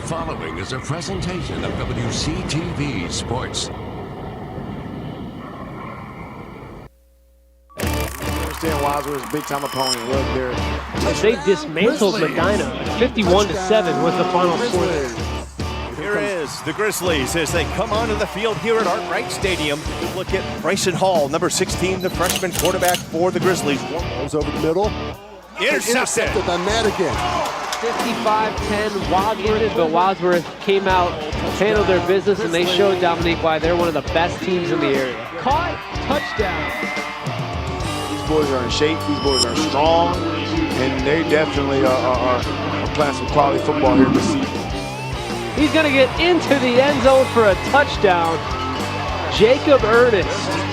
following is a presentation of WCTV Sports. Understand Wadsworth's big-time opponent. Look, they dismantled Medina. 51-7 was the final score. Here is the Grizzlies as they come onto the field here at Arkwright Stadium. Look at Bryson Hall, number 16, the freshman quarterback for the Grizzlies. Goes over the middle. Intercepted. By Madigan. 55-10 Wadsworth, but Wadsworth came out, handled their business, and they showed Dominique why they're one of the best teams in the area. Caught, touchdown. these boys are in shape. These boys are strong, and they definitely are playing some quality football here this season. He's going to get into the end zone for a touchdown. Jacob Ernest.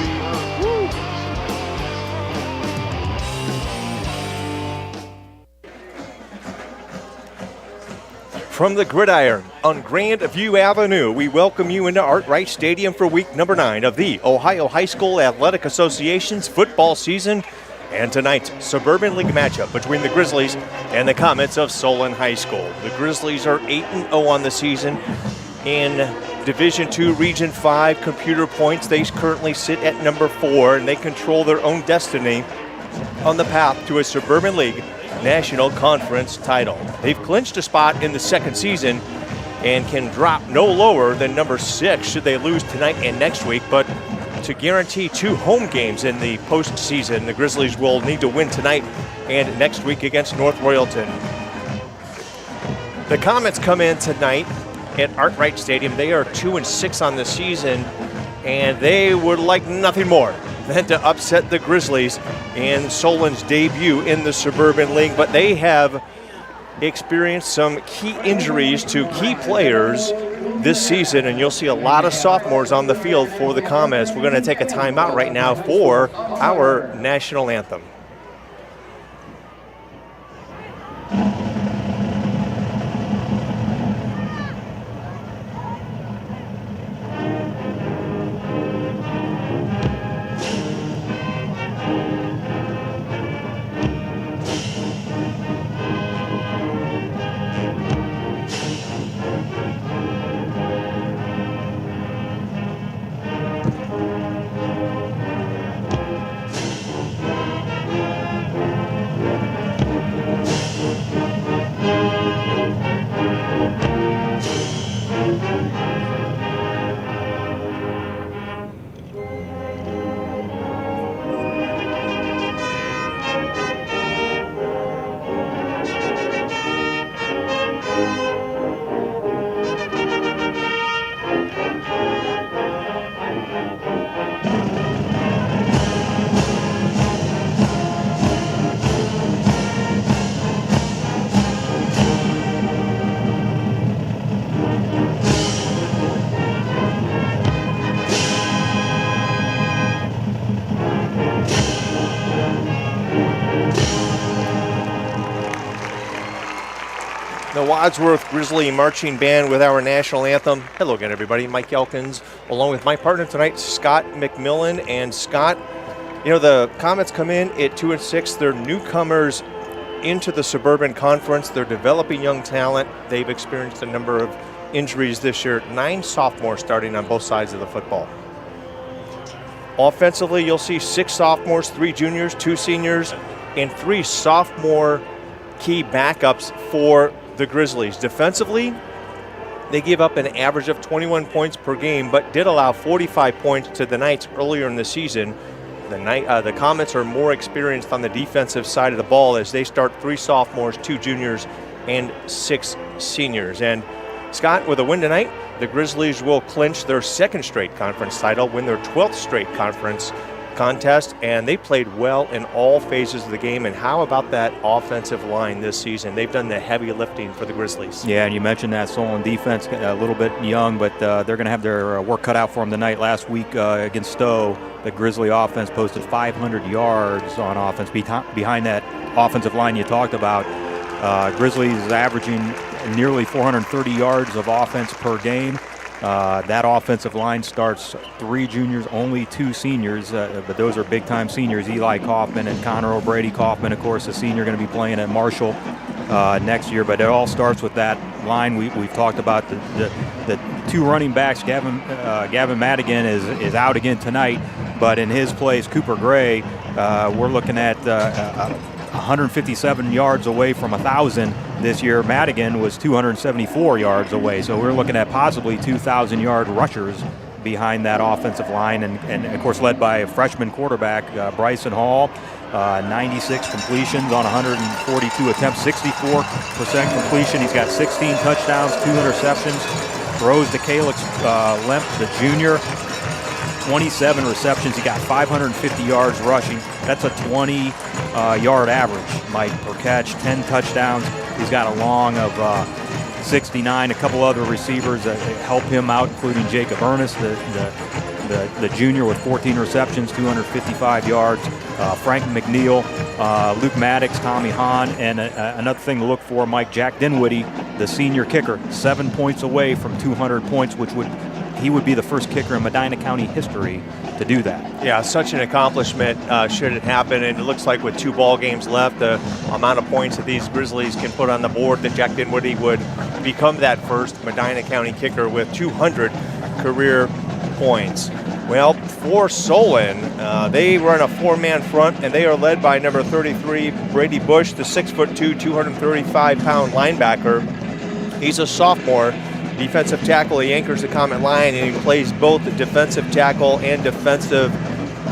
From the gridiron on Grandview Avenue, we welcome you into Arkwright Stadium for week number 9 of the Ohio High School Athletic Association's football season. And tonight's Suburban League matchup between the Grizzlies and the Comets of Solon High School. The Grizzlies are 8-0 on the season. In Division II, Region 5 computer points, they currently sit at number 4, and they control their own destiny on the path to a Suburban League National Conference title. They've clinched a spot in the second season and can drop no lower than number 6 should they lose tonight and next week. But to guarantee 2 home games in the postseason, the Grizzlies will need to win tonight and next week against North Royalton. The Comets come in tonight at Arkwright Stadium. They are 2-6 on the season, and they would like nothing more than to upset the Grizzlies in Solon's debut in the Suburban League. But they have experienced some key injuries to key players this season, and you'll see a lot of sophomores on the field for the Comets. We're going to take a timeout right now for our national anthem. The Wadsworth Grizzly Marching Band with our national anthem. Hello again, everybody. Mike Elkins, along with my partner tonight, Scott McMillan. And Scott, you know, the Comets come in at 2-6. They're newcomers into the Suburban Conference. They're developing young talent. They've experienced a number of injuries this year. 9 sophomores starting on both sides of the football. Offensively, you'll see 6 sophomores, 3 juniors, 2 seniors, and 3 sophomore key backups for the Grizzlies. Defensively, they give up an average of 21 points per game, but did allow 45 points to the Knights earlier in the season. The Comets are more experienced on the defensive side of the ball as they start 3 sophomores, 2 juniors, and 6 seniors. And Scott, with a win tonight, the Grizzlies will clinch their 2nd straight conference title, win their 12th straight conference contest, and they played well in all phases of the game. And how about that offensive line this season? They've done the heavy lifting for the Grizzlies. Yeah, and you mentioned that Solon defense, a little bit young, but they're going to have their work cut out for them tonight. Last week against Stowe, the Grizzly offense posted 500 yards on offense. Behind that offensive line you talked about, Grizzlies is averaging nearly 430 yards of offense per game. That offensive line starts 3 juniors, only 2 seniors, but those are big-time seniors, Eli Kaufman and Connor O'Brady. Kaufman, of course, the senior, going to be playing at Marshall. next year. But it all starts with that line we've talked about. The two running backs, Gavin Madigan is out again tonight, but in his place, Cooper Gray, we're looking at 157 yards away from 1,000 this year. Madigan was 274 yards away, so we're looking at possibly 2,000-yard rushers behind that offensive line, and of course led by a freshman quarterback, Bryson Hall. 96 completions on 142 attempts, 64% completion. He's got 16 touchdowns, 2 interceptions. Throws to Calix Lemp, the junior, 27 receptions. He got 550 yards rushing. That's a 20-yard average, Mike, per catch, 10 touchdowns. He's got a long of 69. A couple other receivers that help him out, including Jacob Ernest, the junior, with 14 receptions, 255 yards. Frank McNeil, Luke Maddox, Tommy Hahn, and another thing to look for, Mike, Jack Dinwiddie, the senior kicker, 7 points away from 200 points, he would be the first kicker in Medina County history to do that. Yeah, such an accomplishment should it happen, and it looks like with 2 ball games left, the amount of points that these Grizzlies can put on the board, that Jack Dinwiddie would become that first Medina County kicker with 200 career points. Well, for Solon, they run a 4-man front, and they are led by number 33, Brady Bush, the 6'2", 235-pound linebacker. He's a sophomore defensive tackle. He anchors the Comet line, and he plays both the defensive tackle and defensive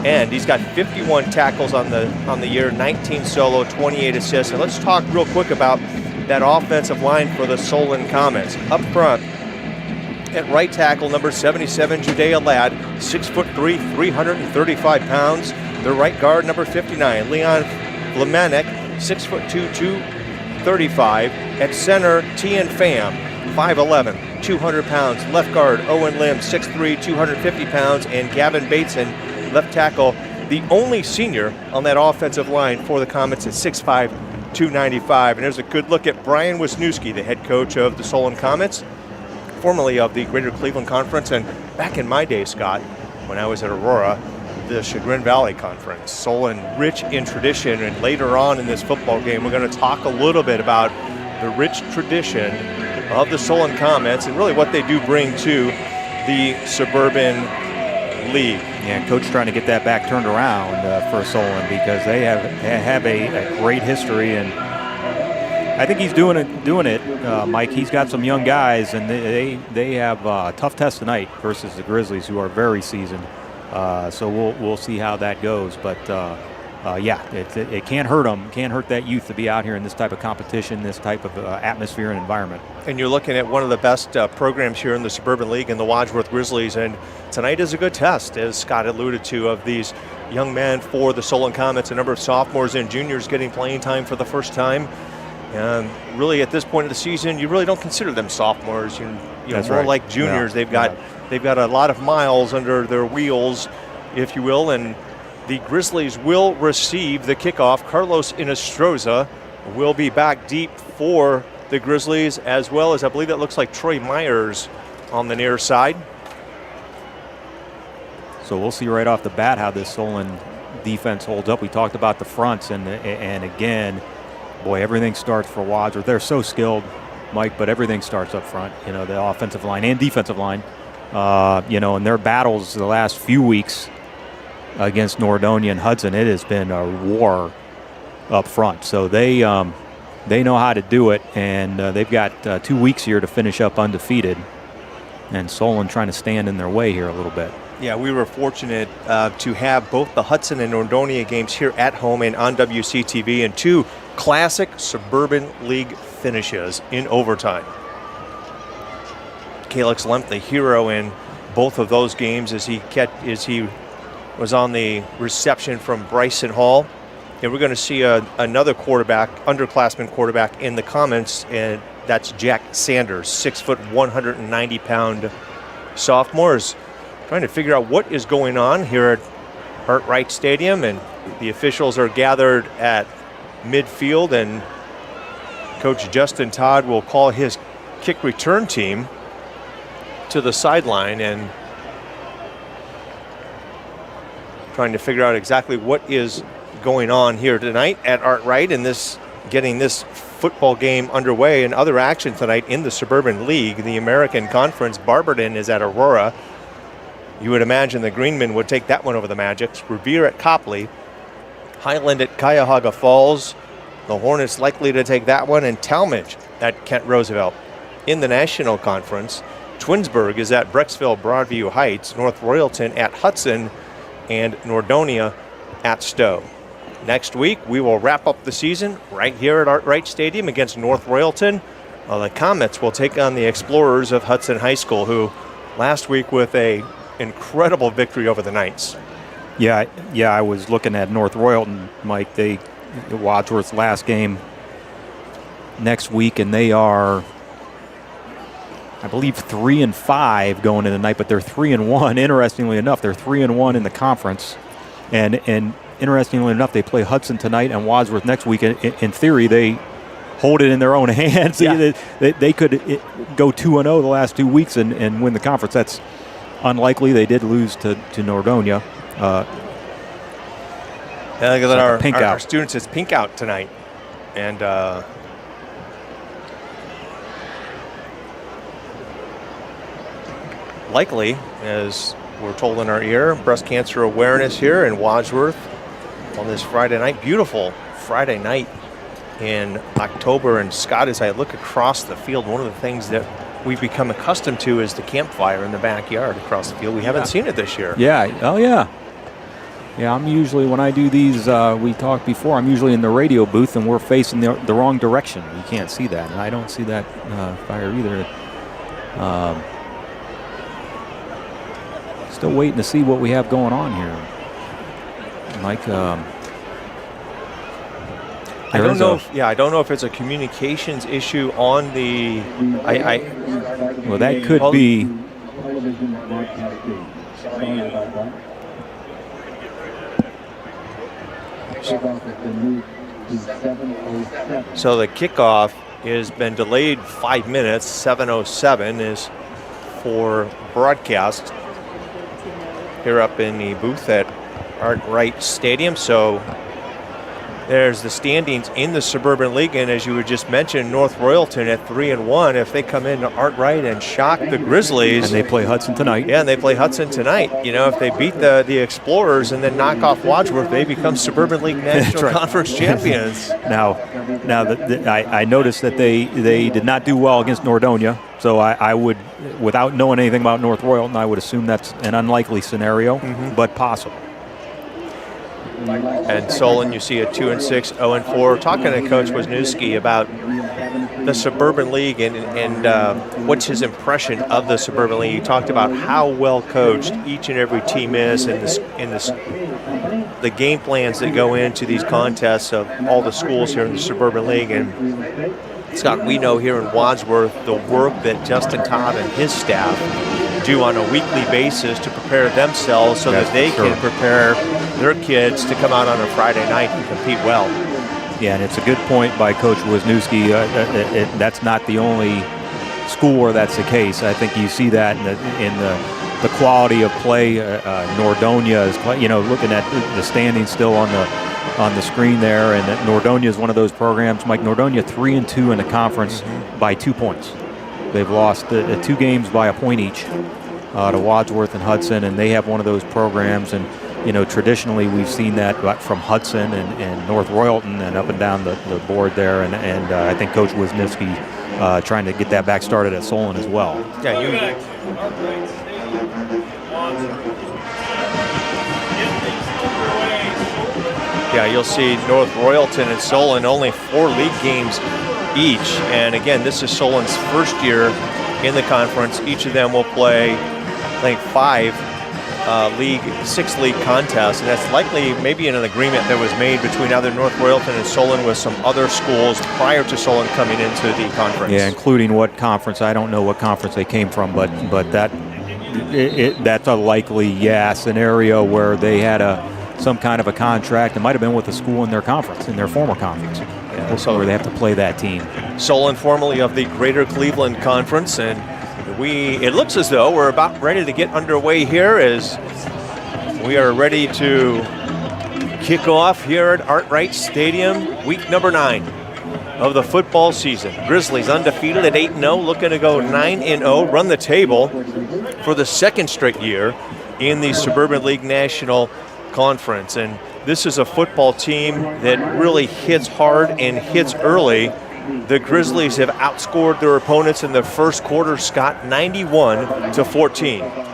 end. He's got 51 tackles on the year, 19 solo, 28 assists. And let's talk real quick about that offensive line for the Solon Comets. Up front, at right tackle, number 77, Judea Ladd, 6'3", 335 pounds. The right guard, number 59, Leon Lemanek, 6'2", 235. At center, Tian Pham, 5'11", 200 pounds. Left guard, Owen Lim, 6'3", 250 pounds. And Gavin Bateson, left tackle, the only senior on that offensive line for the Comets, at 6'5", 295. And there's a good look at Brian Wisniewski, the head coach of the Solon Comets, formerly of the Greater Cleveland Conference, and back in my day, Scott, when I was at Aurora, the Chagrin Valley Conference. Solon, rich in tradition, and later on in this football game, we're going to talk a little bit about the rich tradition of the Solon Comets and really what they do bring to the Suburban League. Yeah, Coach trying to get that back turned around for Solon, because they have a great history, and I think he's doing it, Mike. He's got some young guys, and they have a tough test tonight versus the Grizzlies, who are very seasoned. So we'll see how that goes. But yeah, it can't hurt them. Can't hurt that youth to be out here in this type of competition, this type of atmosphere and environment. And you're looking at one of the best programs here in the Suburban League in the Wadsworth Grizzlies, and tonight is a good test, as Scott alluded to, of these young men for the Solon Comets. A number of sophomores and juniors getting playing time for the first time. And really, at this point of the season, you really don't consider them sophomores. You know, more like juniors. Yeah. They've got a lot of miles under their wheels, if you will. And the Grizzlies will receive the kickoff. Carlos Inestroza will be back deep for the Grizzlies, as well as I believe that looks like Troy Myers on the near side. So we'll see right off the bat how this Solon defense holds up. We talked about the fronts, and again, boy, everything starts for Wadsworth. They're so skilled, Mike, but everything starts up front. You know, the offensive line and defensive line. You know, in their battles the last few weeks against Nordonia and Hudson, it has been a war up front. So they know how to do it, and they've got 2 weeks here to finish up undefeated. And Solon trying to stand in their way here a little bit. Yeah, we were fortunate to have both the Hudson and Nordonia games here at home and on WCTV, and 2 classic Suburban League finishes in overtime. Calix Lemp, the hero in both of those games, as he was on the reception from Bryson Hall. And we're going to see another underclassman quarterback in the comments, and that's Jack Sanders, 6 foot, 190-pound sophomores, trying to figure out what is going on here at Hart-Wright Stadium. And the officials are gathered at midfield, and Coach Justin Todd will call his kick return team to the sideline, and trying to figure out exactly what is going on here tonight at Hart-Wright in this getting this football game underway. And other action tonight in the Suburban League, the American Conference, Barberton is at Aurora. You would imagine the Greenmen would take that one over the Magics. Revere at Copley. Highland at Cuyahoga Falls. The Hornets likely to take that one. And Talmadge at Kent Roosevelt. In the National Conference, Twinsburg is at Brecksville Broadview Heights. North Royalton at Hudson. And Nordonia at Stowe. Next week, we will wrap up the season right here at Art-Wright Stadium against North Royalton. The Comets will take on the Explorers of Hudson High School, who last week with a incredible victory over the Knights. Yeah, I was looking at North Royalton, Mike. Wadsworth's last game next week, and they are, I believe, 3-5 going into the night, but they're 3-1. Interestingly enough, they're 3-1 in the conference, and interestingly enough, they play Hudson tonight and Wadsworth next week. In theory, they hold it in their own hands. Yeah. They could go 2-0 the last 2 weeks and win the conference. That's unlikely. They did lose to Nordonia. Look at our students. It's pink out tonight. And likely, as we're told in our ear, breast cancer awareness here in Wadsworth on this Friday night. Beautiful Friday night in October. And Scott, as I look across the field, one of the things that we've become accustomed to is the campfire in the backyard across the field. We haven't seen it this year. Yeah. Oh, yeah. Yeah, I'm usually, when I do these, we talked before, I'm usually in the radio booth and we're facing the wrong direction. You can't see that. And I don't see that fire either. Still waiting to see what we have going on here. Mike, I don't know. I don't know if it's a communications issue on the. Well, that could be. So the kickoff has been delayed 5 minutes. 7:07 is for broadcast here up in the booth at Art-Wright Stadium. So there's the standings in the Suburban League, and as you had just mentioned, North Royalton at 3-1. If they come into Art-Wright and shock the Grizzlies, and they play Hudson tonight. Yeah, and they play Hudson tonight. You know, if they beat the Explorers and then knock off Wadsworth, they become Suburban League National Conference champions. Now, I noticed that they did not do well against Nordonia. So I would, without knowing anything about North Royalton, I would assume that's an unlikely scenario, but possible. And Solon, you see a 2-6, 0-4. Talking to Coach Wisniewski about the Suburban League and what's his impression of the Suburban League. He talked about how well coached each and every team is, and the game plans that go into these contests of all the schools here in the Suburban League. And Scott, we know here in Wadsworth the work that Justin Todd and his staff do on a weekly basis to prepare themselves so that they can prepare their kids to come out on a Friday night and compete well. Yeah, and it's a good point by Coach Wisniewski. That's not the only school where that's the case. I think you see that in the quality of play. Nordonia is, looking at the standings still on the screen there, and Nordonia is one of those programs. Mike, Nordonia 3-2 in the conference by 2 points. They've lost 2 games by a point each to Wadsworth and Hudson, and they have one of those programs. And traditionally we've seen that from Hudson and North Royalton and up and down the board there. And I think Coach Wisniewski trying to get that back started at Solon as well. Yeah, you'll see North Royalton and Solon only 4 league games each. And again, this is Solon's first year in the conference. Each of them will play, I think, 6 league contests. And that's likely maybe an agreement that was made between either North Royalton and Solon with some other schools prior to Solon coming into the conference. Yeah, including what conference. I don't know what conference they came from, but that's a likely scenario where they had some kind of a contract. It might have been with a school in their conference, in their former conference, where they have to play that team. Solon, formerly of the Greater Cleveland Conference, and it looks as though we're about ready to get underway here as we are ready to kick off here at Art-Wright Stadium, week number 9. of the football season. Grizzlies undefeated at 8-0, looking to go 9-0, run the table for the second straight year in the Suburban League National Conference. And this is a football team that really hits hard and hits early. The Grizzlies have outscored their opponents in the first quarter, Scott, 91-14.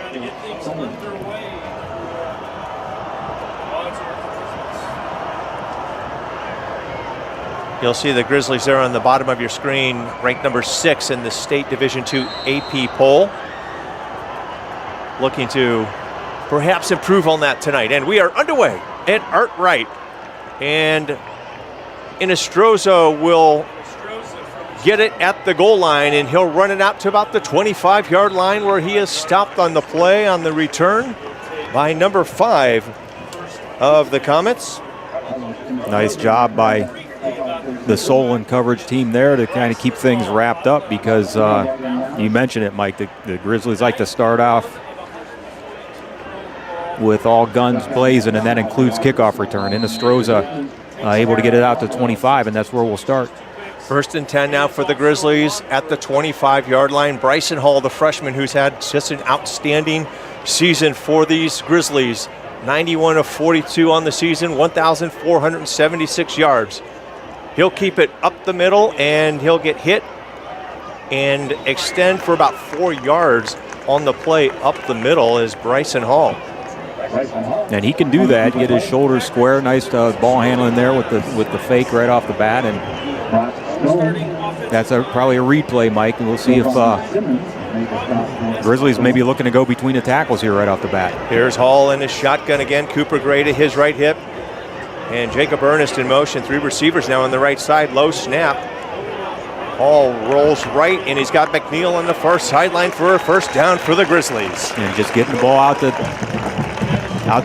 You'll see the Grizzlies there on the bottom of your screen, ranked number 6 in the State Division II AP poll. Looking to perhaps improve on that tonight. And we are underway at Art Wright. And Inestroza will get it at the goal line, and he'll run it out to about the 25-yard line, where he is stopped on the play on the return by number 5 of the Comets. Nice job by the Solon coverage team there to kind of keep things wrapped up, because you mentioned it, Mike, the Grizzlies like to start off with all guns blazing, and that includes kickoff return. Inestroza able to get it out to 25, and that's where we'll start. First and 10 now for the Grizzlies at the 25-yard line. Bryson Hall, the freshman, who's had just an outstanding season for these Grizzlies. 91 of 42 on the season, 1,476 yards. He'll keep it up the middle, and he'll get hit and extend for about 4 yards on the play up the middle is Bryson Hall. And he can do that, get his shoulders square. Nice ball handling there with the fake right off the bat. And that's probably a replay, Mike, and we'll see if Grizzlies may be looking to go between the tackles here right off the bat. Here's Hall in his shotgun again. Cooper Gray to his right hip. And Jacob Ernest in motion. 3 receivers now on the right side. Low snap. Hall rolls right, and he's got McNeil on the far sideline for a first down for the Grizzlies. And just getting the ball out to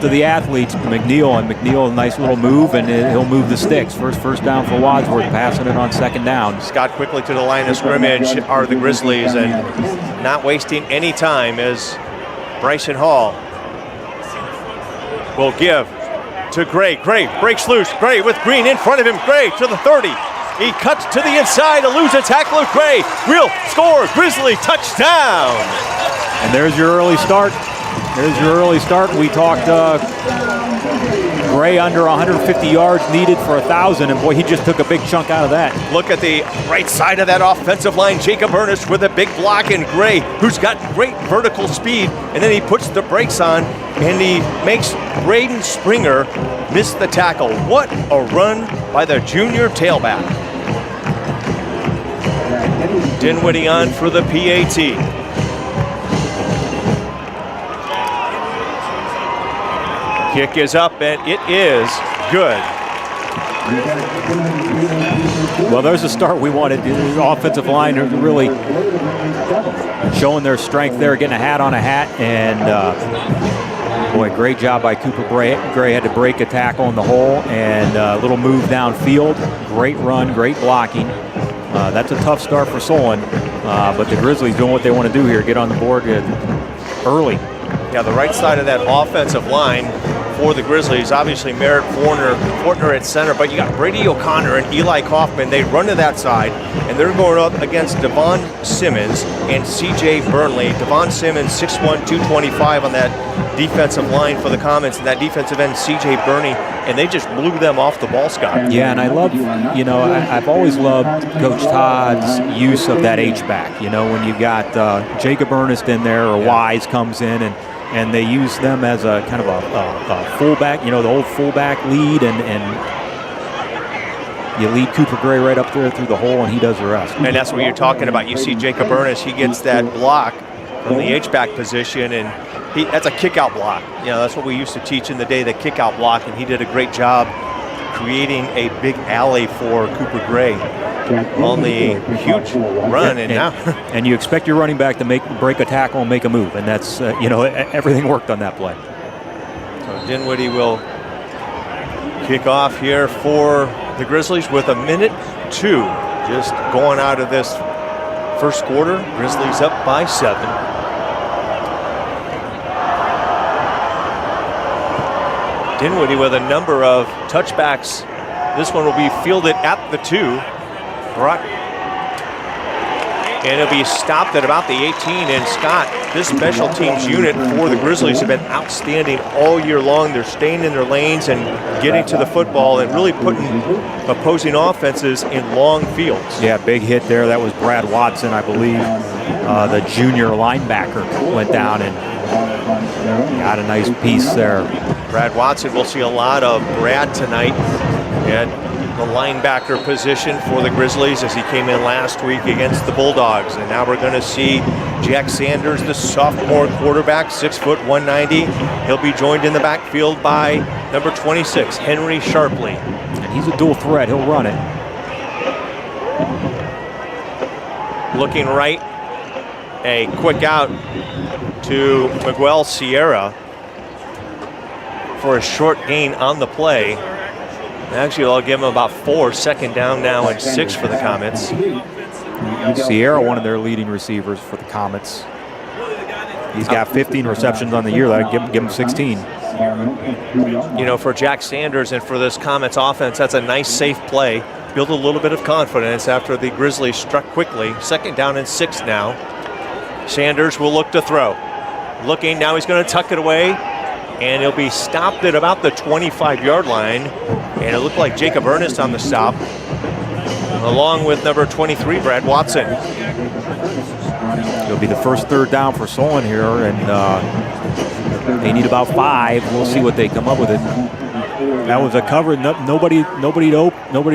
the athletes, McNeil. And McNeil, a nice little move, and he'll move the sticks. First down for Wadsworth, passing it on second down. Scott quickly to the line of scrimmage are the Grizzlies, and not wasting any time as Bryson Hall will give to Gray. Gray breaks loose. Gray with Green in front of him. Gray to the 30. He cuts to the inside to lose a tackle of Gray. Will score. Grizzly touchdown. And there's your early start. There's your early start. We talked Gray under 150 yards needed for 1,000, and boy, he just took a big chunk out of that. Look at the right side of that offensive line. Jacob Ernest with a big block, and Gray, who's got great vertical speed, and then he puts the brakes on, and he makes Braden Springer miss the tackle. What a run by the junior tailback. Dinwiddie on for the PAT. Kick is up, and it is good. Well, there's a start we wanted. The offensive line really showing their strength there, getting a hat on a hat, and boy, great job by Cooper Gray. Gray had to break a tackle in the hole, and a little move downfield. Great run, great blocking. That's a tough start for Solon, but the Grizzlies doing what they want to do here, get on the board early. Yeah, the right side of that offensive line for the Grizzlies, obviously Merritt Fortner at center, but you got Brady O'Connor and Eli Kaufman. They run to that side, and they're going up against Devon Simmons and C.J. Burnley. Devon Simmons, 6'1", 225 on that defensive line for the Comets, and that defensive end, C.J. Burnley, and they just blew them off the ball, Scott. Yeah, and I love, I've always loved Coach Todd's use of that H-back. You know, when you've got Jacob Ernest in there, or Wise comes in, and they use them as a kind of a fullback, the old fullback lead, and you lead Cooper Gray right up there through the hole, and he does the rest. And that's what you're talking about. You see Jacob Ernest, he gets that block from the H-back position, and that's a kick-out block. That's what we used to teach in the day, the kick-out block, and he did a great job creating a big alley for Cooper Gray on the huge run, and you expect your running back to break a tackle and make a move, and that's everything worked on that play. So Dinwiddie will kick off here for the Grizzlies with 1:02 just going out of this first quarter. Grizzlies up by 7. Dinwiddie with a number of touchbacks. This one will be fielded at the 2. And it'll be stopped at about the 18. And Scott, this special teams unit for the Grizzlies have been outstanding all year long. They're staying in their lanes and getting to the football and really putting opposing offenses in long fields. Yeah, big hit there. That was Brad Watson, I believe. The junior linebacker went down and got a nice piece there. Brad Watson, we'll see a lot of Brad tonight at the linebacker position for the Grizzlies as he came in last week against the Bulldogs. And now we're going to see Jack Sanders, the sophomore quarterback, 6 foot 190. He'll be joined in the backfield by number 26, Henry Sharpley. And he's a dual threat. He'll run it. Looking right, a quick out to Miguel Sierra for a short gain on the play. Actually, I'll give him about 4, second down now and 6 for the Comets. Sierra, one of their leading receivers for the Comets. He's got 15 receptions on the year. That'd give him 16. You know, for Jack Sanders and for this Comets offense, that's a nice, safe play. Build a little bit of confidence after the Grizzlies struck quickly. Second down and 6 now. Sanders will look to throw. Looking, now he's going to tuck it away. And he'll be stopped at about the 25-yard line. And it looked like Jacob Ernest on the stop, along with number 23, Brad Watson. It'll be the first third down for Solon here, and they need about 5. We'll see what they come up with it. That was a cover. Nobody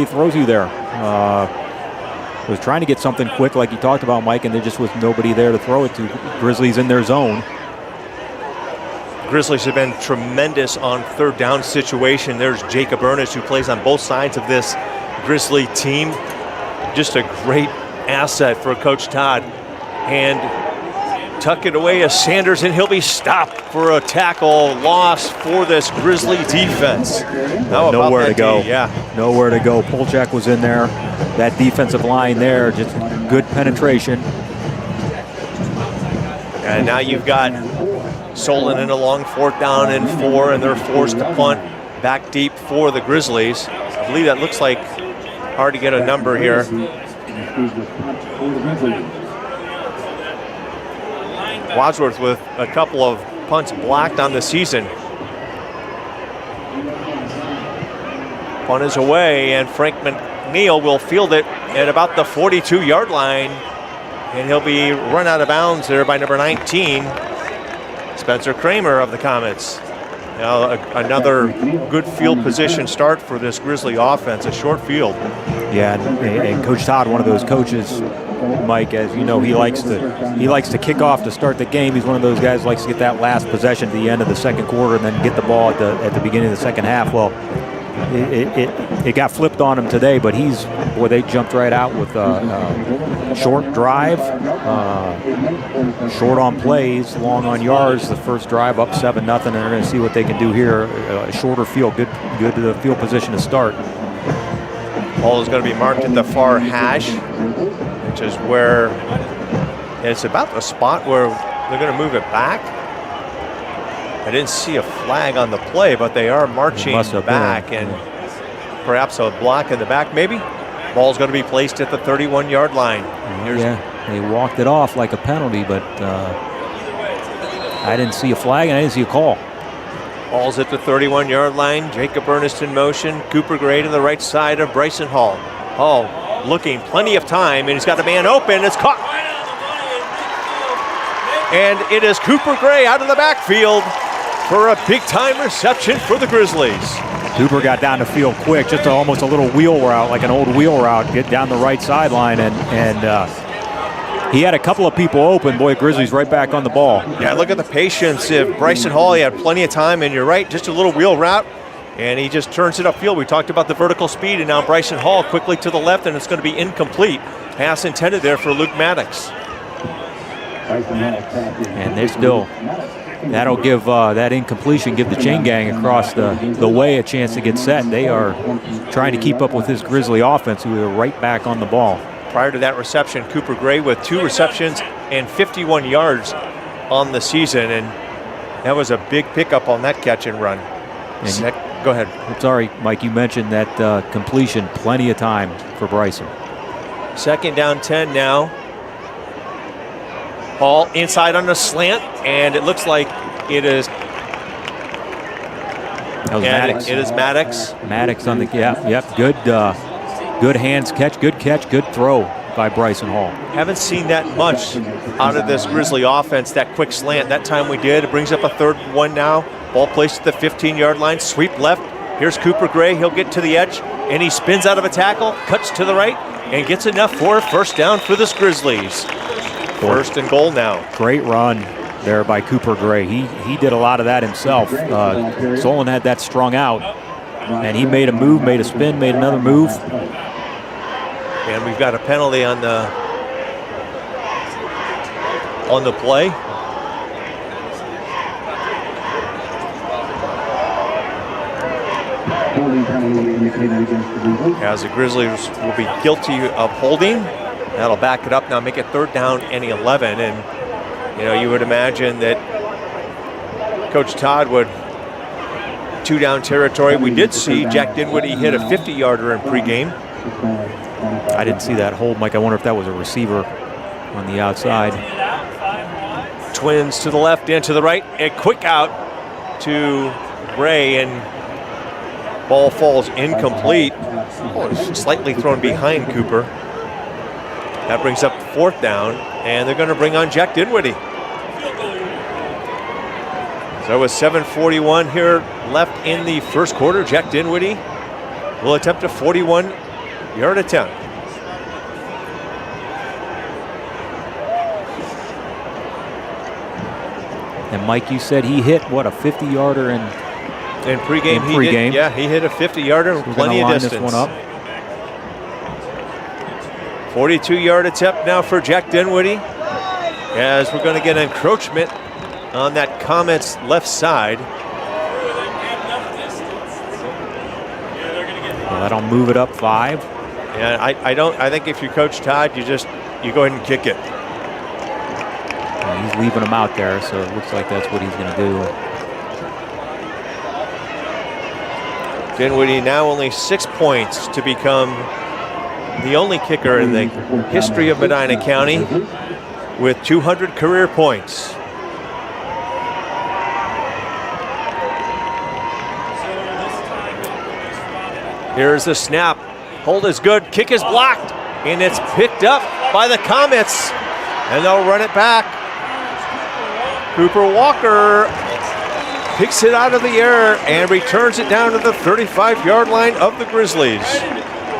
throws you there. Was trying to get something quick like you talked about, Mike, and there just was nobody there to throw it to. Grizzlies in their zone. Grizzlies have been tremendous on third down situation. There's Jacob Ernest, who plays on both sides of this Grizzly team. Just a great asset for Coach Todd. And tuck it away as Sanders, and he'll be stopped for a tackle loss for this Grizzly defense. Nowhere to go. Yeah. Nowhere to go. Polchak was in there. That defensive line there, just good penetration. And now you've got Solon in a long 4th down and 4, and they're forced to punt back deep for the Grizzlies. I believe that looks like hard to get a number here. Wadsworth with a couple of punts blocked on the season. Punt is away, and Frank McNeil will field it at about the 42-yard line, and he'll be run out of bounds there by number 19. Spencer Kramer of the Comets. Now another good field position start for this Grizzly offense, a short field. Yeah, and Coach Todd, one of those coaches, Mike, as you know, he likes to kick off to start the game. He's one of those guys who likes to get that last possession at the end of the second quarter and then get the ball at the beginning of the second half. Well, it got flipped on him today, but they jumped right out with a short drive, short on plays, long on yards. The first drive up 7-0, and they're going to see what they can do here. A shorter field, good to the field position to start. Ball is going to be marked at the far hash, which is where it's about the spot where they're going to move it back. I didn't see a flag on the play, but they are marching back, and perhaps a block in the back maybe. Ball's going to be placed at the 31-yard line. Yeah, they walked it off like a penalty, but I didn't see a flag and I didn't see a call. Ball's at the 31-yard line. Jacob Ernest in motion. Cooper Gray to the right side of Bryson Hall. Hall looking plenty of time, and he's got a man open. It's caught. And it is Cooper Gray out of the backfield for a big-time reception for the Grizzlies. Cooper got down the field quick, just almost a little wheel route, like an old wheel route, get down the right sideline, and he had a couple of people open. Boy, Grizzlies right back on the ball. Yeah, look at the patience of Bryson Hall. He had plenty of time, and you're right, just a little wheel route, and he just turns it upfield. We talked about the vertical speed, and now Bryson Hall quickly to the left, and it's going to be incomplete. Pass intended there for Luke Maddox. And they still, that'll give that incompletion, give the chain gang across the way a chance to get set. They are trying to keep up with this Grizzly offense, who are right back on the ball. Prior to that reception, Cooper Gray with 2 receptions and 51 yards on the season, and that was a big pickup on that catch and run. Go ahead. Sorry, Mike, you mentioned that completion, plenty of time for Bryson. Second down 10 now. Ball inside on the slant, and it looks like it is. That was Maddox. It is Maddox. Maddox on the yep. Good hands catch, good throw by Bryson Hall. Haven't seen that much out of this Grizzly offense, that quick slant. That time we did. It brings up a 3rd and 1 now. Ball placed at the 15-yard line, sweep left. Here's Cooper Gray. He'll get to the edge, and he spins out of a tackle, cuts to the right, and gets enough for a first down for this Grizzlies. First and goal now. Great run there by Cooper Gray. He did a lot of that himself. Solon had that strung out, and he made a move, made a spin, made another move. And we've got a penalty on the play. As the Grizzlies will be guilty of holding. That'll back it up now, make it 3rd down and 11. And, you would imagine that Coach Todd would 2-down territory. We did see Jack Dinwiddie hit a 50-yarder in pregame. I didn't see that hold, Mike. I wonder if that was a receiver on the outside. Twins to the left and to the right. A quick out to Gray, and ball falls incomplete. Slightly thrown behind Cooper. That brings up 4th down, and they're going to bring on Jack Dinwiddie. So with 7:41 here left in the first quarter, Jack Dinwiddie will attempt a 41-yard attempt. And Mike, you said he hit, what, a 50-yarder in pregame? He hit a 50-yarder and plenty of distance. This one up. 42-yard attempt now for Jack Dinwiddie, as we're going to get encroachment on that Comets left side. Well, that'll move it up 5. And I think if you're Coach Todd, you go ahead and kick it. Well, he's leaving him out there, so it looks like that's what he's going to do. Dinwiddie now only 6 points to become the only kicker in the history of Medina County with 200 career points. Here's the snap. Hold is good. Kick is blocked. And it's picked up by the Comets. And they'll run it back. Cooper Walker picks it out of the air and returns it down to the 35-yard line of the Grizzlies.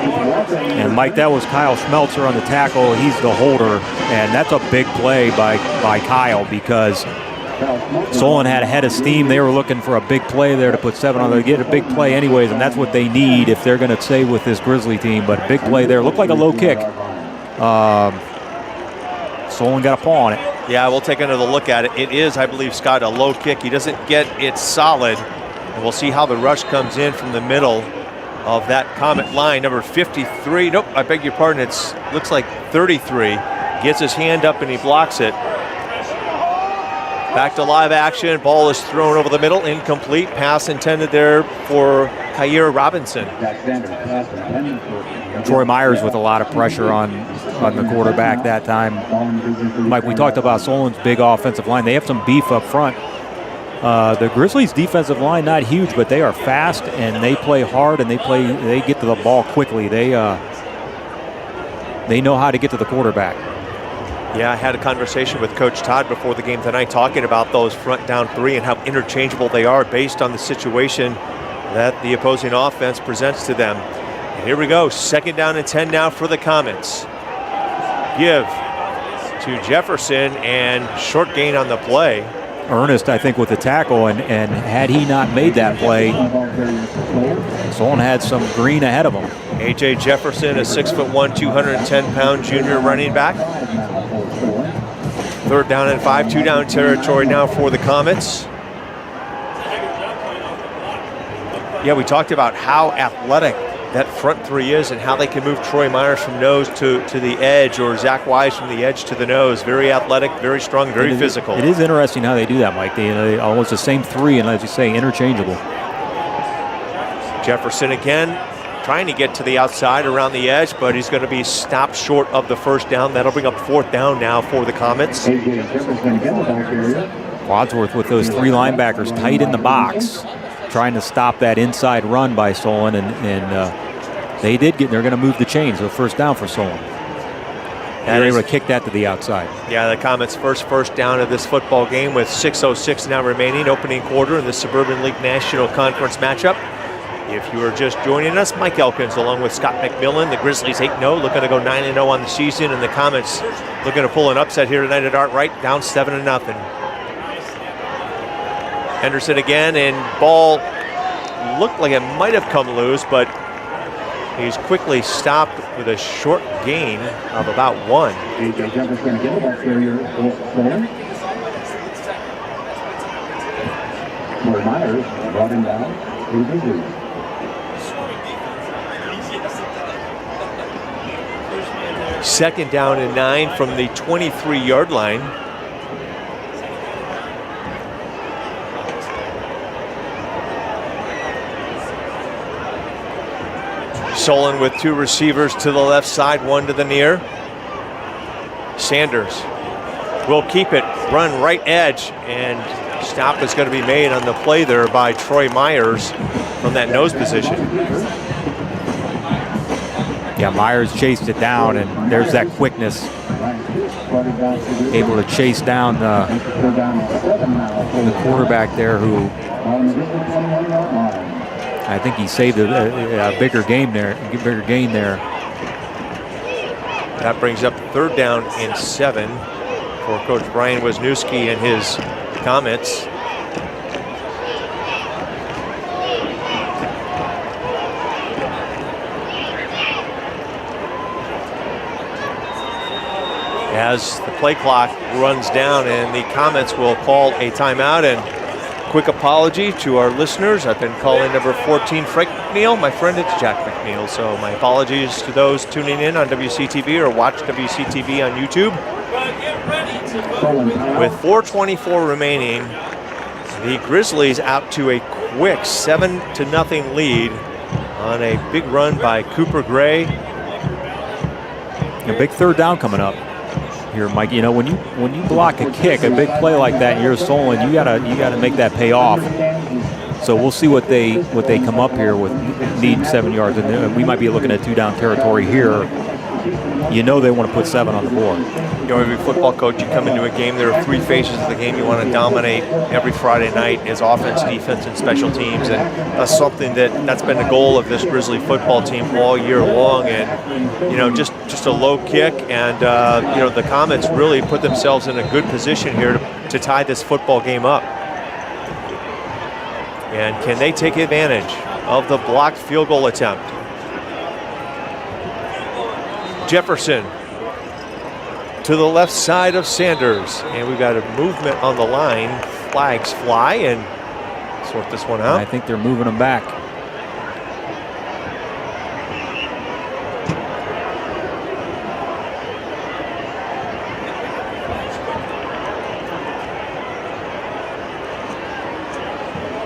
And Mike, that was Kyle Schmelzer on the tackle. He's the holder. And that's a big play by Kyle, because Solon had a head of steam. They were looking for a big play there to put 7 on. They get a big play anyways, and that's what they need if they're going to stay with this Grizzly team. But a big play there. Looked like a low kick. Solon got a paw on it. Yeah, we'll take another look at it. It is, I believe, Scott, a low kick. He doesn't get it solid. And we'll see how the rush comes in from the middle of that Comet line. Number 53. Nope, I beg your pardon. It looks like 33. Gets his hand up and he blocks it. Back to live action. Ball is thrown over the middle. Incomplete. Pass intended there for Kyer Robinson. Troy Myers with a lot of pressure on the quarterback that time. Mike, we talked about Solon's big offensive line. They have some beef up front. The Grizzlies' defensive line, not huge, but they are fast and they play hard and they get to the ball quickly. They know how to get to the quarterback. Yeah, I had a conversation with Coach Todd before the game tonight talking about those front down 3 and how interchangeable they are based on the situation that the opposing offense presents to them. And here we go, 2nd down and 10 now for the Comets. Give to Jefferson and short gain on the play. Ernest, I think, with the tackle, and had he not made that play, Solon had some green ahead of him. A.J. Jefferson, a 6'1", 210-pound junior running back. 3rd down and 5, 2-down territory now for the Comets. Yeah, we talked about how athletic that front 3 is and how they can move Troy Myers from nose to the edge, or Zach Wise from the edge to the nose. Very athletic, very strong, very physical. It is interesting how they do that, Mike. They almost the same 3, and as you say, interchangeable. Jefferson again trying to get to the outside around the edge, but he's going to be stopped short of the first down. That'll bring up 4th down now for the Comets. Wadsworth with those 3 linebackers tight in the box, trying to stop that inside run by Solon, and they're going to move the chains. So first down for Solon. They're able to kick that to the outside. Yeah, the Comets' first down of this football game with 6:06 now remaining, opening quarter in the Suburban League National Conference matchup. If you are just joining us, Mike Elkins along with Scott McMillan. The Grizzlies 8-0, looking to go 9-0 on the season, and the Comets looking to pull an upset here tonight at Arkwright, down 7-0. Henderson again, and ball looked like it might have come loose, but he's quickly stopped with a short gain of about 1. Myers brought him down. Second down and 9 from the 23-yard line. Solon with 2 receivers to the left side, 1 to the near. Sanders will keep it, run right edge, and stop is going to be made on the play there by Troy Myers from that nose position. Yeah, Myers chased it down, and there's that quickness. Able to chase down the quarterback there, who I think he saved a bigger gain there. That brings up 3rd down and 7 for Coach Brian Wisniewski and his Comets. As the play clock runs down, and the Comets will call a timeout. And quick apology to our listeners. I've been calling number 14 Frank McNeil. My friend, it's Jack McNeil. So my apologies to those tuning in on WCTV or watch WCTV on YouTube. With 4:24 remaining, the Grizzlies out to a quick 7-0 lead on a big run by Cooper Gray. A big 3rd down coming up here, Mike. You know, when you block a kick, a big play like that, and you're Solon, you gotta make that pay off. So we'll see what they come up here with. Need 7 yards, and we might be looking at 2-down territory here. You know they want to put 7 on the board. You know, every football coach, you come into a game, there are 3 phases of the game you want to dominate every Friday night is offense, defense, and special teams. And that's something that's been the goal of this Grizzly football team all year long. And, you know, just a low kick. And, you know, the Comets really put themselves in a good position here to tie this football game up. And can they take advantage of the blocked field goal attempt? Jefferson to the left side of Sanders, and we've got a movement on the line. Flags fly, and sort this one out. I think they're moving them back.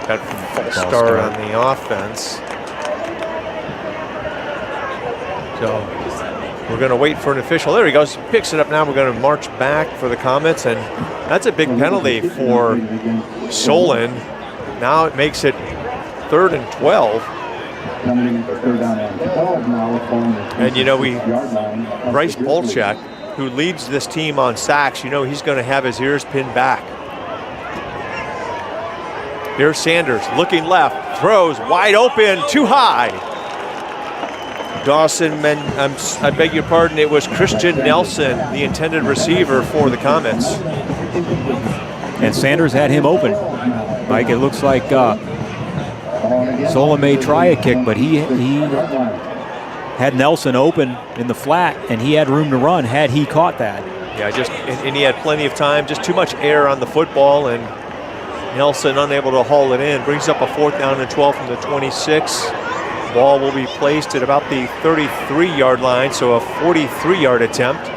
Got false start on the offense. So we're going to wait for an official. There he goes. Picks it up now. We're going to march back for the Comets, and that's a big penalty for Solon. Now it makes it 3rd and 12. And you know, Bryce Polchak, who leads this team on sacks, you know he's going to have his ears pinned back. Here's Sanders looking left, throws wide open, too high. Dawson, I beg your pardon, it was Christian Nelson, the intended receiver for the Comets. And Sanders had him open. Mike, it looks like Solon may try a kick, but he had Nelson open in the flat, and he had room to run had he caught that. Yeah, and he had plenty of time, just too much air on the football, and Nelson unable to haul it in. Brings up a 4th down and 12 from the 26. Ball will be placed at about the 33-yard line, so a 43-yard attempt.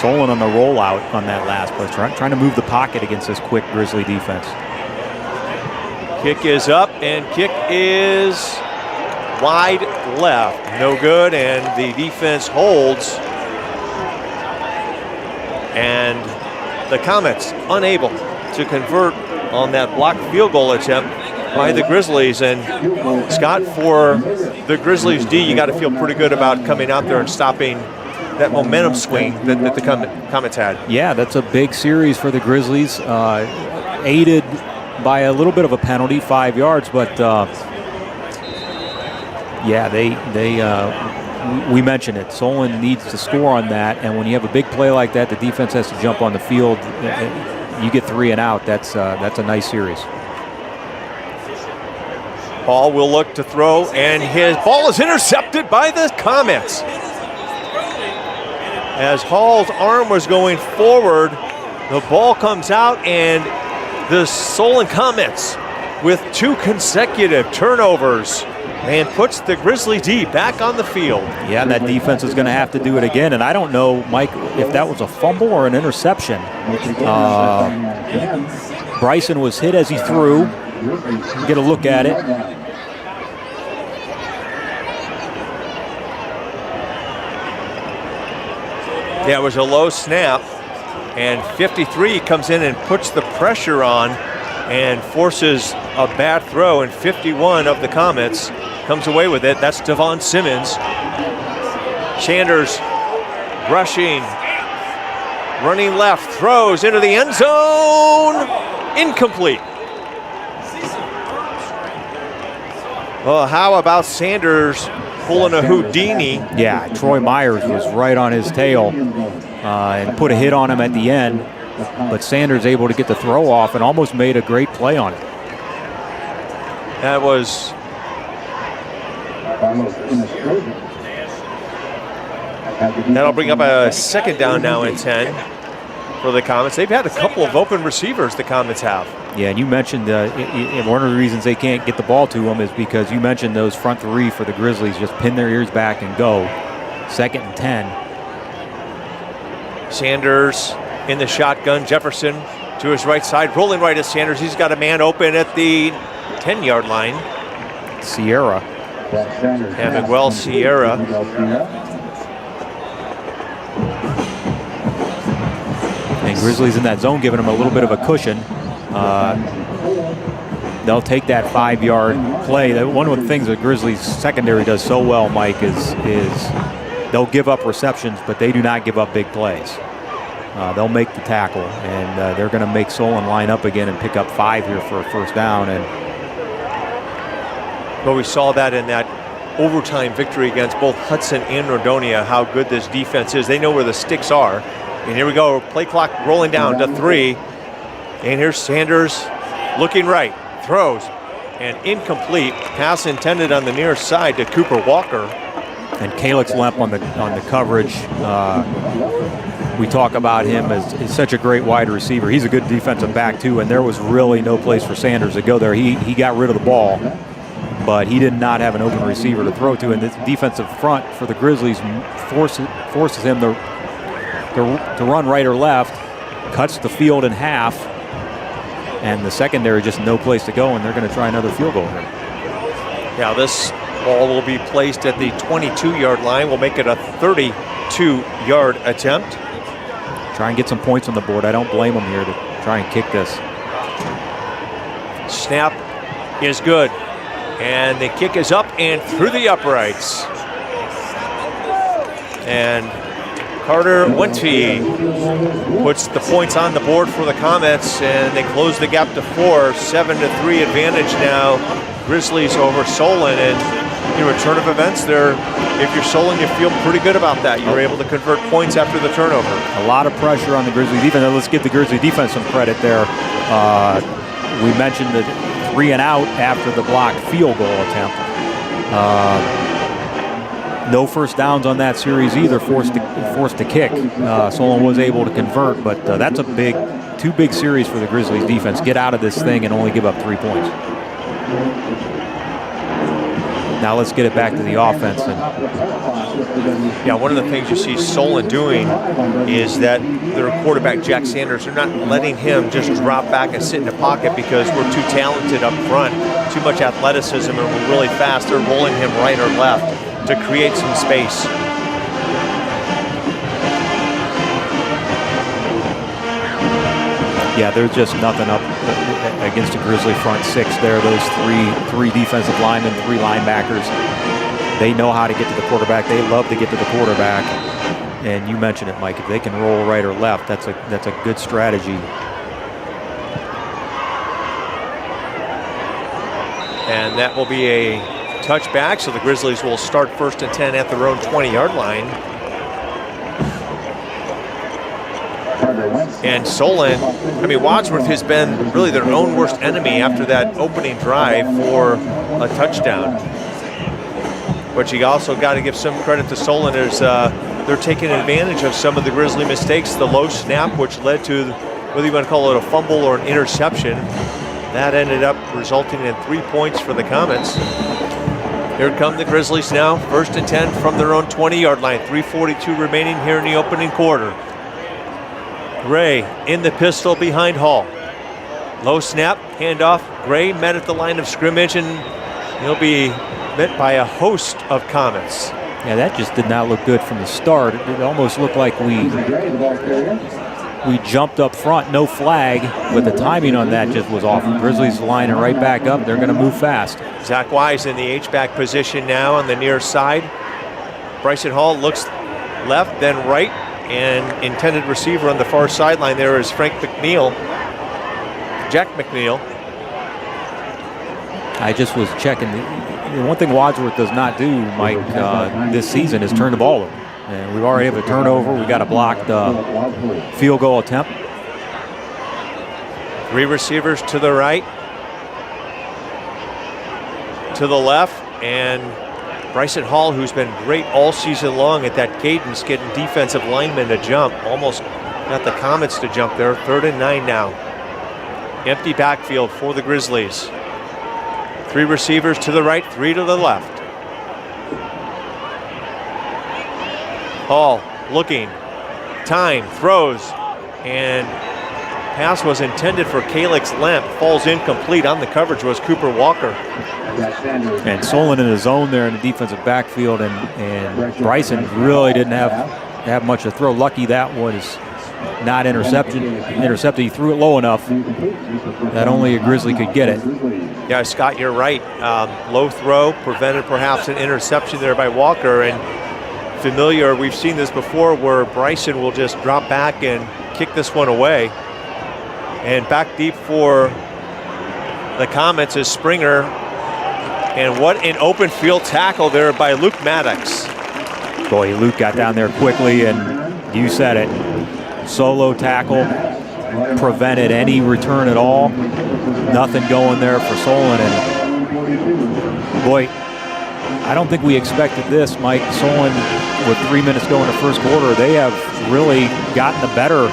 Solon on the rollout on that last play, trying to move the pocket against this quick Grizzly defense. Kick is up, and kick is wide left. No good, and the defense holds. And the Comets unable to convert on that blocked field goal attempt by the Grizzlies. And Scott, for the Grizzlies D, you got to feel pretty good about coming out there and stopping that momentum swing that the Comets had. Yeah, that's a big series for the Grizzlies, aided by a little bit of a penalty, 5 yards, but yeah, we mentioned it. Solon needs to score on that, and when you have a big play like that, the defense has to jump on the field. You get 3 and out. That's a nice series. Hall will look to throw, and his ball is intercepted by the Comets. As Hall's arm was going forward, the ball comes out, and the Solon Comets with 2 consecutive turnovers and puts the Grizzly D back on the field. Yeah, that defense is going to have to do it again, and I don't know, Mike, if that was a fumble or an interception. Bryson was hit as he threw. Get a look at it. Yeah, it was a low snap, and 53 comes in and puts the pressure on and forces a bad throw, and 51 of the Comets comes away with it. That's Devon Simmons. Sanders rushing, running left, throws into the end zone, incomplete. Well, how about Sanders pulling a Houdini? Yeah, Troy Myers was right on his tail and put a hit on him at the end, but Sanders able to get the throw off and almost made a great play on it. That was that'll bring up a second down now and 10 for the Comets. They've had a couple of open receivers, the Comets have. Yeah, and you mentioned one of the reasons they can't get the ball to them is because you mentioned those front 3 for the Grizzlies just pin their ears back and go. 2nd and 10. Sanders in the shotgun. Jefferson to his right side, rolling right at Sanders. He's got a man open at the 10-yard line. Sierra. And Miguel Sierra. And Grizzlies in that zone giving them a little bit of a cushion. They'll take that 5-yard play. One of the things that Grizzlies secondary does so well, Mike, is they'll give up receptions, but they do not give up big plays. They'll make the tackle, and they're going to make Solon line up again and pick up 5 here for a first down. And well, we saw that in that overtime victory against both Hudson and Nordonia, how good this defense is. They know where the sticks are. And here we go, play clock rolling down to 3. And here's Sanders looking right, throws, and incomplete. Pass intended on the near side to Cooper Walker. And Calix Lemp on the coverage. We talk about him as such a great wide receiver. He's a good defensive back too, and there was really no place for Sanders to go there. He got rid of the ball, but he did not have an open receiver to throw to. And this defensive front for the Grizzlies forces him to run right or left, cuts the field in half, and the secondary just no place to go, and they're going to try another field goal here. Yeah, this ball will be placed at the 22-yard line. We'll make it a 32-yard attempt. Try and get some points on the board. I don't blame them here to try and kick this. Snap is good, and the kick is up and through the uprights. And Carter Wentke puts the points on the board for the Comets, and they close the gap to 4. 7-3 advantage now. Grizzlies over Solon, and in return of events there, if you're Solon, you feel pretty good about that. You were able to convert points after the turnover. A lot of pressure on the Grizzlies defense. Let's give the Grizzly defense some credit there. We mentioned the 3 and out after the blocked field goal attempt. No first downs on that series either, forced to kick. Solon was able to convert, but that's two big series for the Grizzlies defense. Get out of this thing and only give up 3 points. Now let's get it back to the offense. Yeah, one of the things you see Solon doing is that their quarterback, Jack Sanders, they're not letting him just drop back and sit in the pocket because we're too talented up front to too much athleticism and were really fast, they're rolling him right or left to create some space. Yeah, there's just nothing up against the Grizzly front six there. Those three defensive linemen, 3 linebackers. They know how to get to the quarterback. They love to get to the quarterback. And you mentioned it, Mike. If they can roll right or left, that's a good strategy. And that will be a touchback, so the Grizzlies will start 1st and 10 at their own 20-yard line. And Solon, Wadsworth has been really their own worst enemy after that opening drive for a touchdown. But you also got to give some credit to Solon as they're taking advantage of some of the Grizzly mistakes. The low snap, which led to, whether you want to call it a fumble or an interception, that ended up resulting in 3 points for the Comets. Here come the Grizzlies now, 1st and 10 from their own 20-yard line. 3:42 remaining here in the opening quarter. Gray in the pistol behind Hall. Low snap, handoff. Gray met at the line of scrimmage, and he'll be met by a host of Comets. Yeah, that just did not look good from the start. It almost looked like we jumped up front, no flag, but the timing on that just was off. The Grizzlies lining right back up. They're going to move fast. Zach Wise in the H-back position now on the near side. Bryson Hall looks left, then right, and intended receiver on the far sideline there is Jack McNeil. I just was checking. The one thing Wadsworth does not do, Mike, this season is turn the ball over. And we've already have a turnover. We got a blocked field goal attempt. 3 receivers to the right, to the left, and Bryson Hall, who's been great all season long at that cadence, getting defensive linemen to jump. Almost got the Comets to jump there. 3rd and 9 now. Empty backfield for the Grizzlies. 3 receivers to the right, 3 to the left. Hall looking, time, throws, and pass was intended for Calix Lemp. Falls incomplete. On the coverage was Cooper Walker. And Solon in his zone there in the defensive backfield, and Bryson really didn't have much to throw. Lucky that was not intercepted. He threw it low enough that only a Grizzly could get it. Yeah, Scott, you're right. Low throw prevented perhaps an interception there by Walker, and familiar, we've seen this before where Bryson will just drop back and kick this one away. And back deep for the Comets is Springer. And what an open field tackle there by Luke Maddox. Boy, Luke got down there quickly, and you said it. Solo tackle, prevented any return at all. Nothing going there for Solon. And boy, I don't think we expected this, Mike. Solon, with 3 minutes going to first quarter, they have really gotten the better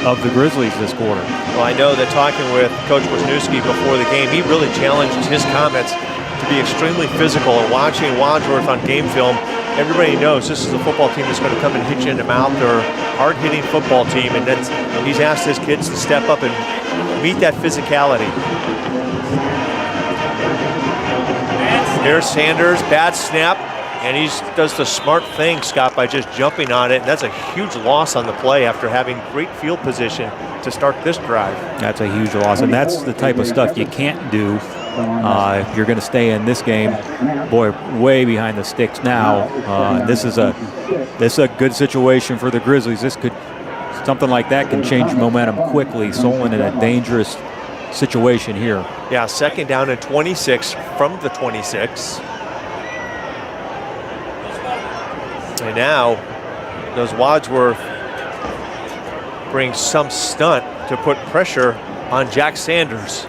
of the Grizzlies this quarter. Well, I know that talking with Coach Wisniewski before the game, he really challenged his Comets to be extremely physical. And watching Wadsworth on game film, everybody knows this is a football team that's going to come and hit you in the mouth. They're a hard-hitting football team, and he's asked his kids to step up and meet that physicality. Here's Sanders, bad snap, and he does the smart thing, Scott, by just jumping on it. And that's a huge loss on the play after having great field position to start this drive. That's a huge loss, and that's the type of stuff you can't do if you're going to stay in this game. Boy, way behind the sticks now. This is a good situation for the Grizzlies. Something like that can change momentum quickly. Solon in a dangerous situation here. Yeah, 2nd down and 26 from the 26. And now does Wadsworth bring some stunt to put pressure on Jack Sanders.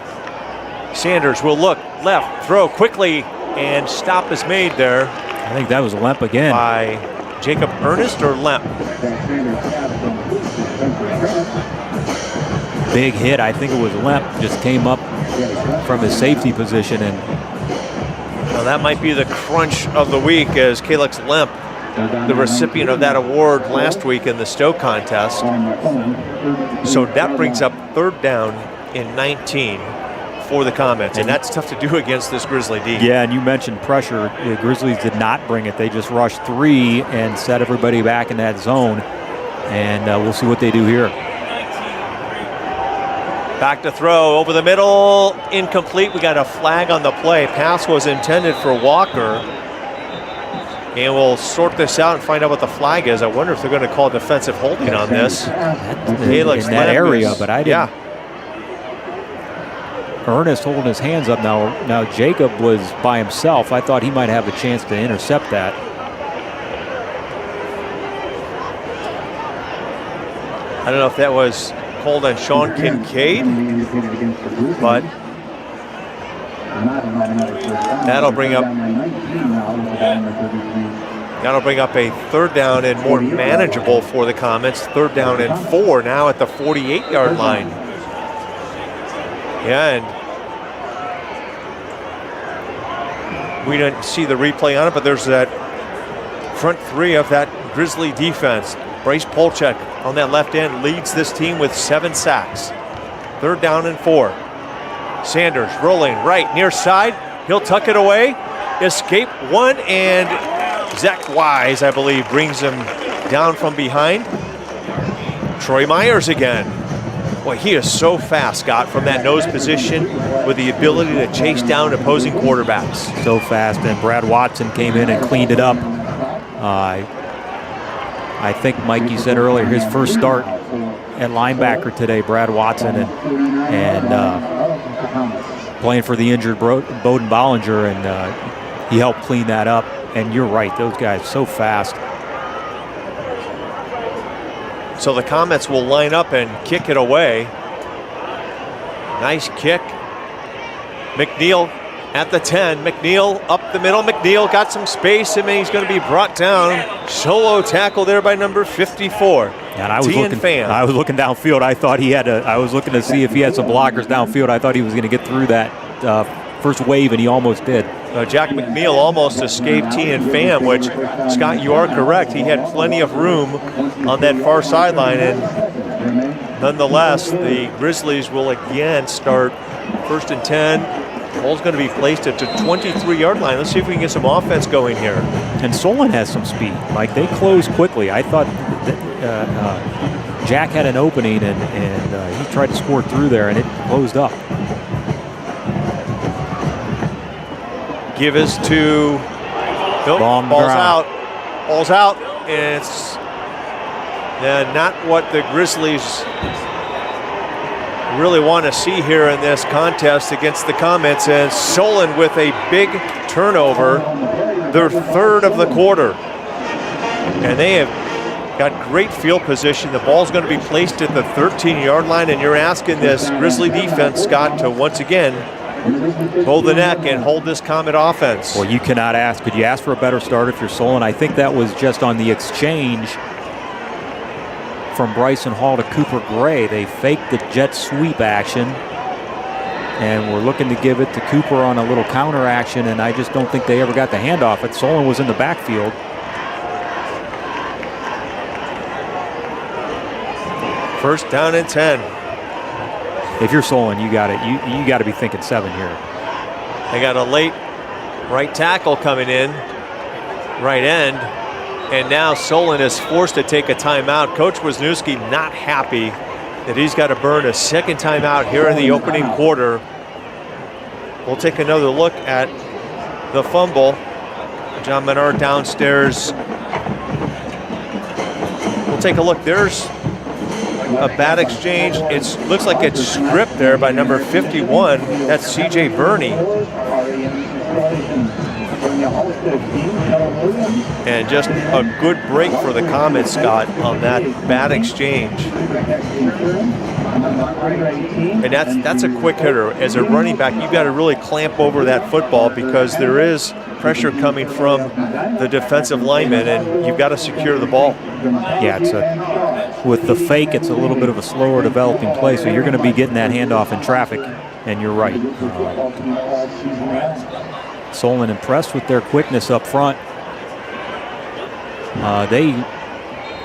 Sanders will look left, throw quickly, and stop is made there. I think that was Lemp again. By Jacob Ernest or Lemp? Big hit. I think it was Lemp. Just came up from his safety position. And well, that might be the crunch of the week as Calix Lemp, the recipient of that award last week in the Stowe contest. So that brings up 3rd down and 19 for the Comets, and that's tough to do against this Grizzly D. Yeah, and you mentioned pressure. The Grizzlies did not bring it. They just rushed 3 and set everybody back in that zone, and we'll see what they do here. Back to throw, over the middle, incomplete. We got a flag on the play. Pass was intended for Walker. And we'll sort this out and find out what the flag is. I wonder if they're going to call defensive holding on this. In that area, but I didn't. Yeah. Ernest holding his hands up now. Now Jacob was by himself. I thought he might have a chance to intercept that. I don't know if that was called on Sean Kincaid, but that'll bring up a 3rd down and more manageable for the Comets. 3rd down and 4 now at the 48-yard line. Yeah, and we didn't see the replay on it, but there's that front 3 of that Grizzly defense. Bryce Polchek on that left end leads this team with 7 sacks. 3rd down and 4. Sanders rolling right near side. He'll tuck it away. Escape 1, and Zach Wise, I believe, brings him down from behind. Troy Myers again. Boy, he is so fast, Scott, from that nose position with the ability to chase down opposing quarterbacks. So fast, and Brad Watson came in and cleaned it up. I think, Mike, you said earlier, his first start at linebacker today, Brad Watson, and playing for the injured Bowden Bollinger, and he helped clean that up. And you're right, those guys so fast. So the Comets will line up and kick it away. Nice kick. McNeil at the 10. McNeil up the middle. McNeil got some space, and he's going to be brought down. Solo tackle there by number 54. And I was looking downfield. I thought he had I was looking to see if he had some blockers downfield. I thought he was going to get through that first wave, and he almost did. Jack McNeil almost escaped T and Pham, which, Scott, you are correct. He had plenty of room on that far sideline, and nonetheless, the Grizzlies will again start 1st and 10. Ball's going to be placed at the 23-yard line. Let's see if we can get some offense going here. And Solon has some speed. Like, they close quickly. I thought that, Jack had an opening, and he tried to score through there, and it closed up. Give us to nope, ball's out, and it's not what the Grizzlies really want to see here in this contest against the Comets. And Solon with a big turnover, their 3rd of the quarter, and they have got great field position. The ball's going to be placed at the 13-yard line, and you're asking this Grizzly defense, Scott, to once again hold the neck and hold this Comet offense. Well, you cannot ask. Could you ask for a better start if you're Solon? I think that was just on the exchange from Bryson Hall to Cooper Gray. They faked the jet sweep action, and we're looking to give it to Cooper on a little counter action, and I just don't think they ever got the handoff. But Solon was in the backfield. First down and 10. If you're Solon, you got it. You got to be thinking 7 here. They got a late right tackle coming in, right end, and now Solon is forced to take a timeout. Coach Wisniewski not happy that he's got to burn a 2nd timeout here in the opening quarter. We'll take another look at the fumble. John Menard downstairs. We'll take a look. There's a bad exchange. It looks like it's stripped there by number 51. That's C.J. Burney. And just a good break for the Comets, Scott, on that bad exchange. And that's a quick hitter. As a running back, you've got to really clamp over that football because there is pressure coming from the defensive lineman, and you've got to secure the ball. Yeah, with the fake, it's a little bit of a slower developing play, so you're going to be getting that handoff in traffic, and you're right. Solon impressed with their quickness up front.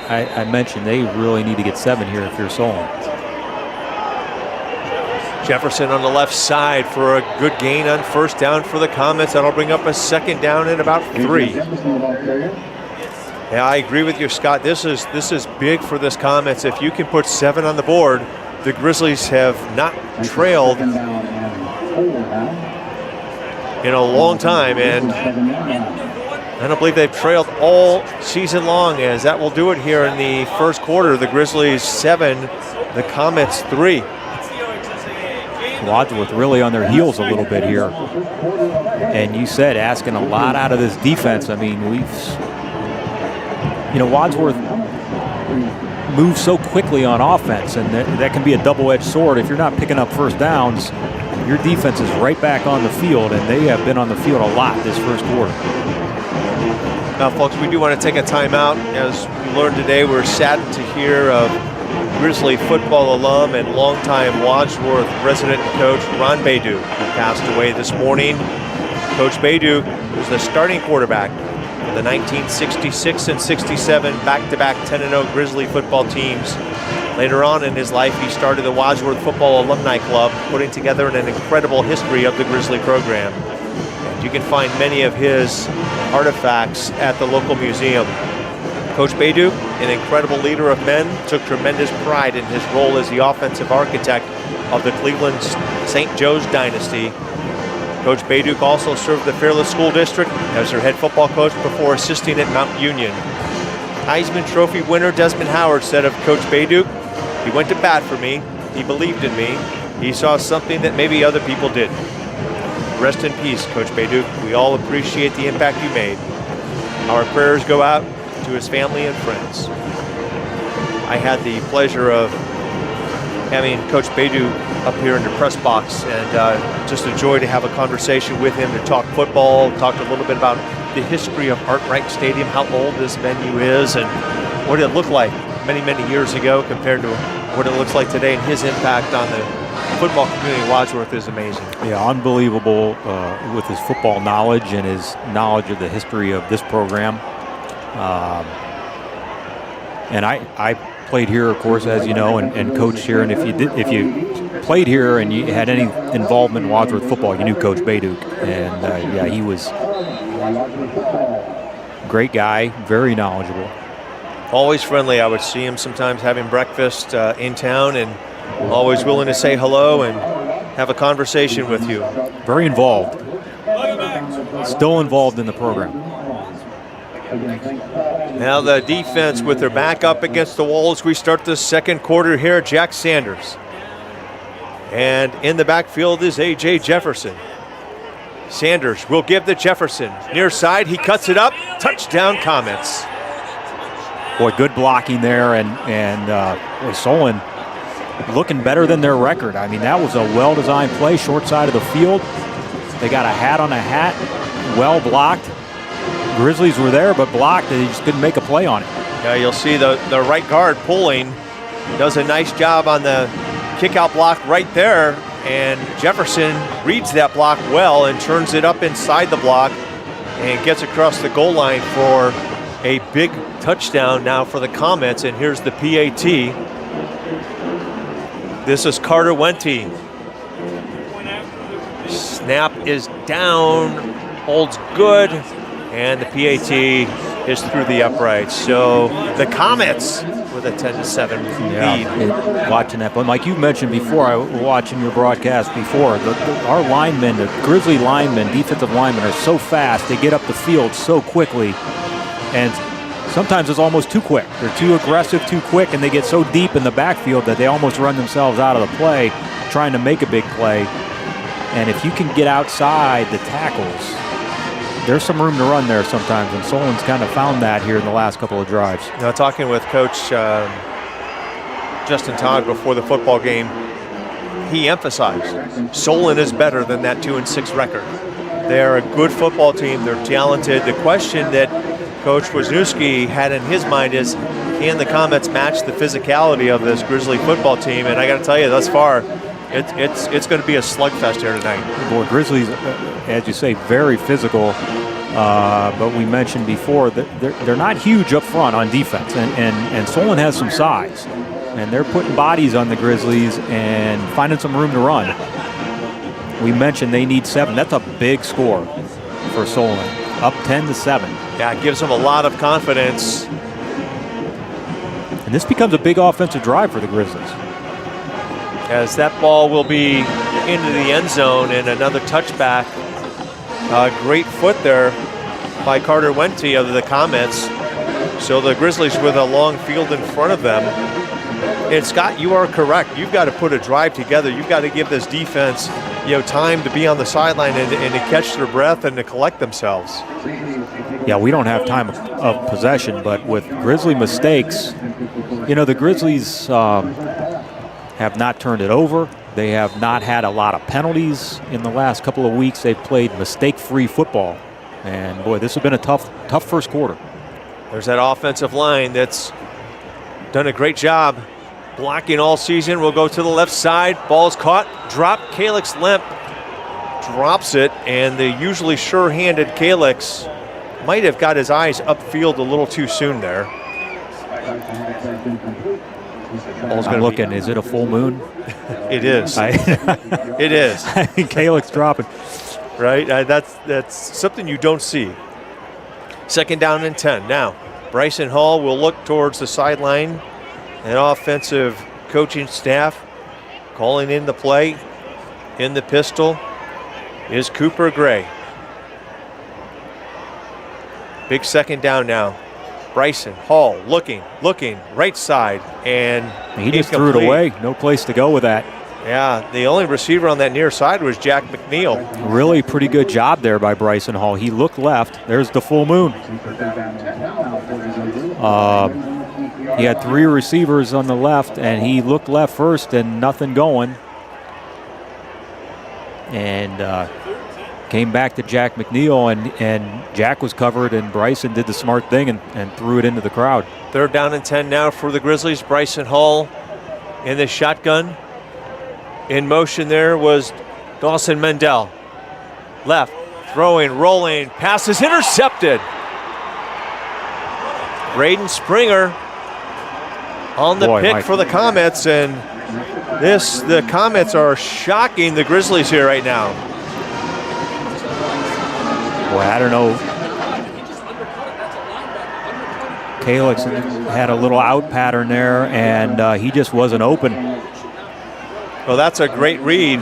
I mentioned they really need to get 7 here if you're Solon. Jefferson on the left side for a good gain on first down for the Comets. That'll bring up a second down and about 3. Yeah, I agree with you, Scott. This is big for this Comets. If you can put 7 on the board, the Grizzlies have not trailed in a long time, and I don't believe they've trailed all season long, as that will do it here in the first quarter. The Grizzlies 7, the Comets 3. Wadsworth really on their heels a little bit here. And you said asking a lot out of this defense. I mean, Wadsworth moves so quickly on offense, and that can be a double-edged sword. If you're not picking up first downs, your defense is right back on the field, and they have been on the field a lot this first quarter. Now, folks, we do want to take a timeout. As we learned today, we're saddened to hear of Grizzly football alum and longtime Wadsworth resident coach Ron Baydoux, who passed away this morning. Coach Baydoux was the starting quarterback for the 1966 and 67 back-to-back 10-0 Grizzly football teams. Later on in his life, he started the Wadsworth Football Alumni Club, putting together an incredible history of the Grizzly program. And you can find many of his artifacts at the local museum. Coach Baydoux, an incredible leader of men, took tremendous pride in his role as the offensive architect of the Cleveland St. Joe's dynasty. Coach Baydoux also served the Fairless School District as their head football coach before assisting at Mount Union. Heisman Trophy winner Desmond Howard said of Coach Baydoux, "He went to bat for me. He believed in me. He saw something that maybe other people didn't." Rest in peace, Coach Baydoux. We all appreciate the impact you made. Our prayers go out to his family and friends. I had the pleasure of having Coach Baydoux up here in the press box, and just a joy to have a conversation with him, to talk football, talk a little bit about the history of Art Wright Stadium, how old this venue is, and what it looked like many, many years ago compared to what it looks like today, and his impact on the football community of Wadsworth is amazing. Yeah, unbelievable with his football knowledge and his knowledge of the history of this program. And I played here, of course, as you know, and coached here. And if you played here and you had any involvement in Wadsworth football, you knew Coach Baydoux. And yeah, he was a great guy, very knowledgeable. Always friendly. I would see him sometimes having breakfast in town, and always willing to say hello and have a conversation with you. Very involved. Still involved in the program. Now the defense with their back up against the wall as we start the second quarter here. Jack Sanders. And in the backfield is A.J. Jefferson. Sanders will give to Jefferson. Near side, he cuts it up. Touchdown, Comets. Boy, good blocking there, and Solon looking better than their record. I mean, that was a well-designed play, short side of the field. They got a hat on a hat, well blocked. Grizzlies were there, but blocked. They just couldn't make a play on it. Yeah, you'll see the right guard pulling. Does a nice job on the kick-out block right there, and Jefferson reads that block well and turns it up inside the block and gets across the goal line for a big touchdown now for the Comets. And here's the PAT. This is Carter Wente. Snap is down, holds good, and the PAT is through the uprights. So the Comets with a 10-7 lead. Watching that, but like you mentioned before, I was watching your broadcast before, our linemen, the Grizzly linemen, defensive linemen are so fast. They get up the field so quickly, and sometimes it's almost too quick. They're too aggressive, too quick, and they get so deep in the backfield that they almost run themselves out of the play trying to make a big play. And if you can get outside the tackles, there's some room to run there sometimes, and Solon's kind of found that here in the last couple of drives. Now, talking with Coach Justin Todd before the football game, he emphasized Solon is better than that 2-6 record. They're a good football team. They're talented. The question that Coach Wisniewski had in his mind is, can the Comets match the physicality of this Grizzly football team? And I got to tell you, thus far, it's going to be a slugfest here tonight. Boy, Grizzlies, as you say, very physical. But we mentioned before that they're not huge up front on defense, and Solon has some size. and they're putting bodies on the Grizzlies and finding some room to run. We mentioned they need 7. That's a big score for Solon, up 10-7. Yeah, it gives them a lot of confidence. And this becomes a big offensive drive for the Grizzlies. As that ball will be into the end zone and another touchback. Great foot there by Carter Wente of the Comets. So the Grizzlies with a long field in front of them. And Scott, you are correct. You've got to put a drive together. You've got to give this defense, time to be on the sideline and to catch their breath and to collect themselves. Yeah, we don't have time of possession, but with Grizzly mistakes, the Grizzlies have not turned it over. They have not had a lot of penalties in the last couple of weeks. They've played mistake-free football. And, boy, this has been a tough first quarter. There's that offensive line that's done a great job blocking all season. We'll go to the left side. Ball's caught, dropped. Calix Lemp drops it, and the usually sure-handed Calix might have got his eyes upfield a little too soon there. I'm looking. Is it a full moon? It is. It is. I think Calix dropping. Right? That's something you don't see. 2nd down and 10. Now, Bryson Hall will look towards the sideline. An offensive coaching staff calling in the play. In the pistol is Cooper Gray. Big 2nd down now. Bryson Hall looking, right side, and he just threw it away. No place to go with that. Yeah, the only receiver on that near side was Jack McNeil. Really pretty good job there by Bryson Hall. He looked left. There's the full moon. He had 3 receivers on the left, and he looked left first and nothing going. And came back to Jack McNeil, and Jack was covered, and Bryson did the smart thing and threw it into the crowd. 3rd down and 10 now for the Grizzlies. Bryson Hall in the shotgun. In motion there was Dawson Mendel. Left, throwing, rolling, passes intercepted. Braden Springer on the pick for the Comets, and the Comets are shocking the Grizzlies here right now. Boy, I don't know. Calix had a little out pattern there, and he just wasn't open. Well, that's a great read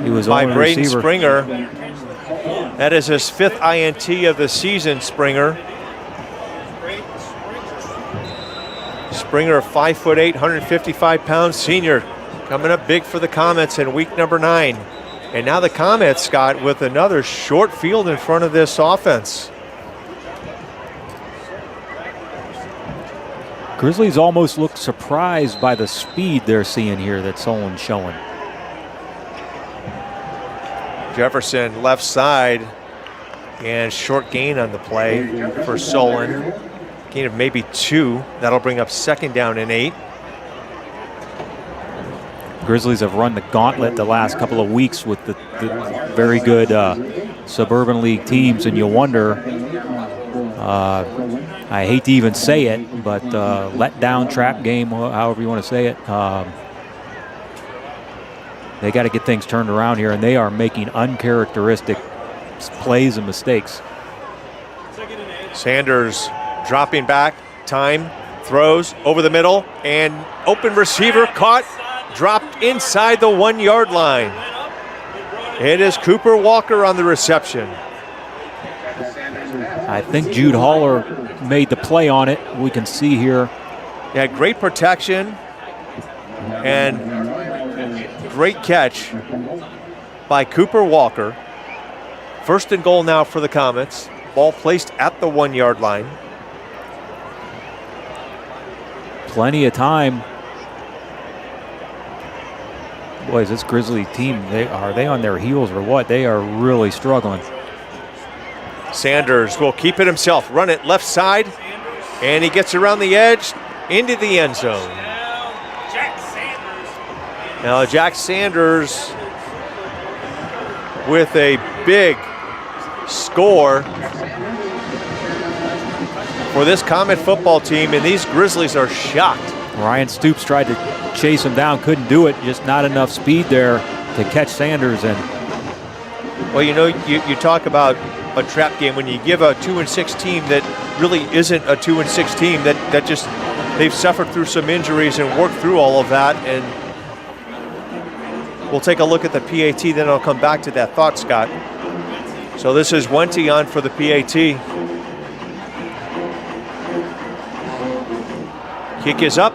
He was by on Braden receiver. Springer. That is his 5th INT of the season, Springer. Springer, 5'8", 155-pound senior, coming up big for the Comets in week number 9. And now the Comets, Scott, with another short field in front of this offense. Grizzlies almost look surprised by the speed they're seeing here that Solon's showing. Jefferson left side, and short gain on the play for Solon. Gain of maybe 2. That'll bring up 2nd down and 8. Grizzlies have run the gauntlet the last couple of weeks with the very good Suburban League teams, and you wonder, I hate to even say it, but let down trap game, however you want to say it. They got to get things turned around here, and they are making uncharacteristic plays and mistakes. Sanders dropping back, time, throws over the middle, and open receiver caught, dropped inside the 1-yard line. It is Cooper Walker on the reception. I think Jude Haller made the play on it. We can see here. Yeah, great protection and great catch by Cooper Walker. 1st and goal now for the Comets. Ball placed at the 1-yard line. Plenty of time. Boys, this Grizzly team, are they on their heels or what? They are really struggling. Sanders will keep it himself, run it left side, and he gets around the edge into the end zone. Now Jack Sanders with a big score for this Comet football team, and these Grizzlies are shocked. Ryan Stoops tried to chase him down, couldn't do it. Just not enough speed there to catch Sanders. And well, you know, you talk about a trap game when you give a 2-6 team that really isn't a 2-6 team, that just they've suffered through some injuries and worked through all of that. And we'll take a look at the PAT, then I'll come back to that thought, Scott. So this is Wente on for the PAT. Kick is up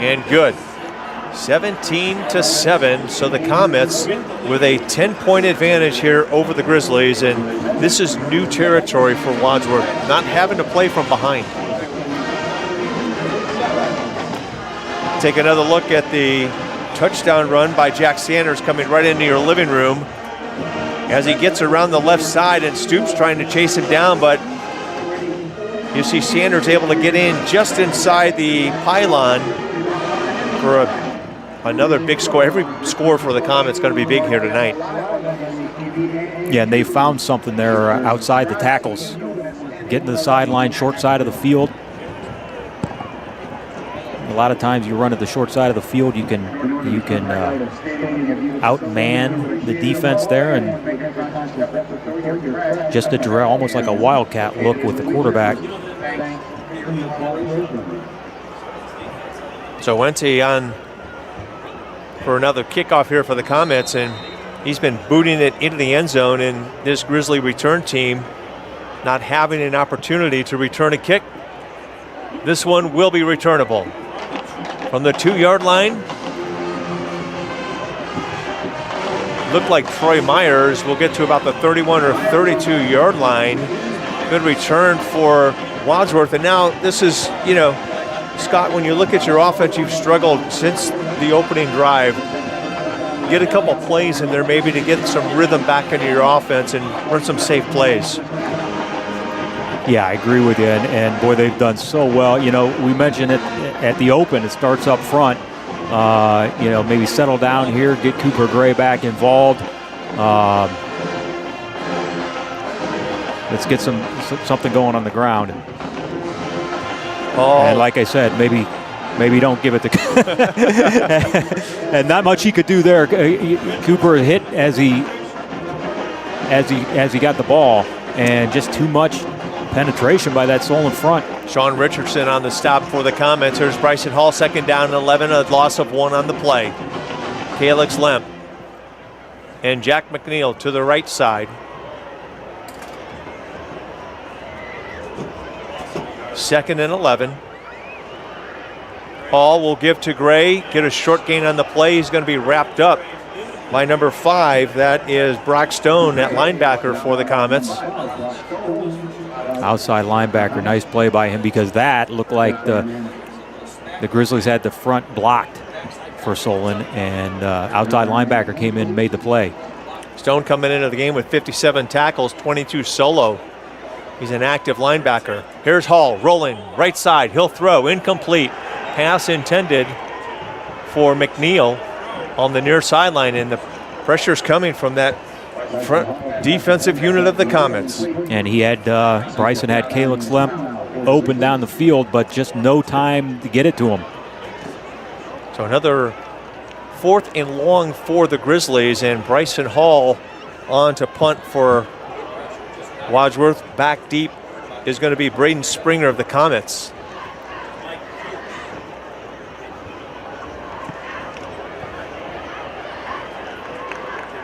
and good. 17-7, so the Comets with a 10-point advantage here over the Grizzlies, and this is new territory for Wadsworth, not having to play from behind. Take another look at the touchdown run by Jack Sanders coming right into your living room as he gets around the left side and Stoops trying to chase him down, but you see Sanders able to get in just inside the pylon for another big score. Every score for the Comets is going to be big here tonight. yeah, and they found something there outside the tackles. Getting to the sideline, short side of the field. A lot of times you run at the short side of the field, you can outman the defense there, and just a almost like a wildcat look with the quarterback. So Wente on for another kickoff here for the Comets, and he's been booting it into the end zone, and this Grizzly return team not having an opportunity to return a kick. This one will be returnable. From the 2-yard line, looked like Troy Myers will get to about the 31 or 32-yard line. Good return for Wadsworth. And now this is, you know, Scott, when you look at your offense, you've struggled since the opening drive. Get a couple plays in there maybe to get some rhythm back into your offense and run some safe plays. Yeah, I agree with you, and boy, they've done so well. You know, we mentioned it at the open. It starts up front. You know, maybe settle down here, get Cooper Gray back involved. Let's get something going on the ground. And like I said, maybe don't give it to and not much he could do there. Cooper hit as he got the ball, and just too much penetration by that Solon front. Sean Richardson on the stop for the Comets. Here's Bryson Hall, 2nd down and 11, a loss of 1 on the play. Calix Lemp and Jack McNeil to the right side. 2nd and 11. Hall will give to Gray, get a short gain on the play. He's going to be wrapped up by number 5. That is Brock Stone at linebacker for the Comets. Outside linebacker, nice play by him, because that looked like the Grizzlies had the front blocked for Solon, and outside linebacker came in and made the play. Stone coming into the game with 57 tackles, 22 solo. He's an active linebacker. Here's Hall rolling right side. He'll throw, incomplete. Pass intended for McNeil on the near sideline, and the pressure's coming from that front defensive unit of the Comets. And he had Bryson had Calix Lemp open down the field, but just no time to get it to him. So another 4th and long for the Grizzlies, and Bryson Hall on to punt for Wadsworth. Back deep is going to be Braden Springer of the Comets.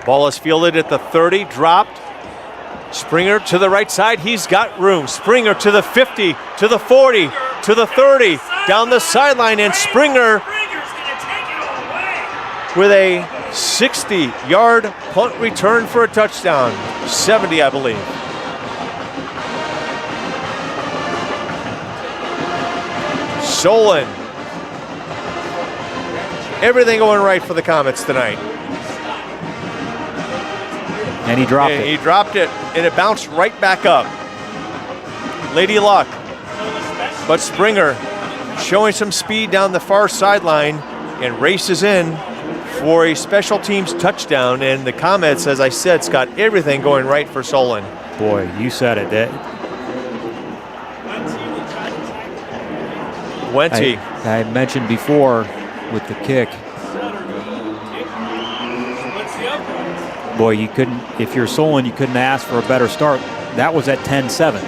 Ball is fielded at the 30, dropped. Springer to the right side, he's got room. Springer to the 50, to the 40, to the 30, down the sideline, and Springer with a 60-yard punt return for a touchdown. 70, I believe. Solon. Everything going right for the Comets tonight. And he dropped it. He dropped it, and it bounced right back up. Lady Luck. But Springer showing some speed down the far sideline and races in for a special teams touchdown. And the Comets, as I said, Scott, everything going right for Solon. Boy, you said it. Wente I mentioned before with the kick, boy, you couldn't, if you're Solon, you couldn't ask for a better start. That was at 10-7.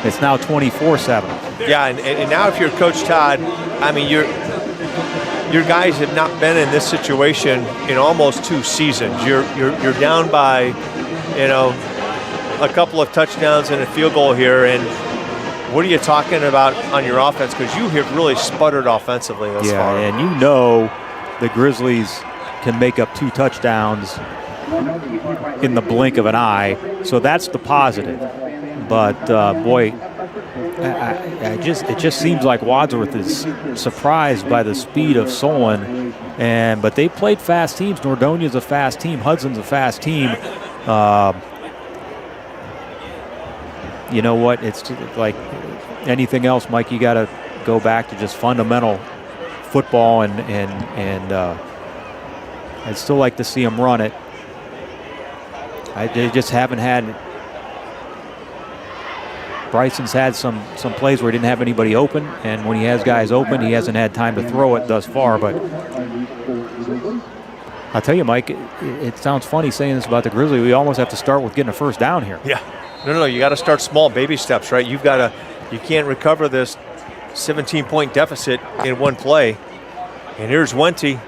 It's now 24-7. Yeah, and now if you're Coach Todd, I mean, your guys have not been in this situation in almost 2 seasons. You're down by, you know, a couple of touchdowns and a field goal here, and what are you talking about on your offense? Because you have really sputtered offensively thus far. Yeah, and you know the Grizzlies can make up 2 touchdowns in the blink of an eye, so that's the positive. But boy, it just seems like Wadsworth is surprised by the speed of Solon, but they played fast teams. Nordonia's a fast team. Hudson's a fast team. You know what? It's like anything else, Mike. You got to go back to just fundamental football, and I'd still like to see them run it. They just haven't had. Bryson's had some plays where he didn't have anybody open, and when he has guys open, he hasn't had time to throw it thus far. But I'll tell you, Mike, it sounds funny saying this about the Grizzlies. We almost have to start with getting a first down here. Yeah. No, you got to start small, baby steps, right? You can't recover this 17-point deficit in one play. And here's Wente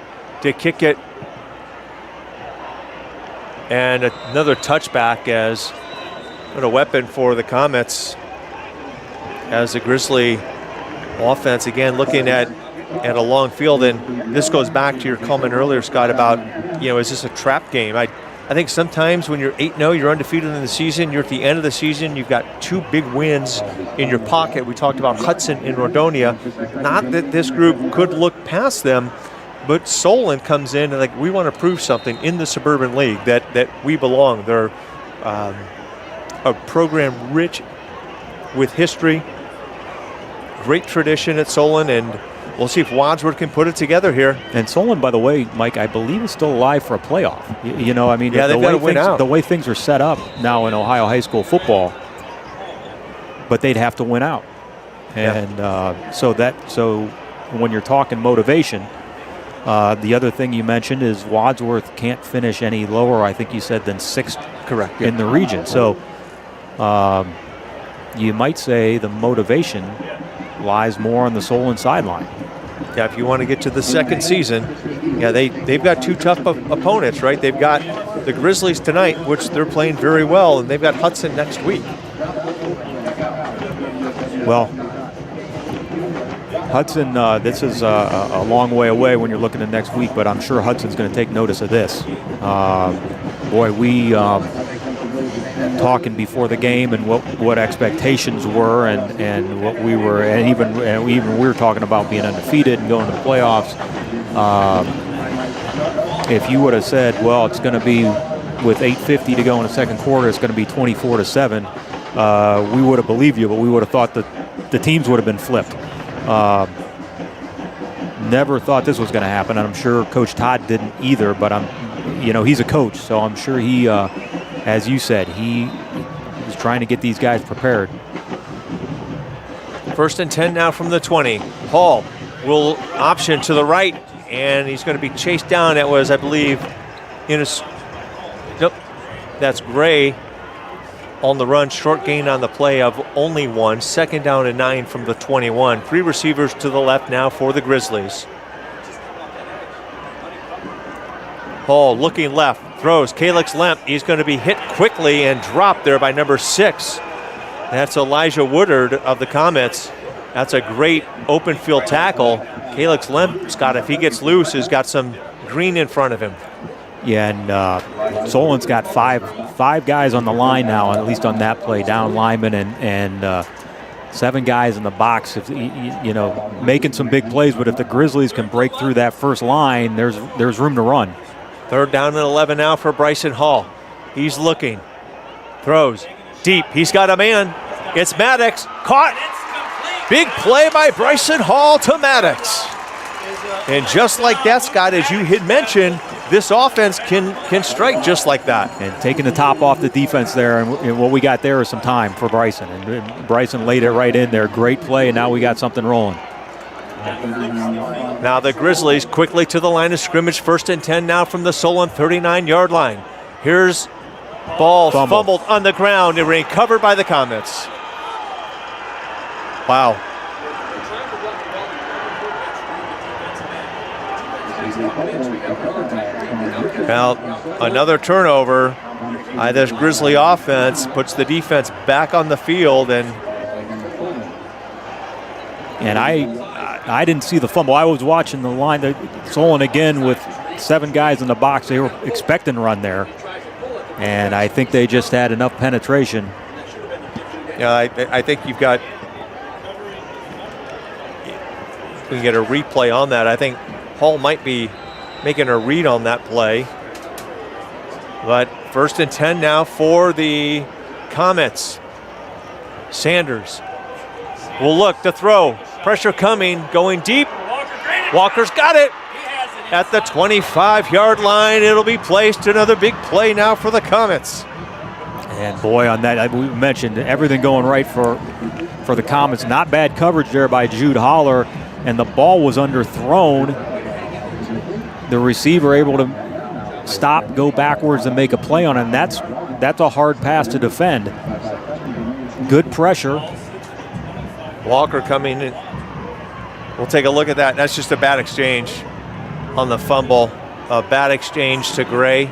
to kick it. And another touchback as what a weapon for the Comets. As the Grizzly offense, again, looking at a long field. And this goes back to your comment earlier, Scott, about, is this a trap game? I think sometimes when you're 8-0, you're undefeated in the season, you're at the end of the season, you've got 2 big wins in your pocket. We talked about Hudson and Nordonia. Not that this group could look past them, but Solon comes in and we want to prove something in the Suburban League that we belong. They're a program rich with history, great tradition at Solon, and we'll see if Wadsworth can put it together here. And Solon, by the way, Mike, I believe is still alive for a playoff. They've got to win out. The way things are set up now in Ohio high school football, but they'd have to win out. And so when you're talking motivation, the other thing you mentioned is Wadsworth can't finish any lower, I think you said, than 6th in the region. So you might say the motivation lies more on the Solon sideline. Yeah, if you want to get to the second season, they've got 2 tough opponents, right? They've got the Grizzlies tonight, which they're playing very well, and they've got Hudson next week. Well, Hudson, this is a long way away when you're looking at next week, but I'm sure Hudson's going to take notice of this. We talking before the game and what expectations were and what we were, and even we were talking about being undefeated and going to the playoffs. If you would have said, well, it's going to be with 8:50 to go in the second quarter, it's going to be 24-7, we would have believed you, but we would have thought that the teams would have been flipped. Never thought this was going to happen, and I'm sure Coach Todd didn't either, but he's a coach, so I'm sure he, as you said, he is trying to get these guys prepared. 1st and 10 now from the 20. Hall will option to the right, and he's going to be chased down. That was, I believe, nope, that's Gray on the run. Short gain on the play of only 1. 2nd down and 9 from the 21. 3 receivers to the left now for the Grizzlies. Hall looking left, throws. Calix Lemp, he's going to be hit quickly and dropped there by number 6. That's Elijah Woodard of the Comets. That's a great open field tackle. Calix Lemp, Scott, if he gets loose, has got some green in front of him. Yeah, and Solon's got five guys on the line now, at least on that play, down linemen and 7 guys in the box. If making some big plays, but if the Grizzlies can break through that first line, there's room to run. 3rd down and 11 now for Bryson Hall. He's looking, throws deep. He's got a man. It's Maddox, caught. Big play by Bryson Hall to Maddox. And just like that, Scott, as you had mentioned, this offense can strike just like that. And taking the top off the defense there, and what we got there is some time for Bryson. And Bryson laid it right in there. Great play, and now we got something rolling. Now the Grizzlies quickly to the line of scrimmage. 1st and 10 now from the Solon 39-yard line. Here's ball fumbled on the ground and recovered by the Comets. Wow. Now another turnover. This Grizzly offense puts the defense back on the field, and I didn't see the fumble. I was watching the line. Solon again with 7 guys in the box. They were expecting to run there, and I think they just had enough penetration. Yeah, I think you've got. We can get a replay on that. I think Hall might be making a read on that play. But 1st and 10 now for the Comets. Sanders will look to throw. Pressure coming, going deep. Walker's got it at the 25-yard line. It'll be placed. Another big play now for the Comets. And boy, on that, we mentioned everything going right for the Comets. Not bad coverage there by Jude Holler, and the ball was underthrown. The receiver able to stop, go backwards, and make a play on it. And that's a hard pass to defend. Good pressure. Walker coming in. We'll take a look at that. That's just a bad exchange on the fumble. A bad exchange to Gray.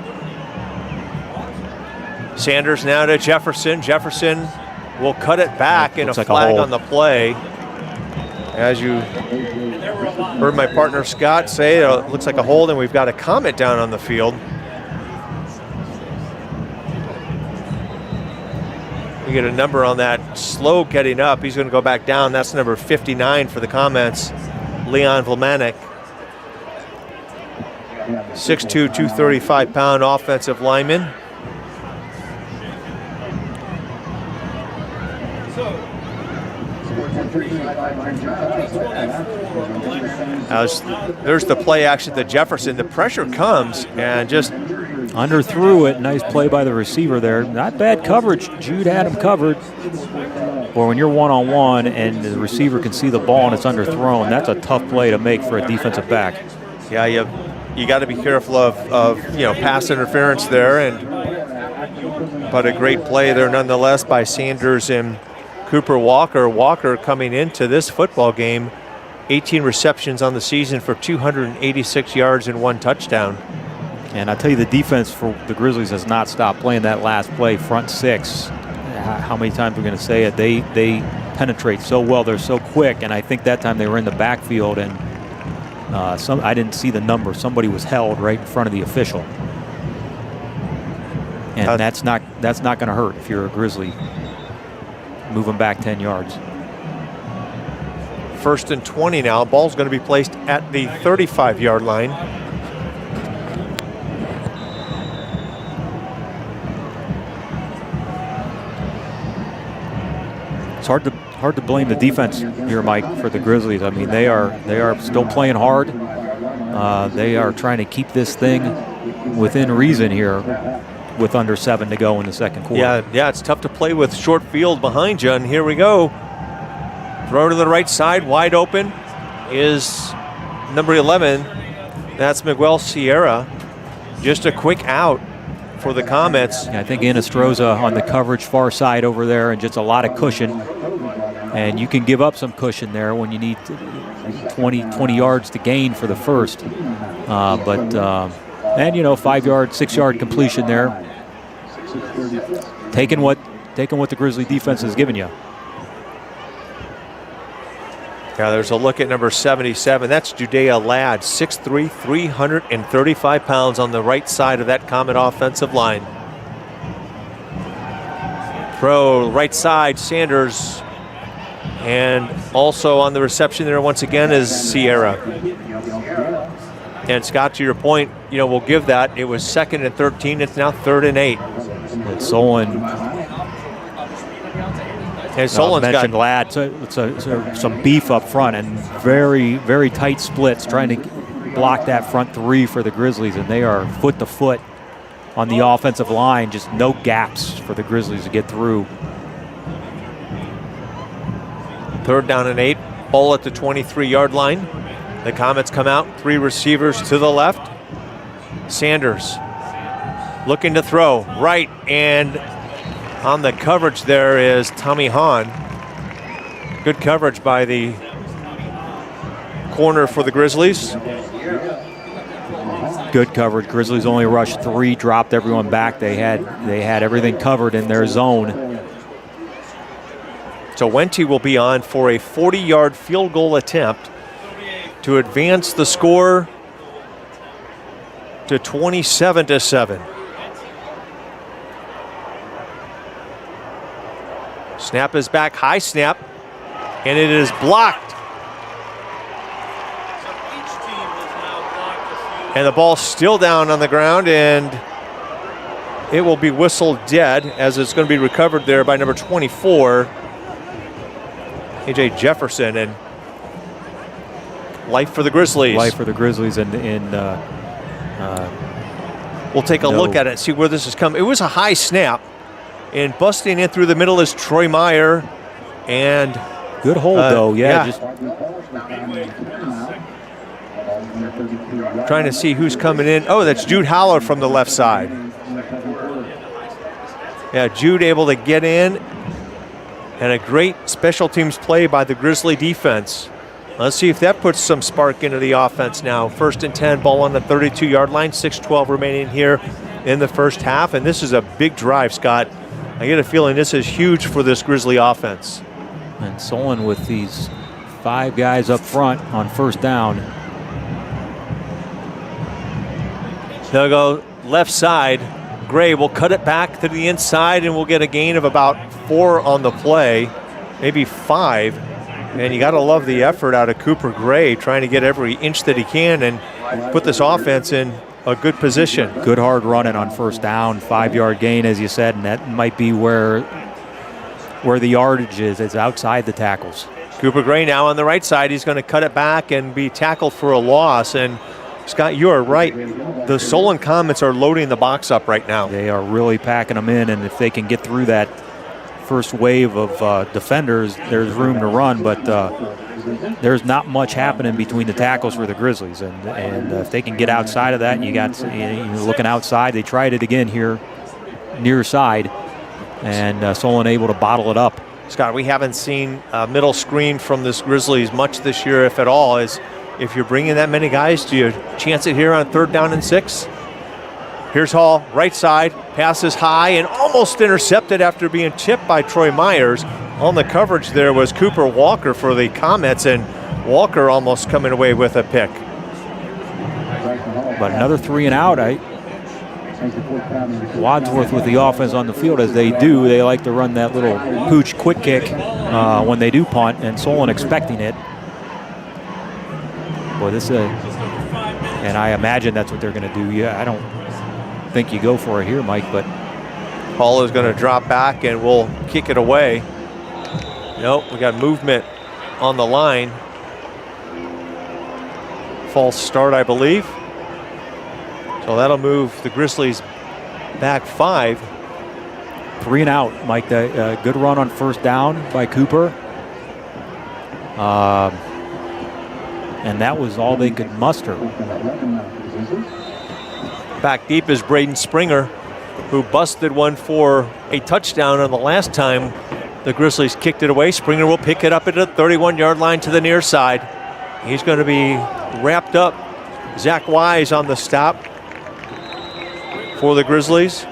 Sanders now to Jefferson. Jefferson will cut it back in a flag on the play. As you heard my partner Scott say, it looks like a hold, and we've got a Comet down on the field. We get a number on that. Slow getting up. He's going to go back down. That's number 59 for the Comets, Leon Vlamanek. 6'2", 235-pound offensive lineman. There's the play action to Jefferson. The pressure comes and just underthrew it. Nice play by the receiver there. Not bad coverage. Jude had him covered. Or when you're one-on-one and the receiver can see the ball and it's underthrown, that's a tough play to make for a defensive back. Yeah, you got to be careful of pass interference there, but a great play there nonetheless by Sanders and Cooper Walker. Walker coming into this football game, 18 receptions on the season for 286 yards and 1 touchdown. And I tell you, the defense for the Grizzlies has not stopped playing that last play, front 6. How many times we're going to say it? They penetrate so well. They're so quick, and I think that time they were in the backfield, and I didn't see the number. Somebody was held right in front of the official, and that's not going to hurt if you're a Grizzly. Moving back 10 yards. 1st and 20 now. Ball's going to be placed at the 35-yard line. It's hard to blame the defense here, Mike, for the Grizzlies. I mean, they are still playing hard. They are trying to keep this thing within reason here, with under 7 to go in the second quarter. Yeah, it's tough to play with short field behind you, and here we go. Throw to the right side, wide open is number 11. That's Miguel Sierra. Just a quick out for the Comets. Yeah, I think Inestroza on the coverage far side over there, and just a lot of cushion. And you can give up some cushion there when you need 20 yards to gain for the first. And 5-yard, 6-yard completion there. Taking what the Grizzly defense has given you. Yeah, there's a look at number 77. That's Judea Ladd, 6'3", 335 pounds on the right side of that Comet offensive line. Throw right side, Sanders. And also on the reception there once again is Sierra. And Scott, to your point, we'll give that. It was 2nd and 13. It's now 3rd and 8. And Solon's mentioned Ladd. So some beef up front and very, very tight splits trying to block that front 3 for the Grizzlies. And they are foot to foot on the offensive line. Just no gaps for the Grizzlies to get through. 3rd down and 8 Ball at the 23-yard line. The Comets come out, 3 receivers to the left. Sanders looking to throw right, and on the coverage there is Tommy Hahn. Good coverage by the corner for the Grizzlies. Good coverage. Grizzlies only rushed 3, dropped everyone back. They had everything covered in their zone. So Wente will be on for a 40-yard field goal attempt to advance the score to 27-7. Snap is back, high snap, and it is blocked. And the ball's still down on the ground, and it will be whistled dead as it's going to be recovered there by number 24, A.J. Jefferson, and life for the Grizzlies. Life for the Grizzlies, and we'll take a look at it and see where this is coming. It was a high snap, and busting in through the middle is Troy Meyer, and good hold though. Just trying to see who's coming in. Oh, that's Jude Howler from the left side. Yeah, Jude able to get in, and a great special teams play by the Grizzly defense. Let's see if that puts some spark into the offense now. 1st and 10, ball on the 32-yard line, 6:12 remaining here in the first half, and this is a big drive, Scott. I get a feeling this is huge for this Grizzly offense. And Solon with these 5 guys up front on first down. They'll go left side. Gray will cut it back to the inside, and we'll get a gain of about 4 on the play, maybe 5. And you got to love the effort out of Cooper Gray, trying to get every inch that he can and put this offense in a good position. Good hard running on first down, 5-yard gain, as you said, and that might be where the yardage is. It's outside the tackles. Cooper Gray now on the right side. He's going to cut it back and be tackled for a loss. And Scott, you are right. The Solon Comets are loading the box up right now. They are really packing them in, and if they can get through that first wave of defenders, there's room to run, but there's not much happening between the tackles for the Grizzlies, and if they can get outside of that, you're looking outside. They tried it again here near side, and Solon able to bottle it up. Scott, we haven't seen a middle screen from this Grizzlies much this year, if at all. If you're bringing that many guys, do you chance it here on 3rd down and 6? Here's Hall, right side, passes high and almost intercepted after being tipped by Troy Myers. On the coverage there was Cooper Walker for the Comets, and Walker almost coming away with a pick. But another 3 and out. Wadsworth with the offense on the field, as they do. They like to run that little pooch quick kick when they do punt, and Solon expecting it. Boy, and I imagine that's what they're going to do. Yeah, I don't think you go for it here, Mike, but Hall is going to drop back and we'll kick it away. Nope, we got movement on the line. False start, I believe. So that'll move the Grizzlies back 5. 3 and out, Mike. Good run on first down by Cooper. And that was all they could muster. Back deep is Braden Springer, who busted one for a touchdown on the last time the Grizzlies kicked it away. Springer will pick it up at the 31-yard line to the near side. He's going to be wrapped up. Zach Wise on the stop for the Grizzlies.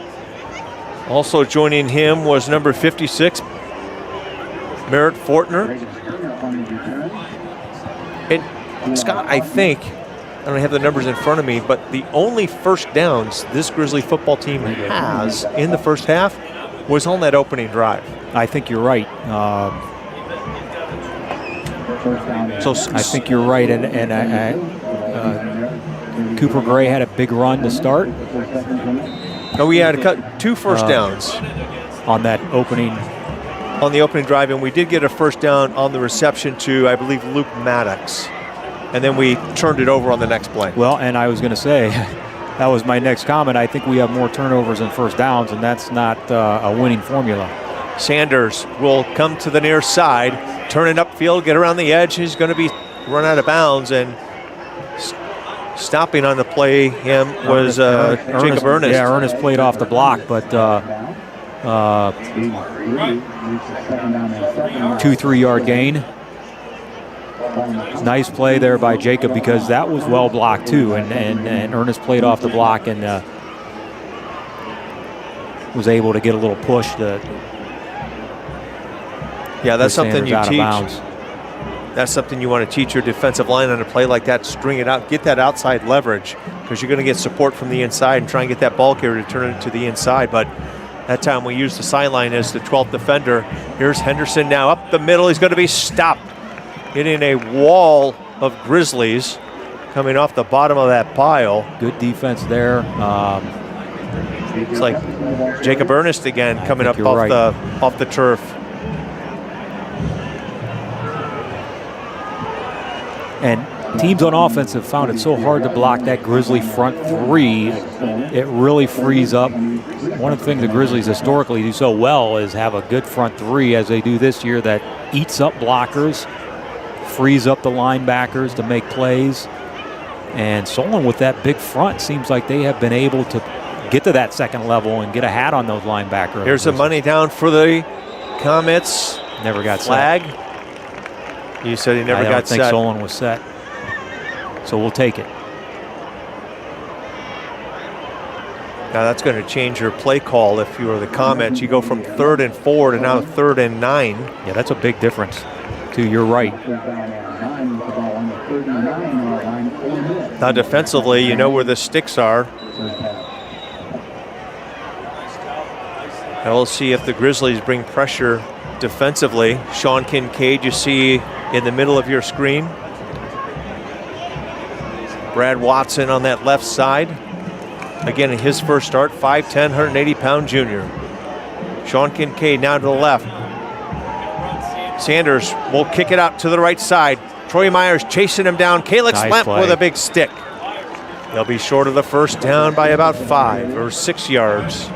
Also joining him was number 56, Merritt Fortner. And Scott, I think, I don't have the numbers in front of me, but the only first downs this Grizzly football team has in the first half was on that opening drive. I think you're right. I think you're right, and Cooper Gray had a big run to start. No, we had to cut 2 first downs on that opening. On the opening drive, and we did get a first down on the reception to, I believe, Luke Maddox. And then we turned it over on the next play. Well, and I was going to say, that was my next comment. I think we have more turnovers than first downs, and that's not a winning formula. Sanders will come to the near side. turn it upfield, get around the edge. He's going to be run out of bounds, and stopping on the play him was Jacob Ernest. Yeah, Ernest played off the block, but 2-3 yard gain. Nice play there by Jacob, because that was well blocked too, and Ernest played off the block and was able to get a little push. That's something you teach. Bounds. That's something you want to teach your defensive line on a play like that. String it out, get that outside leverage, because you're going to get support from the inside and try and get that ball carrier to turn it to the inside. But that time we used the sideline as the 12th defender. Here's Henderson now up the middle. He's going to be stopped, hitting a wall of Grizzlies coming off the bottom of that pile. Good defense there. It's like Jacob Ernest again coming up off the turf. And teams on offense have found it so hard to block that Grizzly front three. It really frees up. One of the things the Grizzlies historically do so well is have a good front three, as they do this year, that eats up blockers, frees up the linebackers to make plays. And Solon, with that big front, seems like they have been able to get to that second level and get a hat on those linebackers. Here's the money down for the Comets. Never got flag. Set. You said he never got set. I don't think Solon was set. So we'll take it. Now that's going to change your play call if you are the Comets. You go from 3rd and 4 to now 3rd and 9. Yeah, that's a big difference, too. You're right. Now defensively, you know where the sticks are. Now we'll see if the Grizzlies bring pressure defensively. Sean Kincaid, you see in the middle of your screen. Brad Watson on that left side. Again, in his first start, 5'10", 180-pound junior. Sean Kincaid now to the left. Sanders will kick it out to the right side. Troy Myers chasing him down. Calix Lemp with a big stick. They'll be short of the first down by about 5 or 6 yards.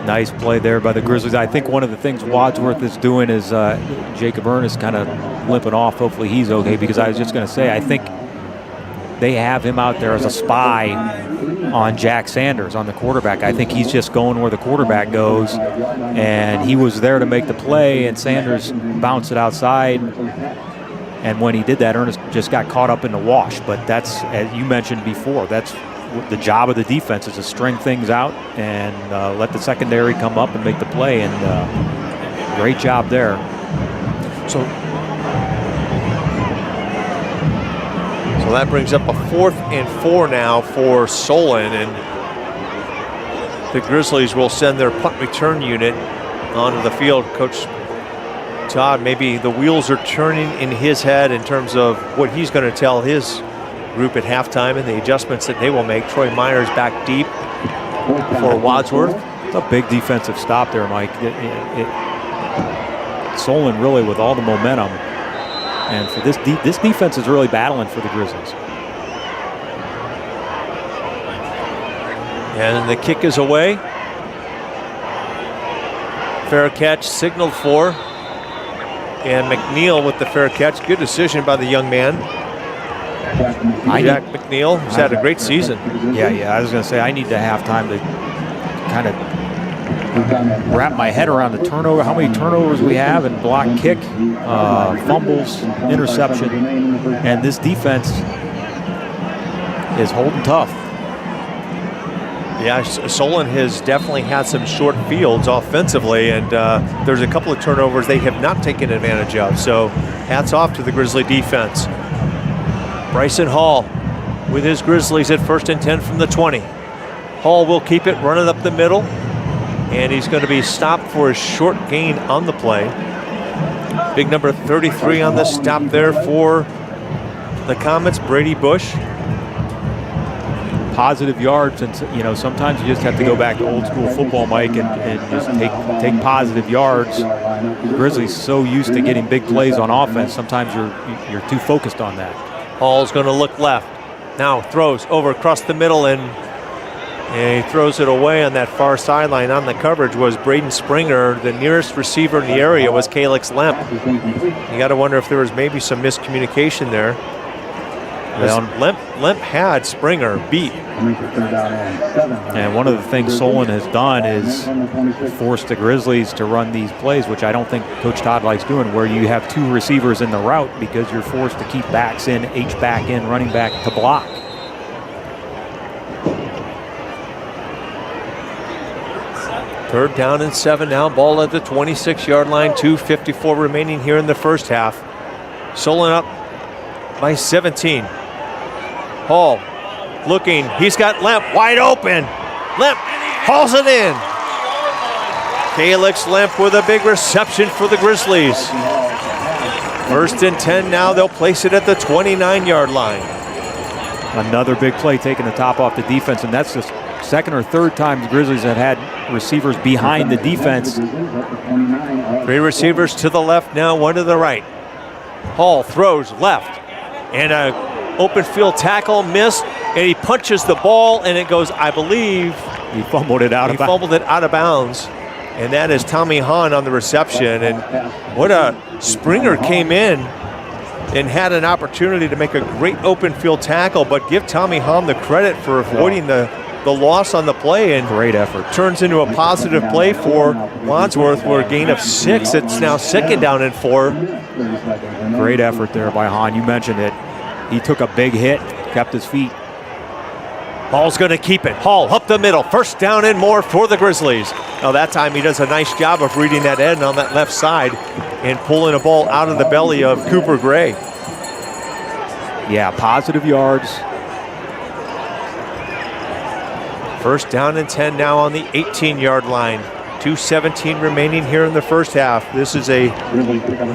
Nice play there by the Grizzlies. I think one of the things Wadsworth is doing is Jacob Ernest kind of limping off. Hopefully he's okay, because I was just going to say, I think they have him out there as a spy on Jack Sanders, on the quarterback. I think he's just going where the quarterback goes, and he was there to make the play, and Sanders bounced it outside. And when he did that, Ernest just got caught up in the wash. But that's, as you mentioned before, that's the job of the defense, is to string things out and let the secondary come up and make the play. And great job there. So that brings up a 4th and 4 now for Solon, and the Grizzlies will send their punt return unit onto the field. Coach Todd, maybe the wheels are turning in his head in terms of what he's going to tell his group at halftime and the adjustments that they will make. Troy Myers back deep for Wadsworth. It's a big defensive stop there, Mike. Solon really with all the momentum. And for this defense is really battling for the Grizzlies. And the kick is away. Fair catch signaled for. And McNeil with the fair catch. Good decision by the young man. Jack McNeil has had a great season. Yeah, I was going to say, I need to have time to kind of wrap my head around the turnover, how many turnovers we have, and block kick, fumbles, interception, and this defense is holding tough. Yeah, Solon has definitely had some short fields offensively, and there's a couple of turnovers they have not taken advantage of. So hats off to the Grizzly defense. Bryson Hall with his Grizzlies at 1st and 10 from the 20. Hall will keep it running up the middle, and he's going to be stopped for a short gain on the play. Big number 33 on the stop there for the Comets, Brady Bush. Positive yards, and sometimes you just have to go back to old school football, Mike, and just take positive yards. The Grizzlies so used to getting big plays on offense, sometimes you're too focused on that. Hall's going to look left. Now throws over across the middle, and And he throws it away on that far sideline. On the coverage was Braden Springer. The nearest receiver in the area was Calix Lemp. You got to wonder if there was maybe some miscommunication there. Lemp had Springer beat. And one of the things Solon has done is forced the Grizzlies to run these plays, which I don't think Coach Todd likes doing, where you have two receivers in the route because you're forced to keep backs in, H-back in, running back to block. Third down and 7 now. Ball at the 26-yard line. 2:54 remaining here in the first half. Solon up by 17. Hall looking. He's got Lemp wide open. Lemp hauls it in. Calix Lemp with a big reception for the Grizzlies. First and 10 now. They'll place it at the 29-yard line. Another big play taking the top off the defense, and that's the second or third time the Grizzlies have had receivers behind the defense. 3 receivers to the left now, 1 to the right. Hall throws left, and a open field tackle missed, and he punches the ball, and it goes, I believe, he fumbled it out of bounds, and that is Tommy Hahn on the reception. And what a Springer came in and had an opportunity to make a great open field tackle, but give Tommy Hahn the credit for avoiding the loss on the play, and great effort. Turns into a positive play for Wadsworth for a gain of 6. It's now 2nd down and 4. Great effort there by Hahn. You mentioned it. He took a big hit, kept his feet. Hall's going to keep it. Hall up the middle. First down and more for the Grizzlies. Now that time he does a nice job of reading that end on that left side and pulling a ball out of the belly of Cooper Gray. Yeah, positive yards. First down and 10 now on the 18-yard line. 2:17 remaining here in the first half. This is a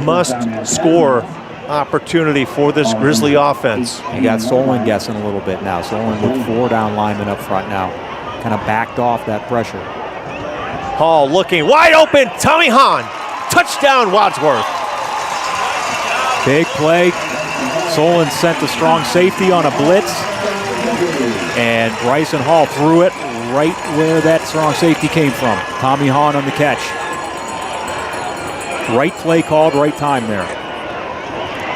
must-score opportunity for this Grizzly offense. You got Solon guessing a little bit now. Solon with 4 down linemen up front now. Kind of backed off that pressure. Hall looking wide open. Tommy Hahn. Touchdown, Wadsworth. Big play. Solon sent the strong safety on a blitz, and Bryson Hall threw it right where that strong safety came from. Tommy Hahn on the catch. Right play called, right time there.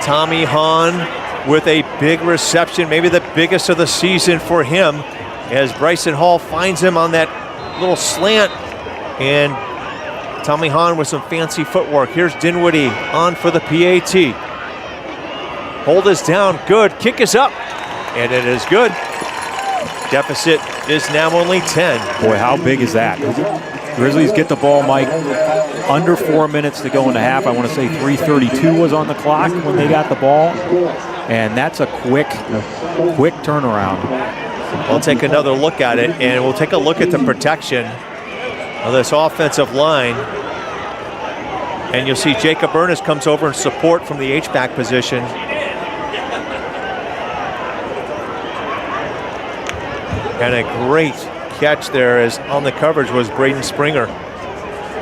Tommy Hahn with a big reception, maybe the biggest of the season for him, as Bryson Hall finds him on that little slant, and Tommy Hahn with some fancy footwork. Here's Dinwiddie on for the PAT. Hold is down, good, kick is up, and it is good. Deficit is now only 10. Boy, how big is that? Grizzlies get the ball, Mike. Under 4 minutes to go in the half. I want to say 3:32 was on the clock when they got the ball. And that's a quick turnaround. We'll take another look at it, and we'll take a look at the protection of this offensive line. And you'll see Jacob Ernest comes over in support from the H-back position. And a great catch there, as on the coverage was Braden Springer.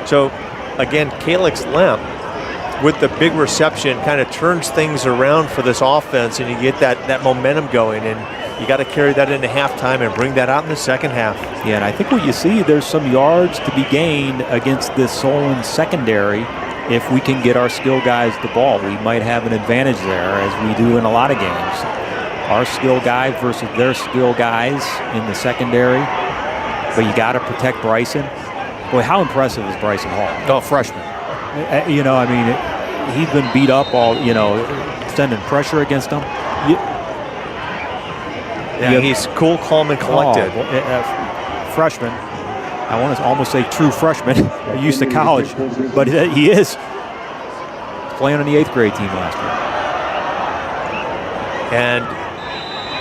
So again, Calix Lemp with the big reception kind of turns things around for this offense, and you get that momentum going, and you got to carry that into halftime and bring that out in the second half. Yeah, and I think what you see, there's some yards to be gained against this Solon secondary if we can get our skill guys the ball. We might have an advantage there, as we do in a lot of games. Our skill guys versus their skill guys in the secondary. But you got to protect Bryson. Boy, how impressive is Bryson Hall? Oh, freshman. You know, I mean, he's been beat up all, sending pressure against him. Yeah, he's cool, calm, and collected. Freshman. I want to almost say true freshman, used to college, but he is playing on the 8th grade team last year. And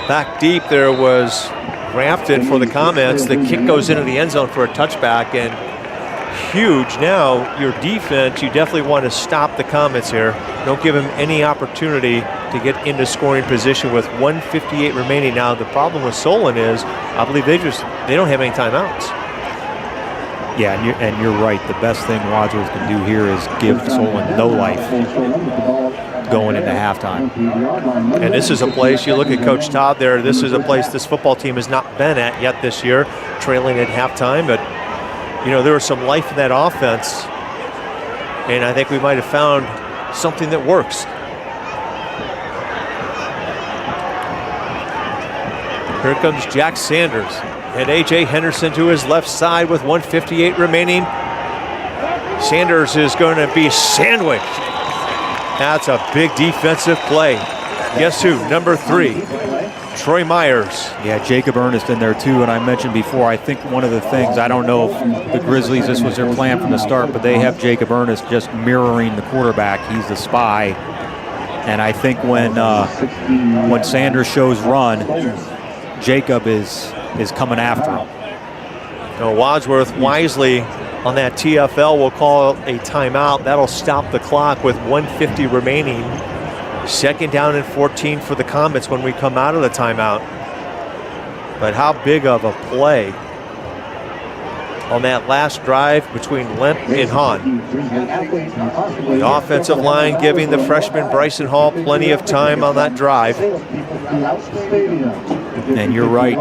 back deep there was Grafton for the Comets. The kick goes into the end zone for a touchback, and huge. Now your defense, you definitely want to stop the Comets here. Don't give them any opportunity to get into scoring position with 1:58 remaining. Now the problem with Solon is, I believe they don't have any timeouts. Yeah, and you're right. The best thing Wadsworth can do here is give Solon no life going into halftime. And this is a place, you look at Coach Todd there, this is a place this football team has not been at yet this year. trailing at halftime, but there was some life in that offense, and I think we might have found something that works. Here comes Jack Sanders and A.J. Henderson to his left side with 1:58 remaining. Sanders is going to be sandwiched. That's a big defensive play. Guess who? Number 3, Troy Myers. Yeah, Jacob Ernest in there too, and I mentioned before, I think one of the things, I don't know if the Grizzlies, this was their plan from the start, but they have Jacob Ernest just mirroring the quarterback. He's the spy. And I think when Sanders shows run, Jacob is coming after him. Wadsworth wisely on that TFL will call a timeout. That'll stop the clock with 1:50 remaining. 2nd down and 14 for the Comets when we come out of the timeout. But how big of a play on that last drive between Lemp and Hahn. The offensive line giving the freshman Bryson Hall plenty of time on that drive. And you're right,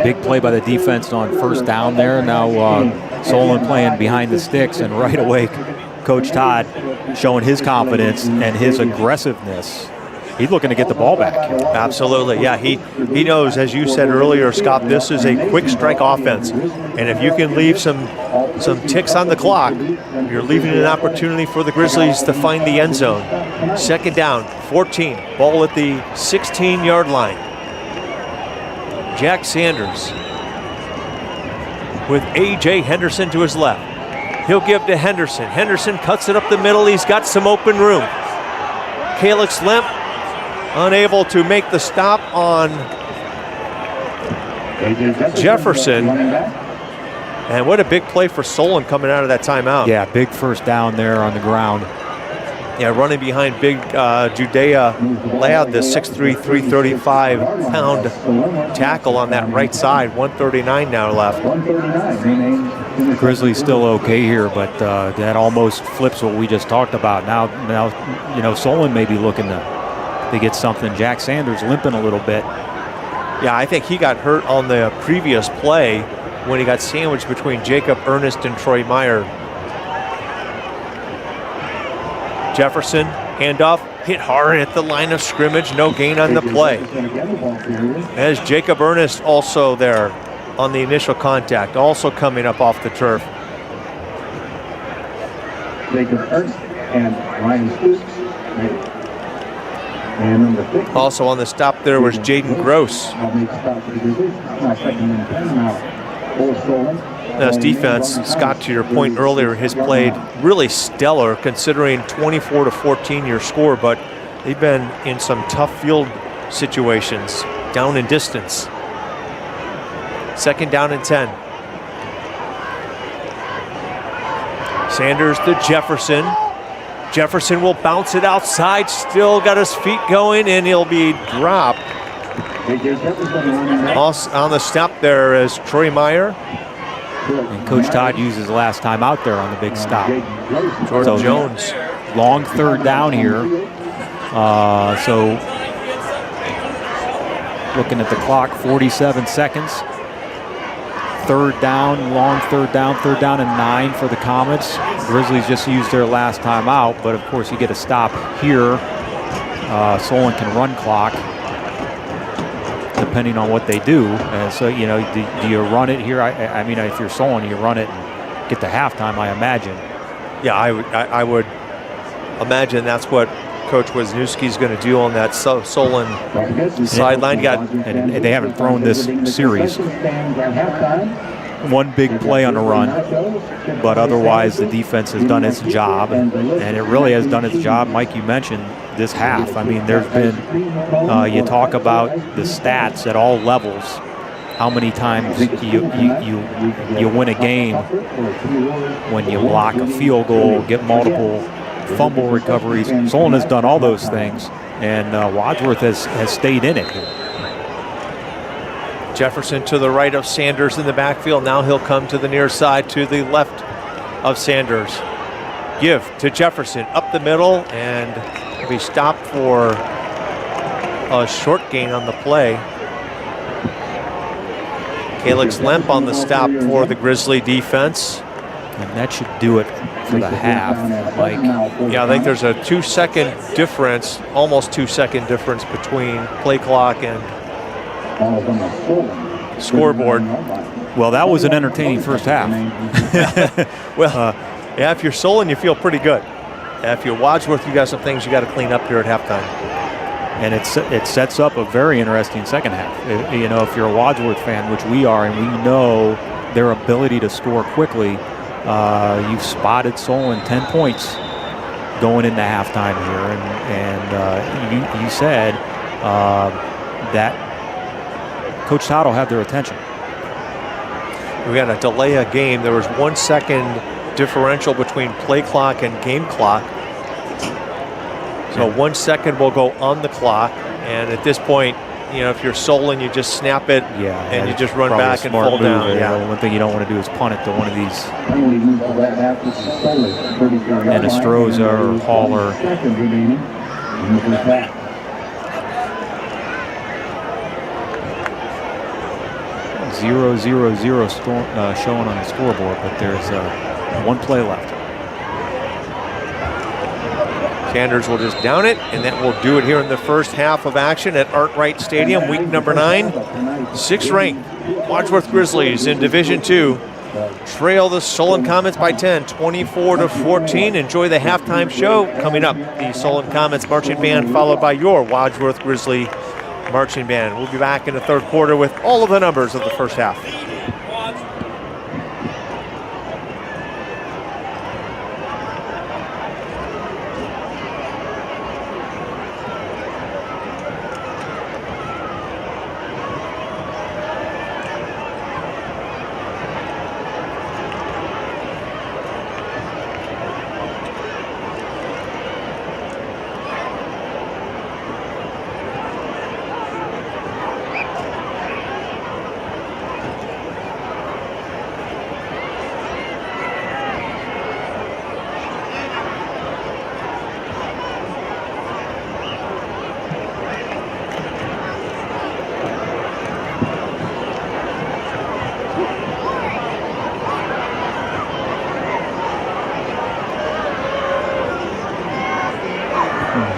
big play by the defense on 1st down there. Now Solon playing behind the sticks, and right away Coach Todd showing his confidence and his aggressiveness. He's looking to get the ball back here. Absolutely, yeah. He knows, as you said earlier, Scott, this is a quick strike offense. And if you can leave some ticks on the clock, you're leaving an opportunity for the Grizzlies to find the end zone. 2nd down, 14. Ball at the 16-yard line. Jack Sanders with A.J. Henderson to his left. He'll give to Henderson. Henderson cuts it up the middle. He's got some open room. Calix Lemp unable to make the stop on Jefferson. And what a big play for Solon coming out of that timeout. Yeah, big 1st down there on the ground. Yeah, running behind big Judea Ladd, the 6'3", 335-pound tackle on that right side. 1:39 now left. The Grizzlies still okay here, but that almost flips what we just talked about. Now, Solon may be looking to get something. Jack Sanders limping a little bit. Yeah, I think he got hurt on the previous play when he got sandwiched between Jacob Ernest and Troy Meyer. Jefferson, handoff, hit hard at the line of scrimmage, no gain on the play. As Jacob Ernest also there on the initial contact, also coming up off the turf. Jacob Ernst and Ryan Stoops. And number 6. Also on the stop there was Jaden Gross. This defense, Scott, to your point earlier, has played really stellar considering 24-14 your score, but they've been in some tough field situations, down in distance. 2nd down and 10. Sanders to Jefferson. Jefferson will bounce it outside, still got his feet going, and he'll be dropped. Also on the stop there is Troy Meyer. And Coach Todd uses the last time out there on the big stop. Jordan Jones. Long 3rd down here. So looking at the clock, 47 seconds. 3rd down, long 3rd down and 9 for the Comets. Grizzlies just used their last time out, but of course you get a stop here. Solon can run clock depending on what they do. And so, do you run it here? I mean, if you're Solon, you run it and get to halftime, I imagine. Yeah, I would imagine that's what Coach Wisniewski's going to do on that Solon sideline. And they haven't thrown this series. One big play on the run, but otherwise the defense has done its job, and it really has done its job. Mike, you mentioned this half. I mean, there's been, you talk about the stats at all levels, how many times you win a game when you block a field goal, get multiple fumble recoveries. Solon has done all those things, and Wadsworth has stayed in it here. Jefferson to the right of Sanders in the backfield. Now he'll come to the near side to the left of Sanders. Give to Jefferson up the middle, and we stopped for a short gain on the play. Calix Lemp on the stop for the Grizzly defense. And that should do it for the half, Mike. Yeah, I think there's a 2-second difference, almost 2-second difference between play clock and scoreboard. Well, that was an entertaining first half. Well, yeah, if you're Solon, you feel pretty good. If you're Wadsworth, you got some things you got to clean up here at halftime. And it sets up a very interesting second half. You know, if you're a Wadsworth fan, which we are, and we know their ability to score quickly, you've spotted Solon 10 points going into halftime here, and you said that Coach Todd will have their attention. We got to delay a game. There was 1 second differential between play clock and game clock. So 1 second will go on the clock, and at this point, you know, if you're Solon, you just snap it, and you just run back and fall down. Yeah. One thing you don't want to do is punt it to one of these Anestroza or Hauler. 0-0-0 showing on the scoreboard, but there's 1 play left. Sanders will just down it, and that will do it here in the first half of action at Arkwright Stadium, week number 9. 6th ranked Wadsworth Grizzlies in Division II trail the Solon Comets by 10, 24-14. Enjoy the halftime show coming up. The Solon Comets marching band followed by your Wadsworth Grizzly marching band. We'll be back in the third quarter with all of the numbers of the first half.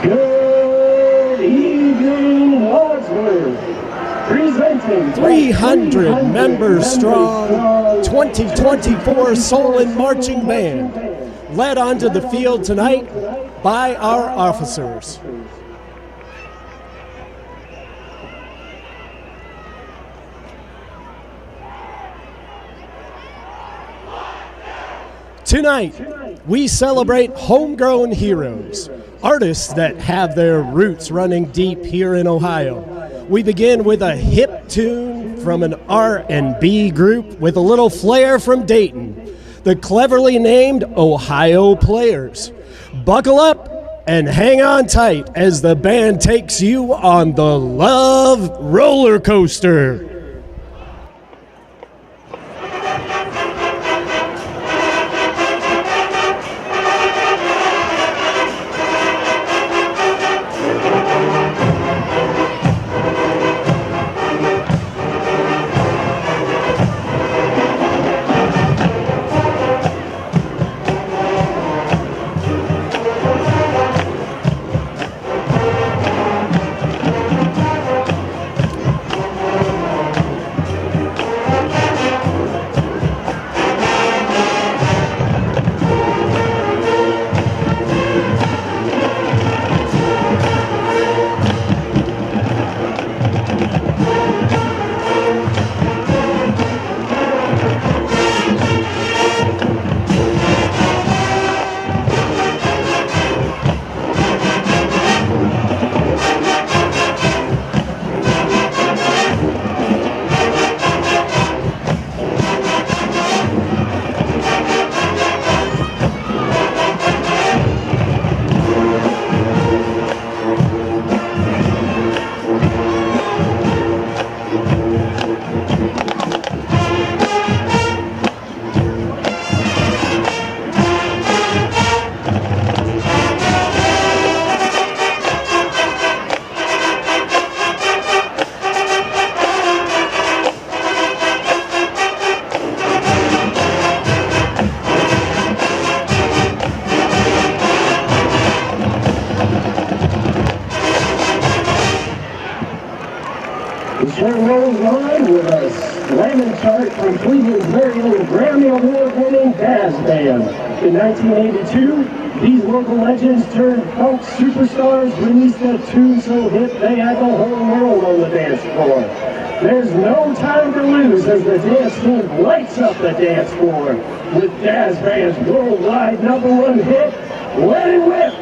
Good evening, Wadsworth. Presenting 300 members strong 2024 Solon Marching Band, led onto the field tonight by our officers. Tonight, we celebrate homegrown heroes, artists that have their roots running deep here in Ohio. We begin with a hip tune from an R&B group with a little flair from Dayton, the cleverly named Ohio Players. Buckle up and hang on tight as the band takes you on the Love Roller Coaster. show rolls on with a slamming chart from Cleveland's very own Grammy Award-winning jazz band. In 1982, these local legends turned funk superstars released a tune so hip they had the whole world on the dance floor. There's no time to lose as the dance team lights up the dance floor with jazz band's worldwide #1 hit, Let It Whip.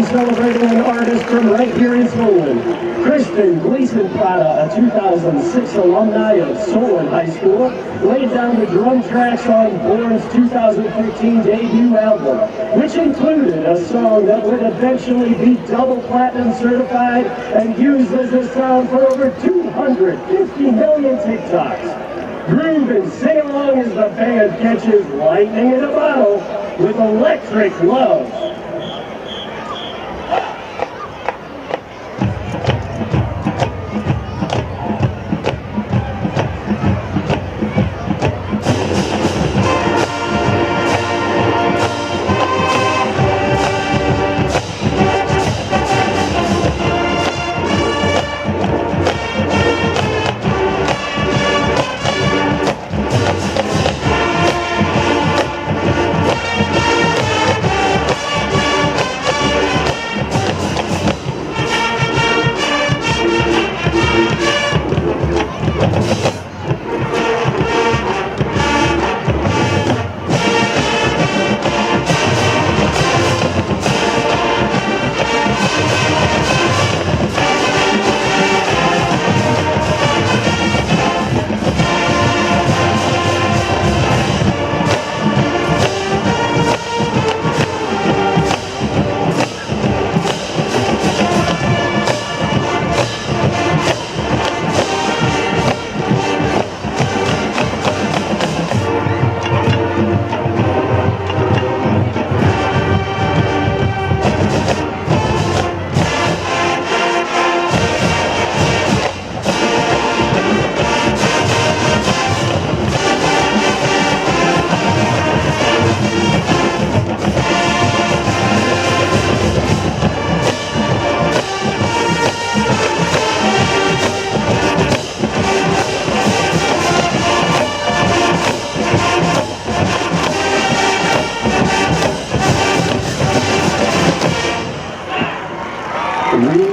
Celebrating an artist from right here in Solon. Kristen Gleason Prada, a 2006 alumni of Solon High School, laid down the drum tracks on Born's 2015 debut album, which included a song that would eventually be double platinum certified and used as a sound for over 250 million TikToks. Groove and sing along as the band catches lightning in a bottle with Electric Love.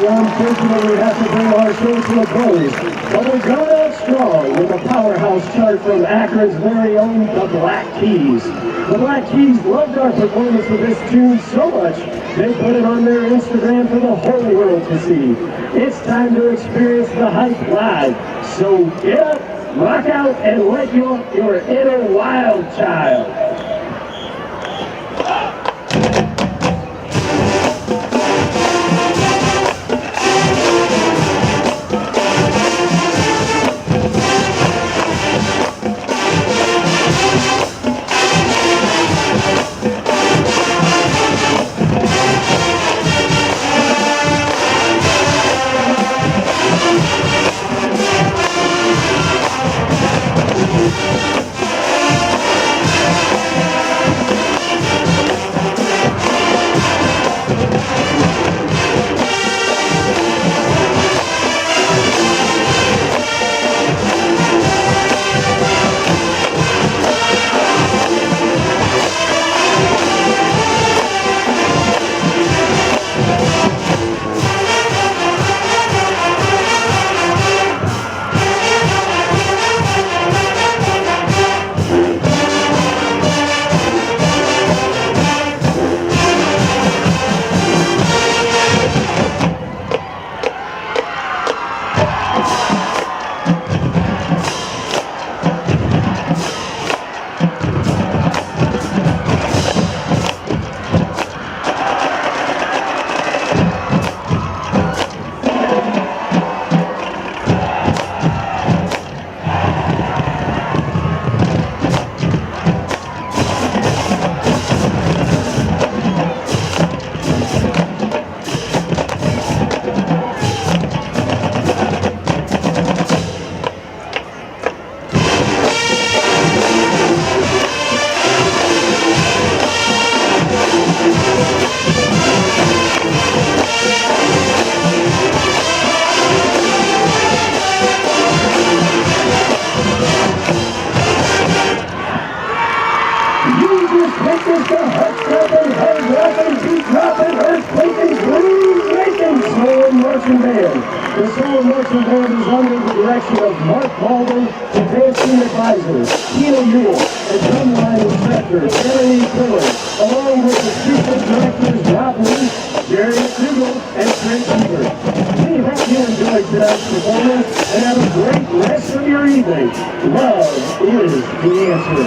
Unfortunately, we have to bring our show to a close, but we got out strong with a powerhouse chart from Akron's very own The Black Keys. The Black Keys loved our performance of this tune so much, they put it on their Instagram for the whole world to see. It's time to experience the hype live, so get up, rock out, and let your inner wild child. band. The Solon Marching Band is under the direction of Mark Baldwin, the dancing advisor, Keena Ewell, and drumline instructor, Jeremy Pillar, along with the student directors, Rob Lee, Jerry McDougall, and Trent Ebert. We hope you enjoyed tonight's performance and have a great rest of your evening. Love is the answer.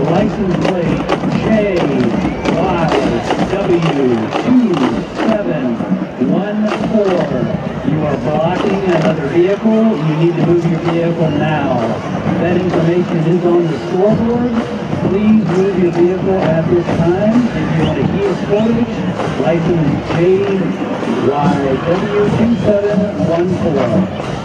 License plate JYW2714. You are blocking another vehicle. You need to move your vehicle now. That information is on the scoreboard. Please move your vehicle at this time. If you want to hear footage, license JYW2714.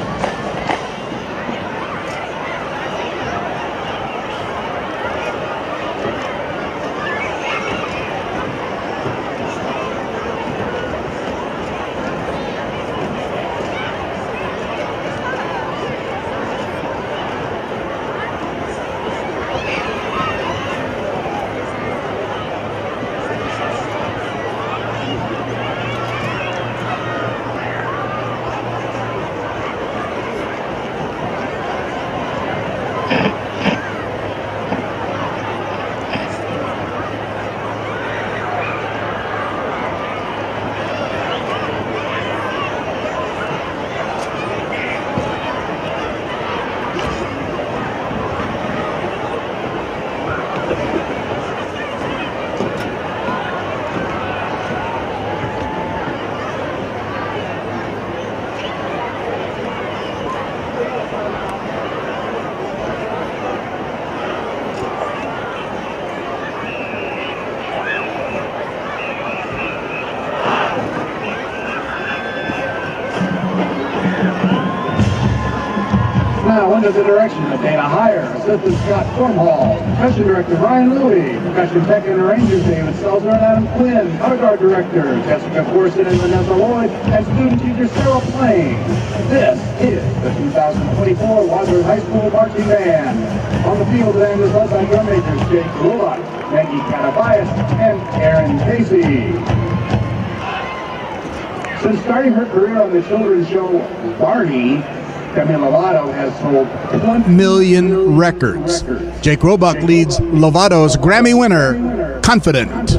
Now, under the direction of Dana Heyer, Assistant Scott Formhall, Percussion Director Brian Louie, Percussion Tech and Arrangers David Selzer and Adam Quinn, Color Guard Director Jessica Corson and Vanessa Lloyd, and Student Teacher Sarah Plain. This is the 2024 Wadsworth High School Marching Band. On the field today is led by drum majors Jake Rulot, Maggie Catabias, and Aaron Casey. Since starting her career on the children's show Barney, Demi Lovato has sold 20 million records. Jake Roebuck leads Lovato's Grammy winner, Confident.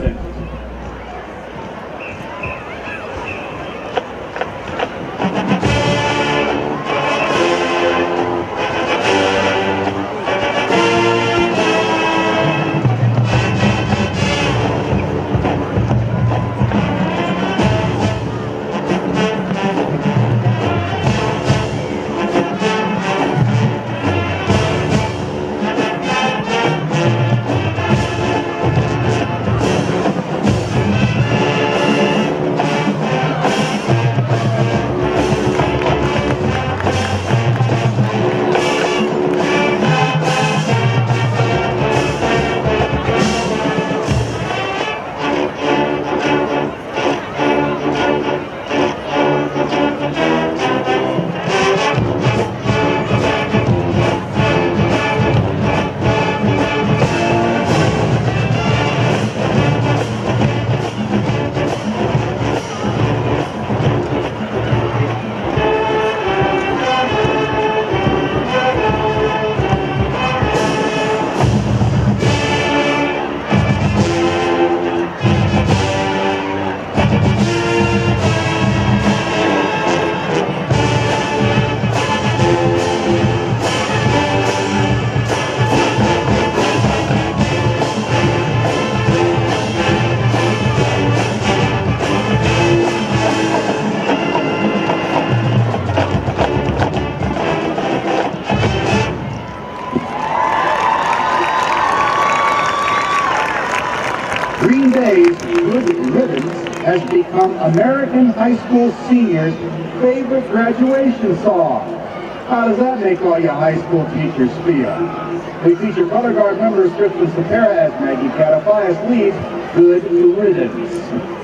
Green Day's Good Ribbons has become American high school seniors' favorite graduation song. How does that make all you high school teachers feel? They feature color guard members Kristen Sapera as Maggie Catafai as lead, Good Riddance.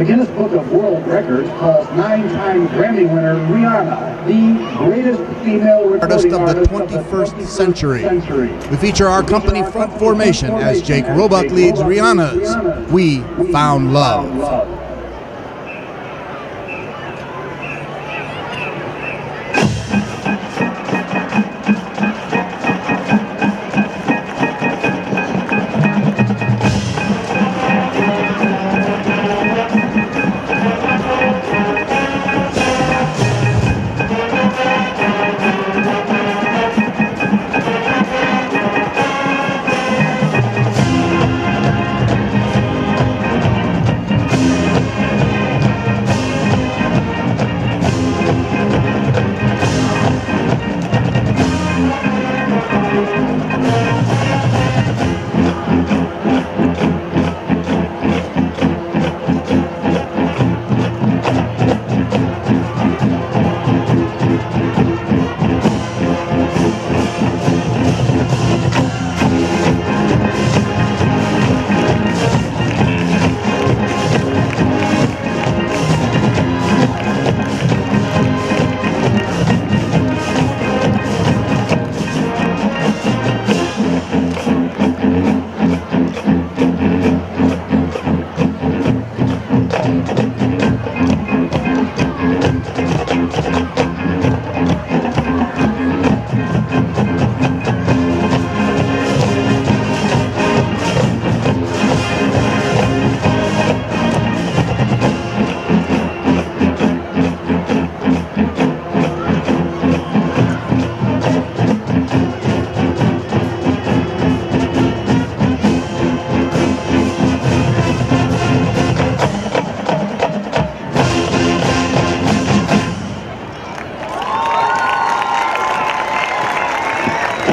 The Guinness Book of World Records calls 9-time Grammy winner Rihanna the greatest female recording artist of the 21st century. We feature our company front formation as Jake Roebuck leads Rihanna's We Found Love.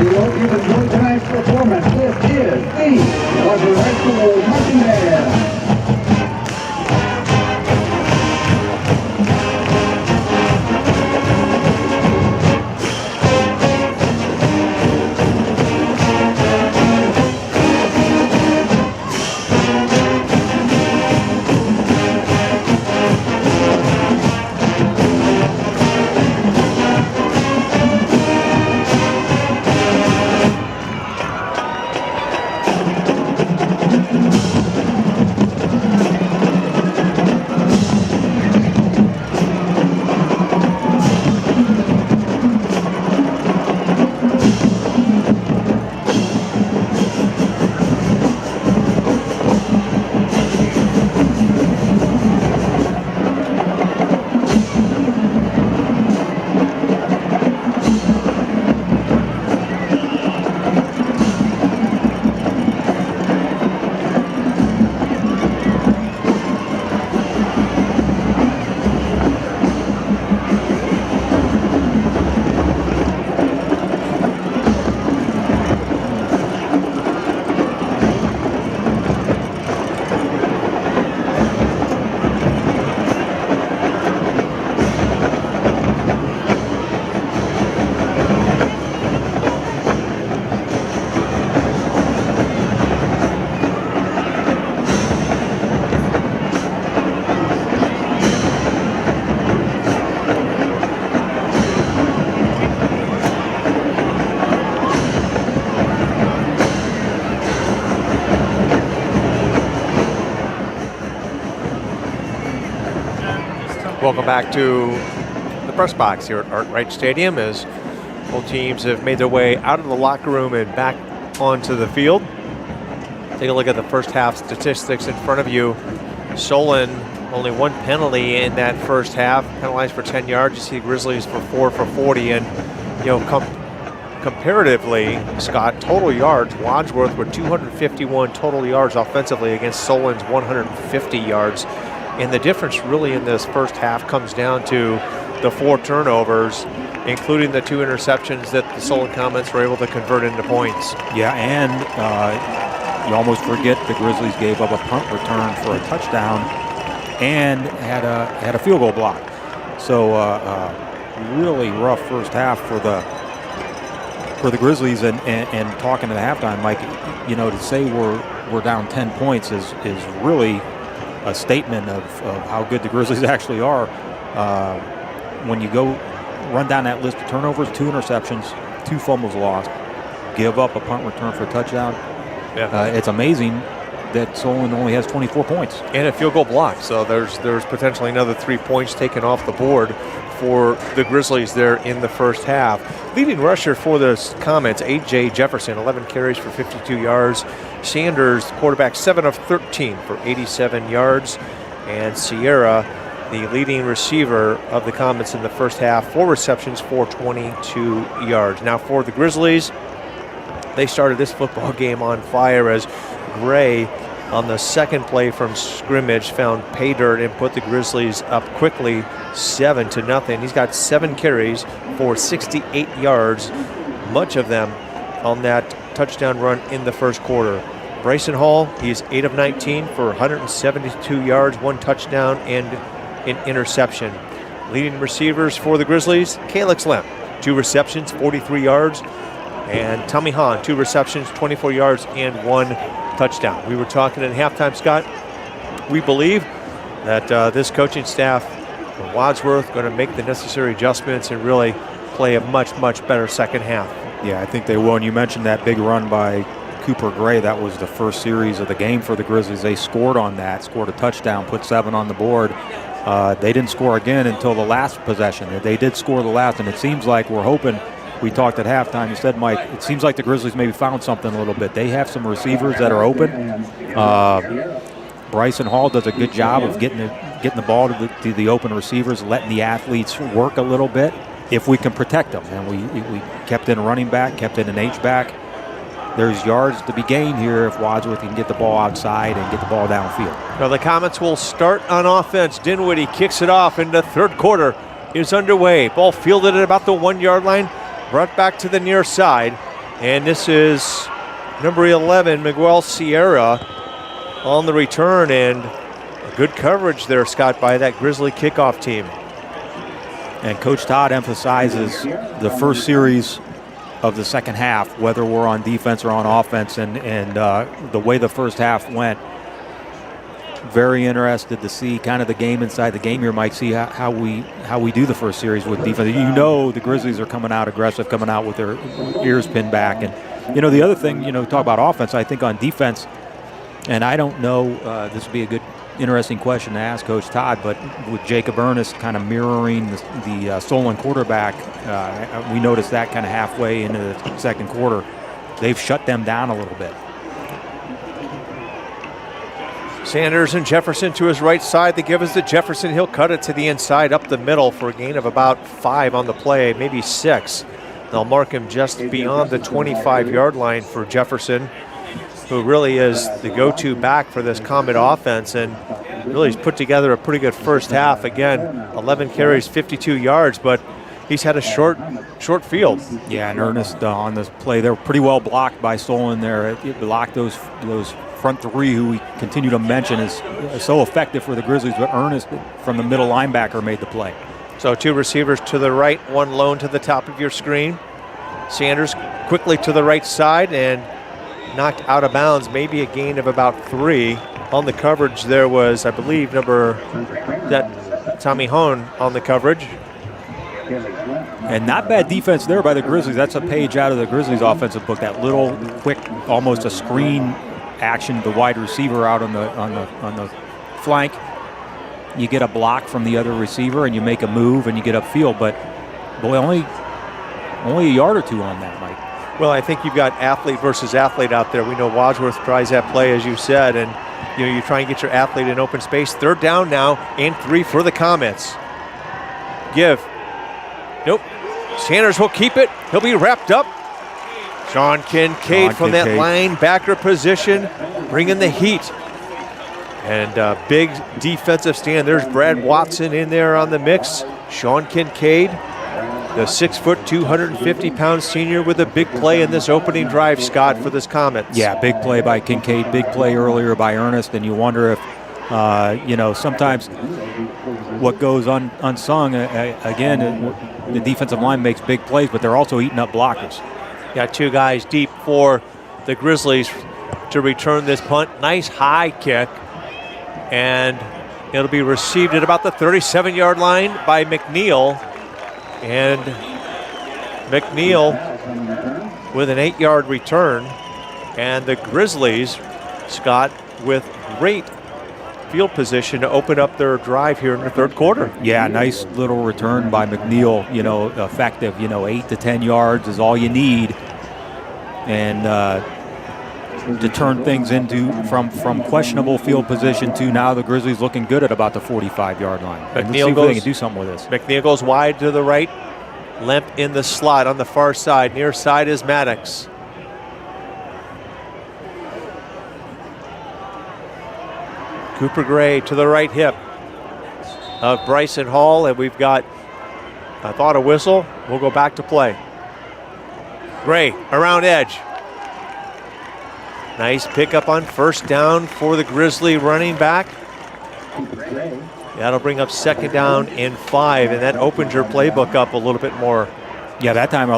We hope you've enjoyed tonight's performance. This is the Wadsworth High School Marching Band. Welcome back to the press box here at Arkwright Stadium as both teams have made their way out of the locker room and back onto the field. Take a look at the first half statistics in front of you. Solon, only one penalty in that first half, penalized for 10 yards. You see Grizzlies for 4 for 40, and comparatively, Scott, total yards, Wadsworth with 251 total yards offensively against Solon's 150 yards. And the difference really in this first half comes down to the 4 turnovers, including the 2 interceptions that the Solon Comets were able to convert into points. Yeah, and you almost forget the Grizzlies gave up a punt return for a touchdown and had a field goal block. So really rough first half for the Grizzlies. And talking to the halftime, Mike, to say we're down 10 points is really a statement of how good the Grizzlies actually are. When you go run down that list of turnovers, 2 interceptions, 2 fumbles lost, give up a punt return for a touchdown. Yeah. It's amazing that Solon only has 24 points. And a field goal block, so there's potentially another 3 points taken off the board for the Grizzlies there in the first half. Leading rusher for the Comets, A.J. Jefferson, 11 carries for 52 yards. Sanders, quarterback, 7 of 13 for 87 yards. And Sierra, the leading receiver of the Comets in the first half, 4 receptions for 22 yards. Now for the Grizzlies, they started this football game on fire as Gray on the second play from scrimmage found pay dirt and put the Grizzlies up quickly 7-0. He's got 7 carries for 68 yards, much of them on that touchdown run in the first quarter. Bryson Hall, he's 8 of 19 for 172 yards, 1 touchdown and an interception. Leading receivers for the Grizzlies, Calix Lemp, 2 receptions, 43 yards, and Tommy Hahn, 2 receptions, 24 yards and 1 touchdown. We were talking at halftime, Scott. We believe that this coaching staff from Wadsworth going to make the necessary adjustments and really play a much, much better second half. Yeah, I think they will. And you mentioned that big run by Cooper Gray. That was the first series of the game for the Grizzlies. They scored on that, scored a touchdown, put 7 on the board. They didn't score again until the last possession. They did score the last, and it seems like we're hoping. We talked at halftime. You said, Mike, it seems like the Grizzlies maybe found something a little bit. They have some receivers that are open. Bryson Hall does a good job of getting the ball to the open receivers, letting the athletes work a little bit if we can protect them. And we kept in a running back, kept in an H-back. There's yards to be gained here if Wadsworth can get the ball outside and get the ball downfield. Now the Comets will start on offense. Dinwiddie kicks it off, and the third quarter is underway. Ball fielded at about the 1-yard line. Brought back to the near side, and this is number 11, Miguel Sierra, on the return, and good coverage there, Scott, by that Grizzly kickoff team. And Coach Todd emphasizes the first series of the second half, whether we're on defense or on offense, and the way the first half went. Very interested to see kind of the game inside the game here, Mike, see how we do the first series with defense. The Grizzlies are coming out aggressive, coming out with their ears pinned back. And, the other thing, talk about offense, I think on defense, and I don't know, this would be a good, interesting question to ask Coach Todd, but with Jacob Ernest kind of mirroring the Solon quarterback, we noticed that kind of halfway into the second quarter. They've shut them down a little bit. Sanders and Jefferson to his right side. They give us to Jefferson. He'll cut it to the inside up the middle for a gain of about 5 on the play, maybe 6. They'll mark him just beyond the 25-yard line for Jefferson, who really is the go-to back for this Comet offense, and really has put together a pretty good first half. Again, 11 carries, 52 yards, but he's had a short field. Yeah, and Ernest on this play, they were pretty well blocked by Solon there. It blocked those front 3 who we continue to mention is so effective for the Grizzlies, but Ernest from the middle linebacker made the play. So 2 receivers to the right, 1 lone to the top of your screen. Sanders quickly to the right side and knocked out of bounds, maybe a gain of about 3. On the coverage there was, I believe, Tommy Hone on the coverage. And not bad defense there by the Grizzlies. That's a page out of the Grizzlies offensive book. That little quick, almost a screen action, the wide receiver out on the flank. you get a block from the other receiver and you make a move and you get upfield. But boy, only a yard or two on that, Mike. Well, I think you've got athlete versus athlete out there. We know Wadsworth tries that play, as you said, and you try and get your athlete in open space. 3rd down now and 3 for the Comets. Give. Nope. Sanders will keep it. He'll be wrapped up. Sean Kincaid from that linebacker position, bringing the heat. And big defensive stand. There's Brad Watson in there on the mix. Sean Kincaid, the 6', 250-pound senior, with a big play in this opening drive, Scott, for this Comets. Yeah, big play by Kincaid, big play earlier by Ernest, and you wonder if, sometimes what goes unsung, again, the defensive line makes big plays, but they're also eating up blockers. Got 2 guys deep for the Grizzlies to return this punt. Nice high kick, and it'll be received at about the 37-yard line by McNeil. And McNeil with an 8-yard return. And the Grizzlies, Scott, with great field position to open up their drive here in the 3rd quarter. Yeah, nice little return by McNeil, effective, 8 to 10 yards is all you need. And to turn things into from questionable field position to now the Grizzlies looking good at about the 45-yard line. McNeil see if goes, they can do something with this. McNeil goes wide to the right. Lemp in the slot on the far side. Near side is Maddox. Cooper Gray to the right hip of Bryson Hall, and we've got, I thought, a whistle. We'll go back to play. Gray around edge. Nice pickup on 1st down for the Grizzly running back. That'll bring up 2nd down and 5, and that opens your playbook up a little bit more. Yeah, that time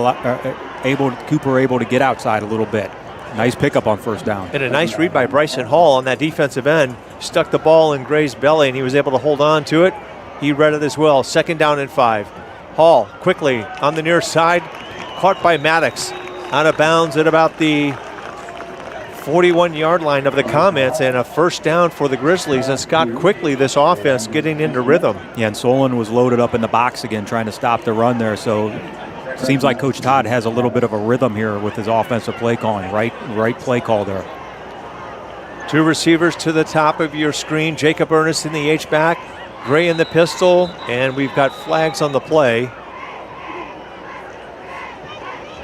Cooper able to get outside a little bit. Nice pickup on 1st down. And a nice read by Bryson Hall on that defensive end. Stuck the ball in Gray's belly, and he was able to hold on to it. He read it as well. 2nd down and 5. Hall quickly on the near side. Caught by Maddox. Out of bounds at about the 41-yard line of the Comets, and a 1st down for the Grizzlies. And Scott, quickly this offense getting into rhythm. Yeah, and Solon was loaded up in the box again trying to stop the run there. So seems like Coach Todd has a little bit of a rhythm here with his offensive play calling. Right play call there. 2 receivers to the top of your screen. Jacob Ernest in the H-back. Gray in the pistol. And we've got flags on the play.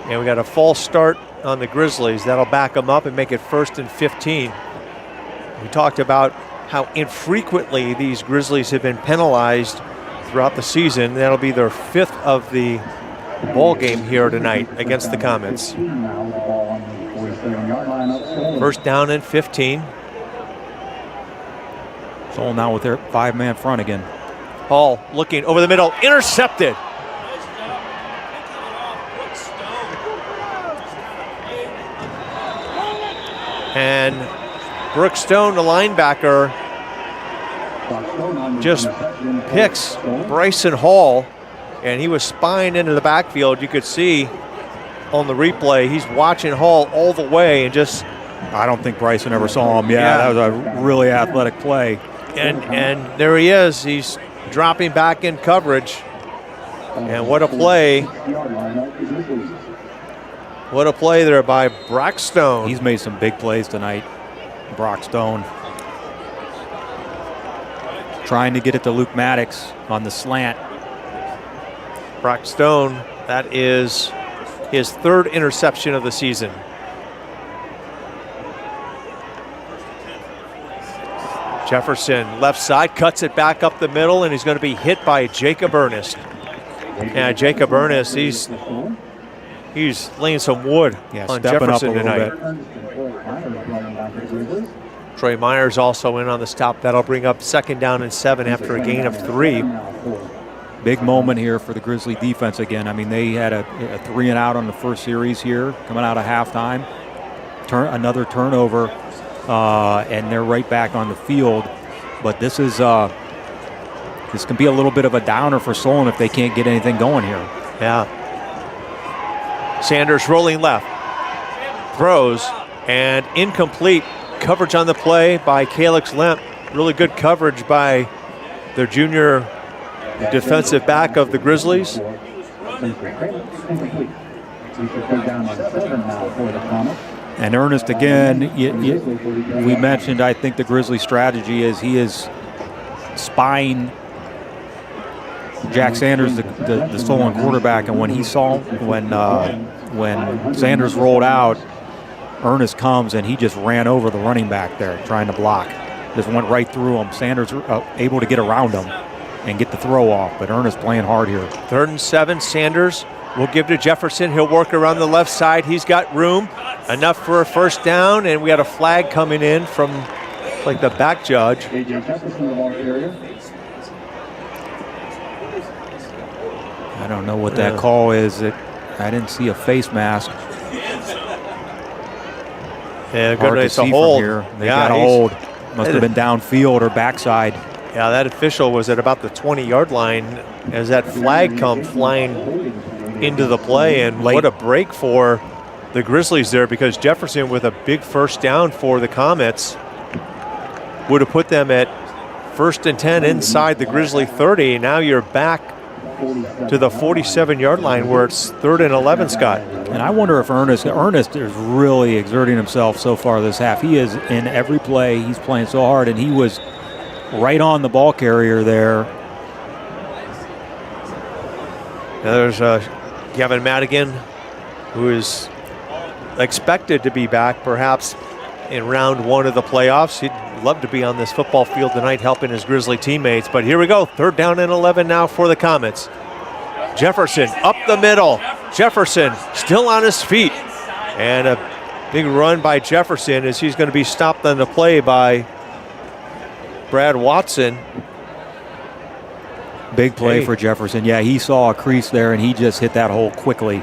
And we got a false start on the Grizzlies. That'll back them up and make it 1st and 15. We talked about how infrequently these Grizzlies have been penalized throughout the season. That'll be their 5th of the ball game here tonight against the Comets. 1st down and 15. Solon now with their 5-man front again. Hall looking over the middle, intercepted. And Brooke Stone, the linebacker, just picks Bryson Hall, and he was spying into the backfield. You could see on the replay, he's watching Hall all the way and just... I don't think Bryson ever saw him. Yeah, that was a really athletic play. And there he is. He's dropping back in coverage. And what a play. What a play there by Brock Stone. He's made some big plays tonight, Brock Stone. Trying to get it to Luke Maddox on the slant. Brock Stone, that is his 3rd interception of the season. Jefferson, left side, cuts it back up the middle, and he's going to be hit by Jacob Ernest. Yeah, Jacob Ernest, he's laying some wood on Jefferson tonight. Troy Myers also in on the stop. That'll bring up 2nd down and 7 after a gain of 3. Big moment here for the Grizzly defense again. I mean, they had a 3 and out on the first series here, coming out of halftime. Another turnover, and they're right back on the field. But this is this can be a little bit of a downer for Solon if they can't get anything going here. Yeah. Sanders rolling left, throws, and incomplete. Coverage on the play by Calix Lemp. Really good coverage by their junior defensive back of the Grizzlies. And Ernest, again, we mentioned, I think the Grizzly strategy is he is spying Jack Sanders, the Solon quarterback, and when he saw, when Sanders rolled out, Ernest comes and he just ran over the running back there trying to block. Just went right through him. Sanders able to get around him and get the throw off, but Ernest playing hard here. 3rd and 7, Sanders will give to Jefferson. He'll work around the left side. He's got room, enough for a first down, and we got a flag coming in from like the back judge. I don't know what that call is. I didn't see a face mask. Yeah, hard to see a hold. From here. They got a hold. Must have been downfield or backside. Yeah, that official was at about the 20-yard line as that flag come flying into the play, and what a break for the Grizzlies there, because Jefferson with a big first down for the Comets would have put them at 1st and 10 inside the Grizzly 30. Now you're back to the 47-yard line where it's 3rd and 11, Scott. And I wonder if Ernest is really exerting himself so far this half. He is in every play. He's playing so hard, and he was right on the ball carrier there. Now there's Kevin Madigan, who is expected to be back perhaps in round 1 of the playoffs. He'd love to be on this football field tonight helping his Grizzly teammates. But here we go, 3rd down and 11 now for the Comets. Jefferson up the middle. Jefferson still on his feet. And a big run by Jefferson as he's going to be stopped on the play by Brad Watson. Big play for Jefferson. Yeah, he saw a crease there, and he just hit that hole quickly.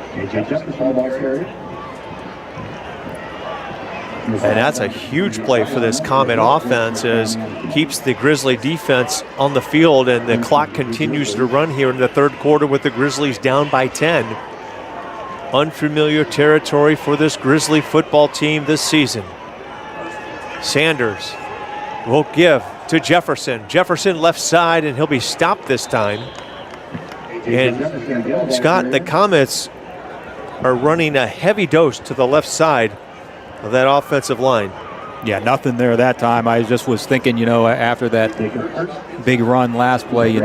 And that's a huge play for this Comet offense, as keeps the Grizzly defense on the field, and the clock continues to run here in the 3rd quarter with the Grizzlies down by 10. Unfamiliar territory for this Grizzly football team this season. Sanders will give to Jefferson. Jefferson left side, and he'll be stopped this time. And Scott, the Comets are running a heavy dose to the left side of that offensive line. Yeah, nothing there that time. I just was thinking, after that big run last play,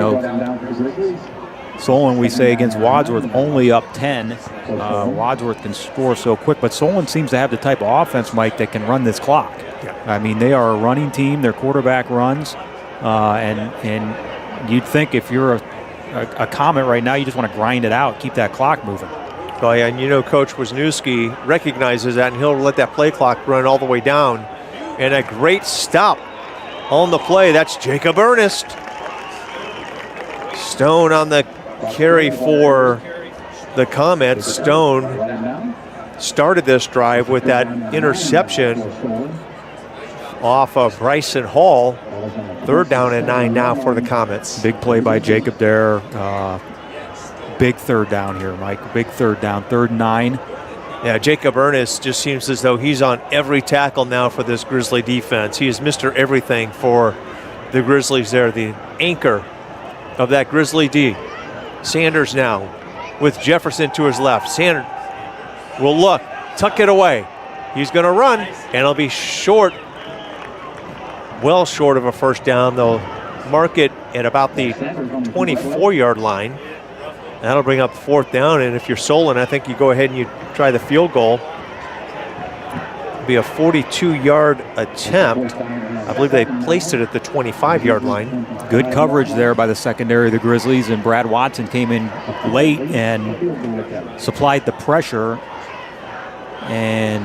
Solon, we say against Wadsworth, only up 10. Wadsworth can score so quick, but Solon seems to have the type of offense, Mike, that can run this clock. Yeah. I mean, they are a running team. Their quarterback runs, and you'd think if you're a Comet right now, you just want to grind it out, keep that clock moving. Oh yeah, and Coach Wisniewski recognizes that, and he'll let that play clock run all the way down. And a great stop on the play. That's Jacob Ernest. Stone on the carry for the Comets. Stone started this drive with that interception off of Bryson Hall. 3rd down and 9 now for the Comets. Big play by Jacob there. Big 3rd down here, Mike. Big 3rd down, 3rd and 9. Yeah, Jacob Ernest just seems as though he's on every tackle now for this Grizzly defense. He is Mr. Everything for the Grizzlies there, the anchor of that Grizzly D. Sanders now with Jefferson to his left. Sanders will look, tuck it away. He's going to run, and he'll be short, well short of a first down. They'll mark it at about the 24-yard line. That'll bring up 4th down, and if you're Solon, I think you go ahead and you try the field goal. It'll be a 42-yard attempt. I believe they placed it at the 25-yard line. Good coverage there by the secondary of the Grizzlies, and Brad Watson came in late and supplied the pressure and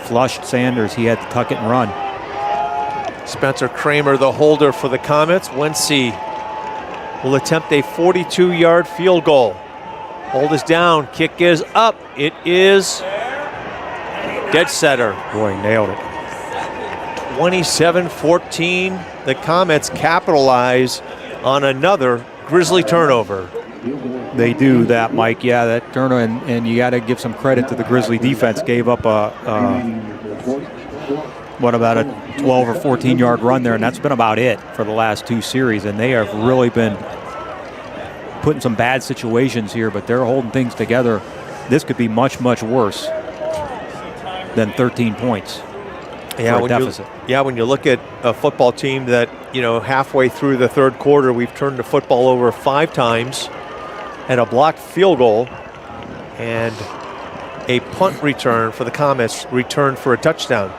flushed Sanders. He had to tuck it and run. Spencer Kramer, the holder for the Comets. Wentzy will attempt a 42-yard field goal. Hold is down, kick is up. It is dead center. Boy, nailed it. 27-14. The Comets capitalize on another Grizzly turnover. They do that, Mike. Yeah, that turnover, and you got to give some credit to the Grizzly defense. Gave up what about a 12 or 14-yard run there, and that's been about it for the last 2 series. And they have really been put in some bad situations here, but they're holding things together. This could be much, much worse than 13 points. Yeah, when you look at a football team that, halfway through the third quarter, we've turned the football over 5 times, and a blocked field goal, and a punt return for the Comets returned for a touchdown.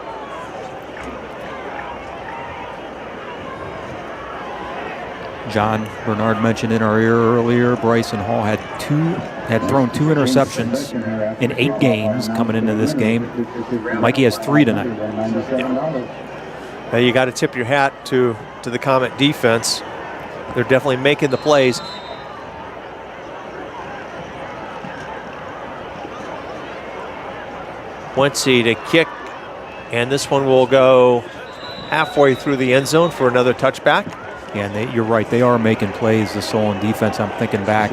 John Bernard mentioned in our ear earlier, Bryson Hall had thrown 2 interceptions in 8 games coming into this game. Mikey has 3 tonight. You got to tip your hat to the Comet defense. They're definitely making the plays. Wentzy to kick, and this one will go halfway through the end zone for another touchback. Yeah, and you're right. They are making plays, the Solon defense. I'm thinking back,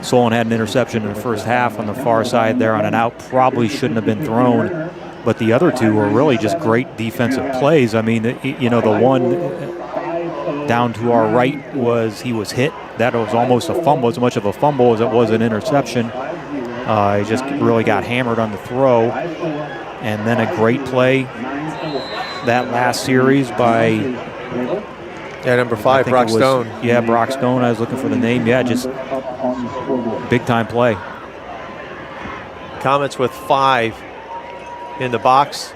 Solon had an interception in the first half on the far side there on an out. Probably shouldn't have been thrown. But the other 2 were really just great defensive plays. I mean, the one down to our right he was hit. That was almost a fumble, as much of a fumble as it was an interception. He just really got hammered on the throw. And then a great play that last series by number 5, Brock Stone. Yeah, Brock Stone. I was looking for the name. Yeah, just big time play. Comets with 5 in the box.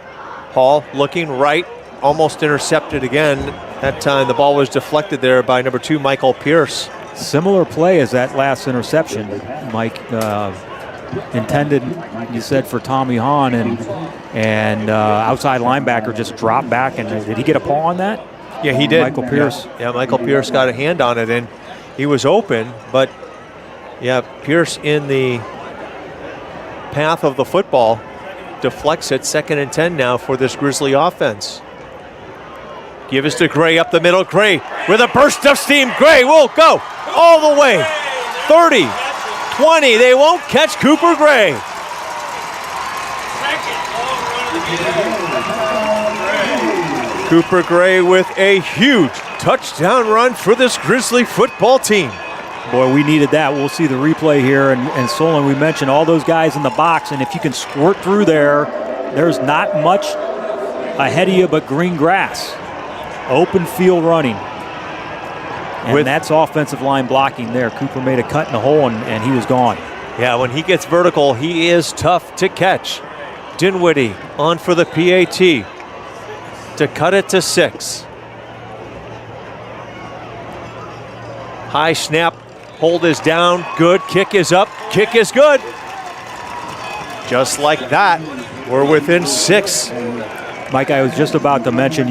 Hall looking right, almost intercepted again. That time the ball was deflected there by number 2, Michael Pierce. Similar play as that last interception, Mike. Intended, you said, for Tommy Hahn, and outside linebacker just dropped back. And did he get a paw on that? Yeah, he did. Michael Pierce. Yeah, Michael Pierce got a hand on it, and he was open. But, yeah, Pierce in the path of the football deflects it. 2nd and 10 now for this Grizzly offense. Give us to Gray up the middle. Gray with a burst of steam. Gray will go all the way. 30. 20, they won't catch Cooper Gray. Cooper Gray with a huge touchdown run for this Grizzly football team. Boy, we needed that. We'll see the replay here. And Solon, we mentioned all those guys in the box, and if you can squirt through there, there's not much ahead of you but green grass. Open field running. And that's offensive line blocking there. Cooper made a cut in the hole, and he was gone. Yeah, when he gets vertical, he is tough to catch. Dinwiddie on for the PAT to cut it to 6. High snap, hold is down, good, kick is up, kick is good. Just like that, we're within 6. Mike, I was just about to mention,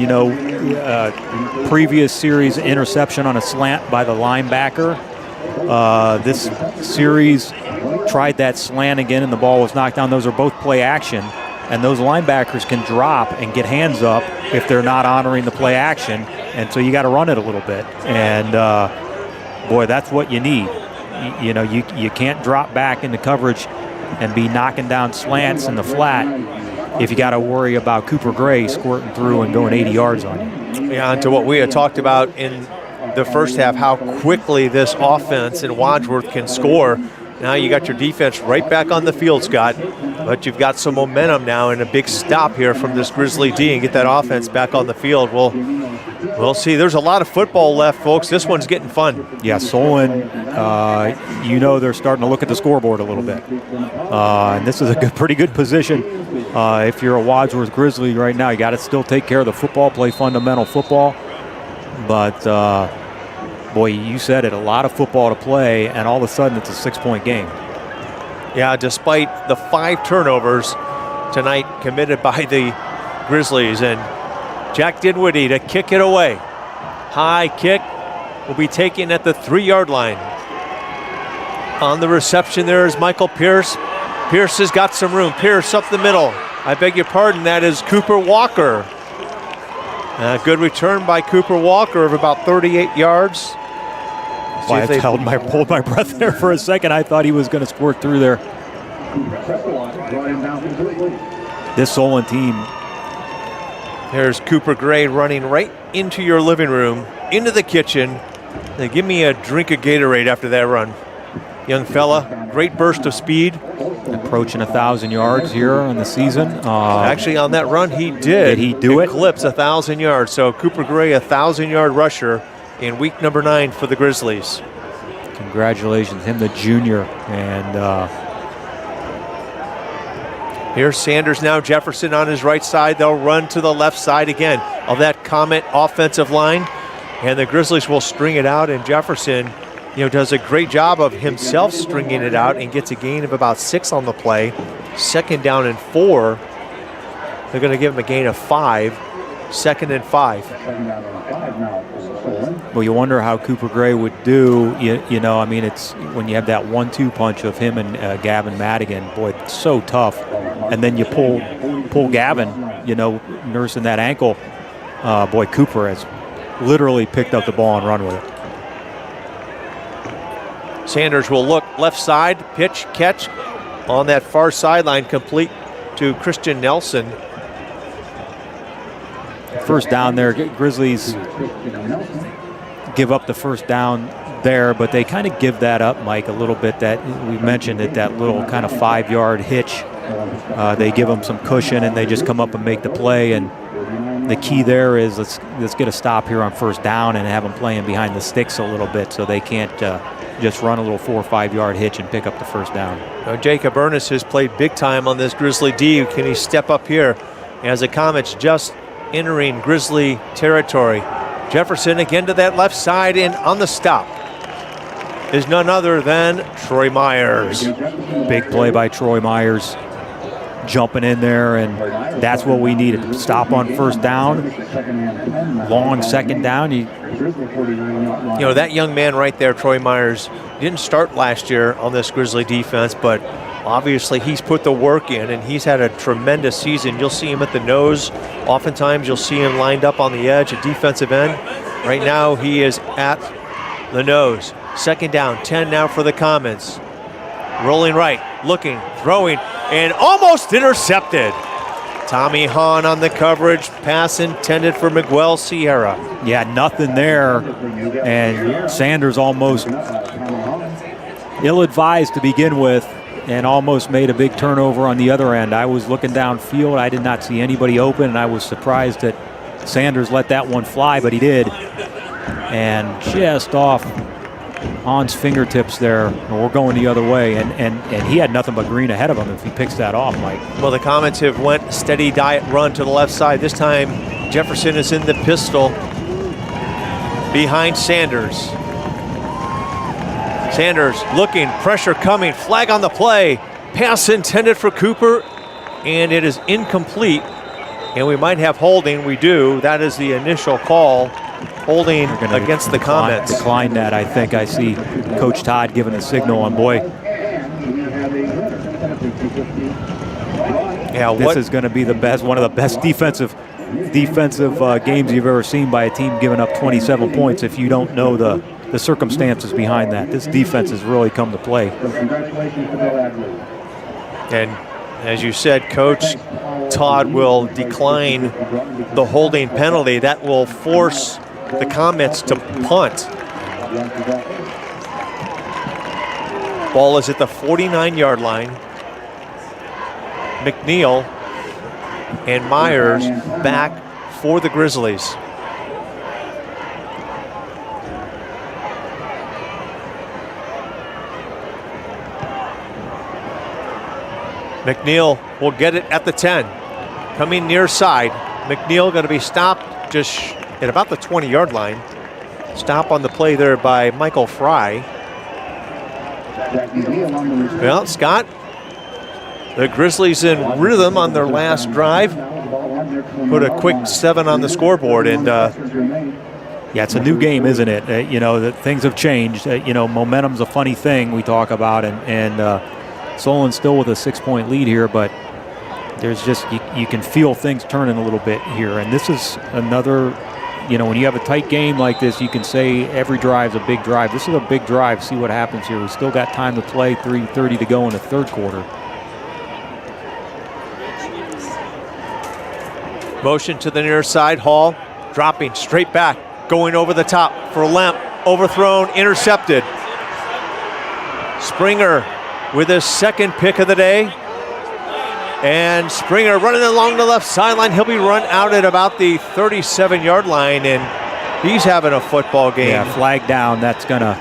previous series interception on a slant by the linebacker. This series tried that slant again, and the ball was knocked down. Those are both play action, and those linebackers can drop and get hands up if they're not honoring the play action, and so you got to run it a little bit. And, boy, that's what you need. You can't drop back into coverage and be knocking down slants in the flat if you got to worry about Cooper Gray squirting through and going 80 yards on you. Yeah, and to what we had talked about in the first half, how quickly this offense in Wadsworth can score. Now you got your defense right back on the field, Scott, but you've got some momentum now and a big stop here from this Grizzly D and get that offense back on the field. We'll see. There's a lot of football left, folks. This one's getting fun. Yeah, Solon, they're starting to look at the scoreboard a little bit. And this is a pretty good position. If you're a Wadsworth Grizzly right now, you got to still take care of the football, play fundamental football. But, boy, you said it, a lot of football to play, and all of a sudden it's a 6-point game. Yeah, despite the 5 turnovers tonight committed by the Grizzlies. And Jack Dinwiddie to kick it away. High kick will be taken at the 3-yard line. On the reception there is Michael Pierce. Pierce has got some room. Pierce up the middle. I beg your pardon, that is Cooper Walker. Good return by Cooper Walker of about 38 yards. I pulled my breath there for a second. I thought he was going to squirt through there. this Solon team. There's Cooper Gray running right into your living room, into the kitchen. They give me a drink of Gatorade after that run. Young fella, great burst of speed. Approaching 1,000 yards here on the season. Actually, on that run, he did. Did he do it? Eclipse 1,000 yards. So Cooper Gray, 1,000-yard rusher in week number 9 for the Grizzlies. Congratulations, him the junior. And here's Sanders now, Jefferson on his right side. They'll run to the left side again of that Comet offensive line. And the Grizzlies will string it out, and Jefferson, does a great job of himself stringing it out and gets a gain of about 6 on the play. 2nd down and 4. They're going to give him a gain of 5. 2nd and 5. Well, you wonder how Cooper Gray would do. It's when you have that 1-2 punch of him and Gavin Madigan. Boy, it's so tough. And then you pull Gavin, nursing that ankle. Boy, Cooper has literally picked up the ball and run with it. Sanders will look left side, pitch, catch on that far sideline, complete to Christian Nelson. First down there, Grizzlies give up the first down there, but they kind of give that up, Mike, a little bit. That we mentioned it, that little kind of 5-yard hitch. They give them some cushion and they just come up and make the play. And the key there is let's get a stop here on first down and have them playing behind the sticks a little bit so they can't just run a little 4 or 5-yard hitch and pick up the first down. Now, Jacob Ernest has played big time on this Grizzly D. Can he step up here as the Comets just entering Grizzly territory? Jefferson again to that left side, and on the stop is none other than Troy Myers. Big play by Troy Myers, jumping in there, and that's what we needed. Stop on first down, long 2nd down. That young man right there, Troy Myers, didn't start last year on this Grizzly defense, but obviously he's put the work in and he's had a tremendous season. You'll see him at the nose. Oftentimes you'll see him lined up on the edge at defensive end. Right now he is at the nose. 2nd down, 10 now for the Comets. Rolling right, looking, throwing, and almost intercepted. Tommy Hahn on the coverage. Pass intended for Miguel Sierra. Yeah, nothing there. And Sanders almost ill-advised to begin with and almost made a big turnover on the other end. I was looking downfield. I did not see anybody open, and I was surprised that Sanders let that one fly, but he did. And just off Hahn's fingertips there, and we're going the other way, and he had nothing but green ahead of him if he picks that off, Mike. Well, the Comets have went steady diet run to the left side. This time Jefferson is in the pistol behind Sanders. Sanders looking, pressure coming, flag on the play. Pass intended for Cooper, and it is incomplete. And we might have holding. We do. That is the initial call. Holding against the Comets. Decline that, I think. I see Coach Todd giving a signal on, boy. Yeah, this is going to be the best, one of the best defensive games you've ever seen by a team giving up 27 points if you don't know the circumstances behind that. This defense has really come to play. And as you said, Coach Todd will decline the holding penalty. That will force the Comets to punt. Ball is at the 49-yard line. McNeil and Myers back for the Grizzlies. McNeil will get it at the 10. Coming near side. McNeil going to be stopped just at about the 20-yard line. Stop on the play there by Michael Fry. Well, Scott, the Grizzlies in rhythm on their last drive. Put a quick 7 on the scoreboard. And yeah, it's a new game, isn't it? That things have changed. Momentum's a funny thing we talk about, and Solon's still with a 6-point lead here, but there's just, you can feel things turning a little bit here. And this is another, when you have a tight game like this, you can say every drive's a big drive. This is a big drive. See what happens here. We still got time to play, 3:30 to go in the third quarter. Motion to the near side. Hall dropping straight back, going over the top for Lemp. Overthrown, intercepted. Springer with his second pick of the day. And Springer running along the left sideline. He'll be run out at about the 37-yard line, and he's having a football game. Yeah, flag down. That's gonna,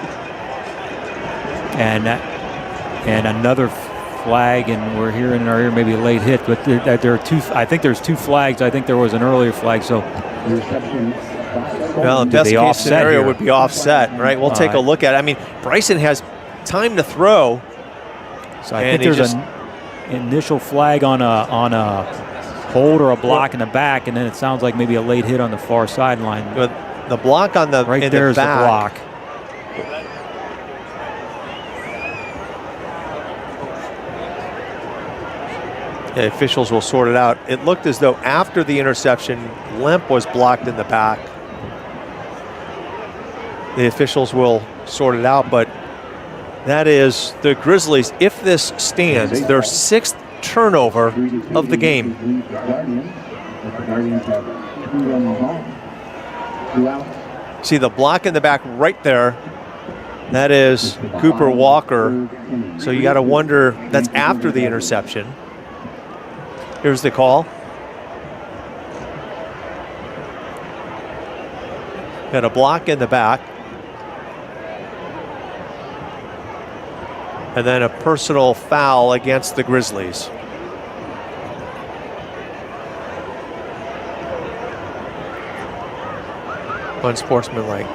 and another flag, and we're hearing in our ear maybe a late hit, but there are two. I think there's two flags. I think there was an earlier flag. So, well, best case scenario would be offset, right? We'll take a look at it. I mean, Bryson has time to throw. So I think there's an initial flag on a hold or a block in the back, and then it sounds like maybe a late hit on the far sideline. But the block on the right there's the block. The officials will sort it out. It looked as though after the interception, Lemp was blocked in the back. The officials will sort it out, but that is the Grizzlies, if this stands, their 6th turnover of the game. See the block in the back right there. That is Cooper Walker. So you got to wonder, that's after the interception. Here's the call. Got a block in the back. And then a personal foul against the Grizzlies. Unsportsmanlike.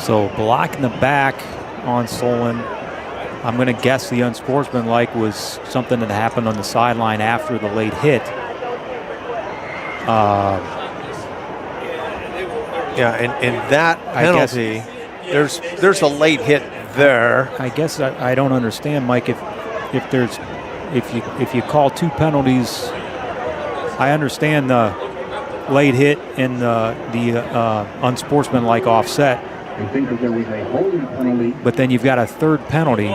So block in the back on Solon. I'm going to guess the unsportsmanlike was something that happened on the sideline after the late hit. Yeah, and that penalty, there's a late hit there. I guess I don't understand, Mike. If you call two penalties, I understand the late hit and the unsportsmanlike offset. I think that there was a holding penalty. But then you've got a third penalty.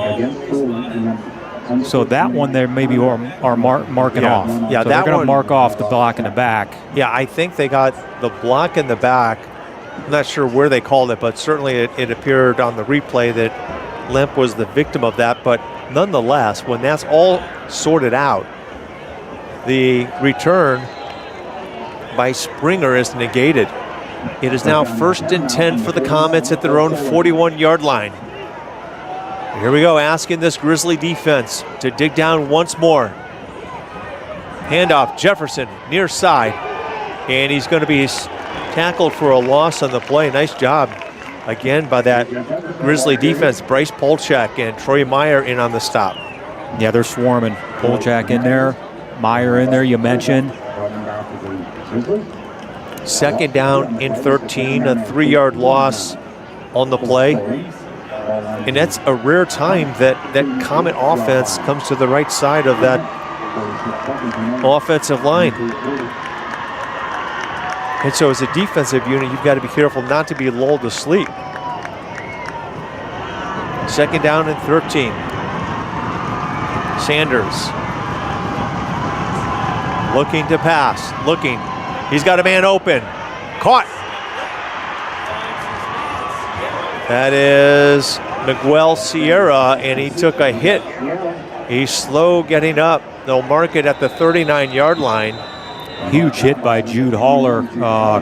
So that one there maybe are marking off. Yeah, so they're going to mark off the block in the back. Yeah, I think they got the block in the back. I'm not sure where they called it, but certainly it appeared on the replay that Lemp was the victim of that. But nonetheless, when that's all sorted out, the return by Springer is negated. It is now 1st and 10 for the Comets at their own 41-yard line. Here we go, asking this Grizzly defense to dig down once more. Handoff, Jefferson, near side. And he's going to be tackled for a loss on the play. Nice job, again, by that Grizzly defense. Bryce Polchak and Troy Meyer in on the stop. Yeah, they're swarming. Polchak in there, Meyer in there, you mentioned. 2nd down and 13, a 3-yard loss on the play. And that's a rare time that Comet offense comes to the right side of that offensive line. And so as a defensive unit, you've got to be careful not to be lulled to sleep. 2nd down and 13. Sanders looking to pass, looking. He's got a man open. Caught. That is Miguel Sierra, and he took a hit. He's slow getting up. They'll mark it at the 39-yard line. Huge hit by Jude Haller,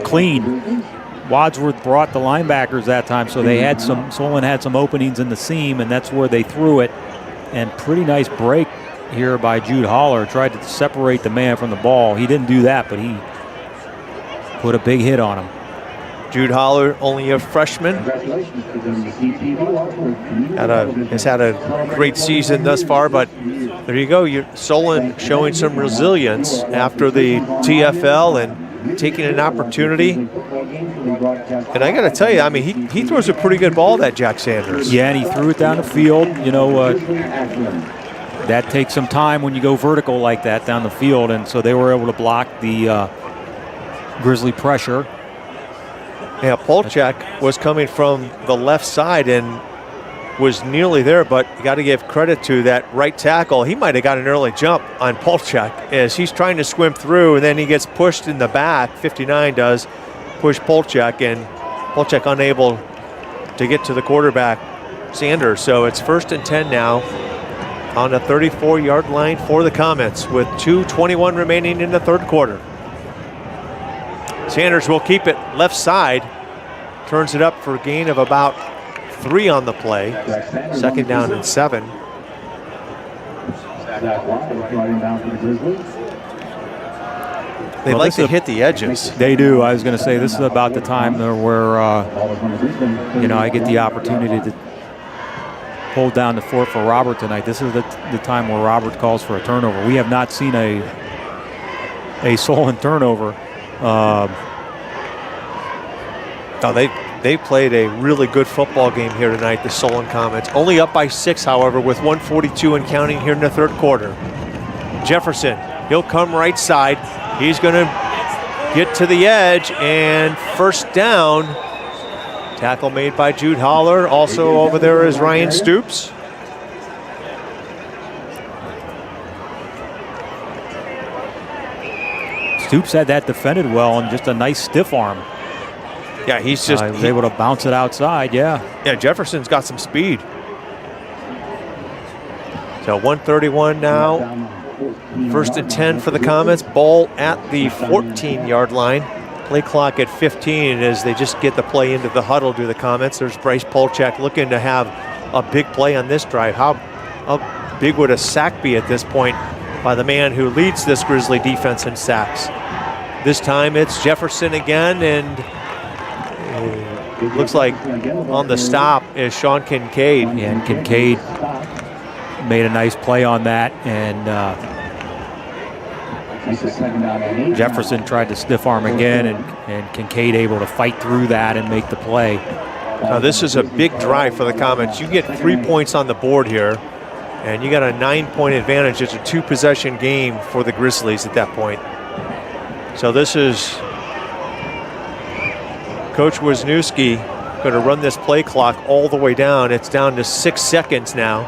clean. Wadsworth brought the linebackers that time, so they had Solon had some openings in the seam, and that's where they threw it. And pretty nice break here by Jude Haller. Tried to separate the man from the ball. He didn't do that, but he put a big hit on him. Jude Haller, only a freshman. Has had a great season thus far, but there you go. Solon showing some resilience after the TFL and taking an opportunity. And I got to tell you, I mean, he throws a pretty good ball, that Jack Sanders. Yeah, and he threw it down the field. You know, that takes some time when you go vertical like that down the field, and so they were able to block the Grizzly pressure. Yeah, Polchak was coming from the left side, and was nearly there, but you got to give credit to that right tackle. He might have got an early jump on Polchak as he's trying to swim through, and then he gets pushed in the back. 59 does push Polchak, and Polchak unable to get to the quarterback, Sanders. So it's 1st and 10 now on the 34-yard line for the Comets with 2:21 remaining in the third quarter. Sanders will keep it left side, turns it up for a gain of about 3 on the play. 2nd down and 7. They like to hit the edges. They do. I was going to say this is about the time where I get the opportunity to hold down the fort for Robert tonight. This is the time where Robert calls for a turnover. We have not seen a Solon turnover. They played a really good football game here tonight, the Solon Comets. Only up by 6, however, with 1:42 and counting here in the third quarter. Jefferson, he'll come right side. He's going to get to the edge, and 1st down. Tackle made by Jude Holler. Also over there is Ryan Stoops. Stoops had that defended well, and just a nice stiff arm. Yeah, he's was able to bounce it outside, yeah. Yeah, Jefferson's got some speed. So 1:31 now. 1st and 10 for the Comets. Ball at the 14-yard line. Play clock at 15 as they just get the play into the huddle to the Comets. There's Bryce Polchak looking to have a big play on this drive. How big would a sack be at this point by the man who leads this Grizzly defense in sacks? This time it's Jefferson again, and looks like on the stop is Sean Kincaid. And Kincaid made a nice play on that, and Jefferson tried to stiff arm again, and Kincaid able to fight through that and make the play. Now this is a big drive for the Comets. You get 3 points on the board here, and you got a 9-point advantage. It's a 2-possession game for the Grizzlies at that point. So this is Coach Wisniewski going to run this play clock all the way down. It's down to 6 seconds now.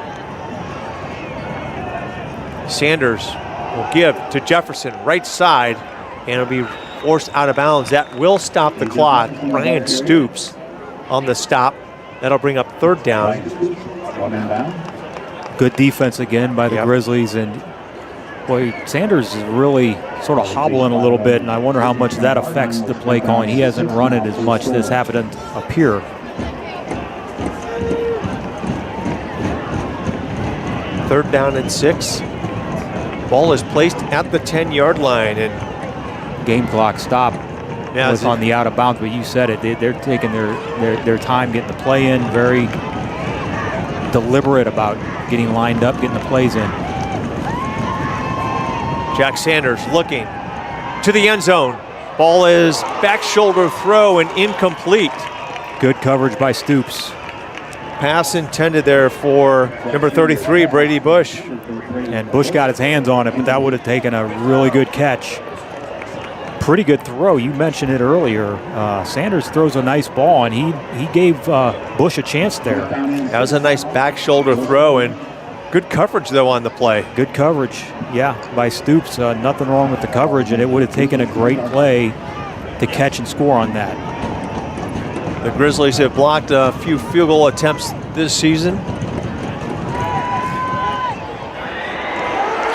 Sanders will give to Jefferson, right side, and it'll be forced out of bounds. That will stop the clock. Ryan Stoops on the stop. That'll bring up 3rd down. Good defense again by the Grizzlies, and boy, Sanders is really sort of hobbling a little bit, and I wonder how much that affects the play calling. He hasn't run it as much. This happened up here. Third down and 6. Ball is placed at the 10-yard line, and game clock stop was on the out of bounds, but you said it. They're taking their time getting the play in, very deliberate about getting lined up, getting the plays in. Jack Sanders looking to the end zone. Ball is back shoulder throw and incomplete. Good coverage by Stoops. Pass intended there for number 33, Brady Bush. And Bush got his hands on it, but that would have taken a really good catch. Pretty good throw. You mentioned it earlier. Sanders throws a nice ball, and he gave Bush a chance there. That was a nice back shoulder throw, and good coverage, though, on the play. Good coverage, yeah, by Stoops. Nothing wrong with the coverage, and it would have taken a great play to catch and score on that. The Grizzlies have blocked a few field goal attempts this season.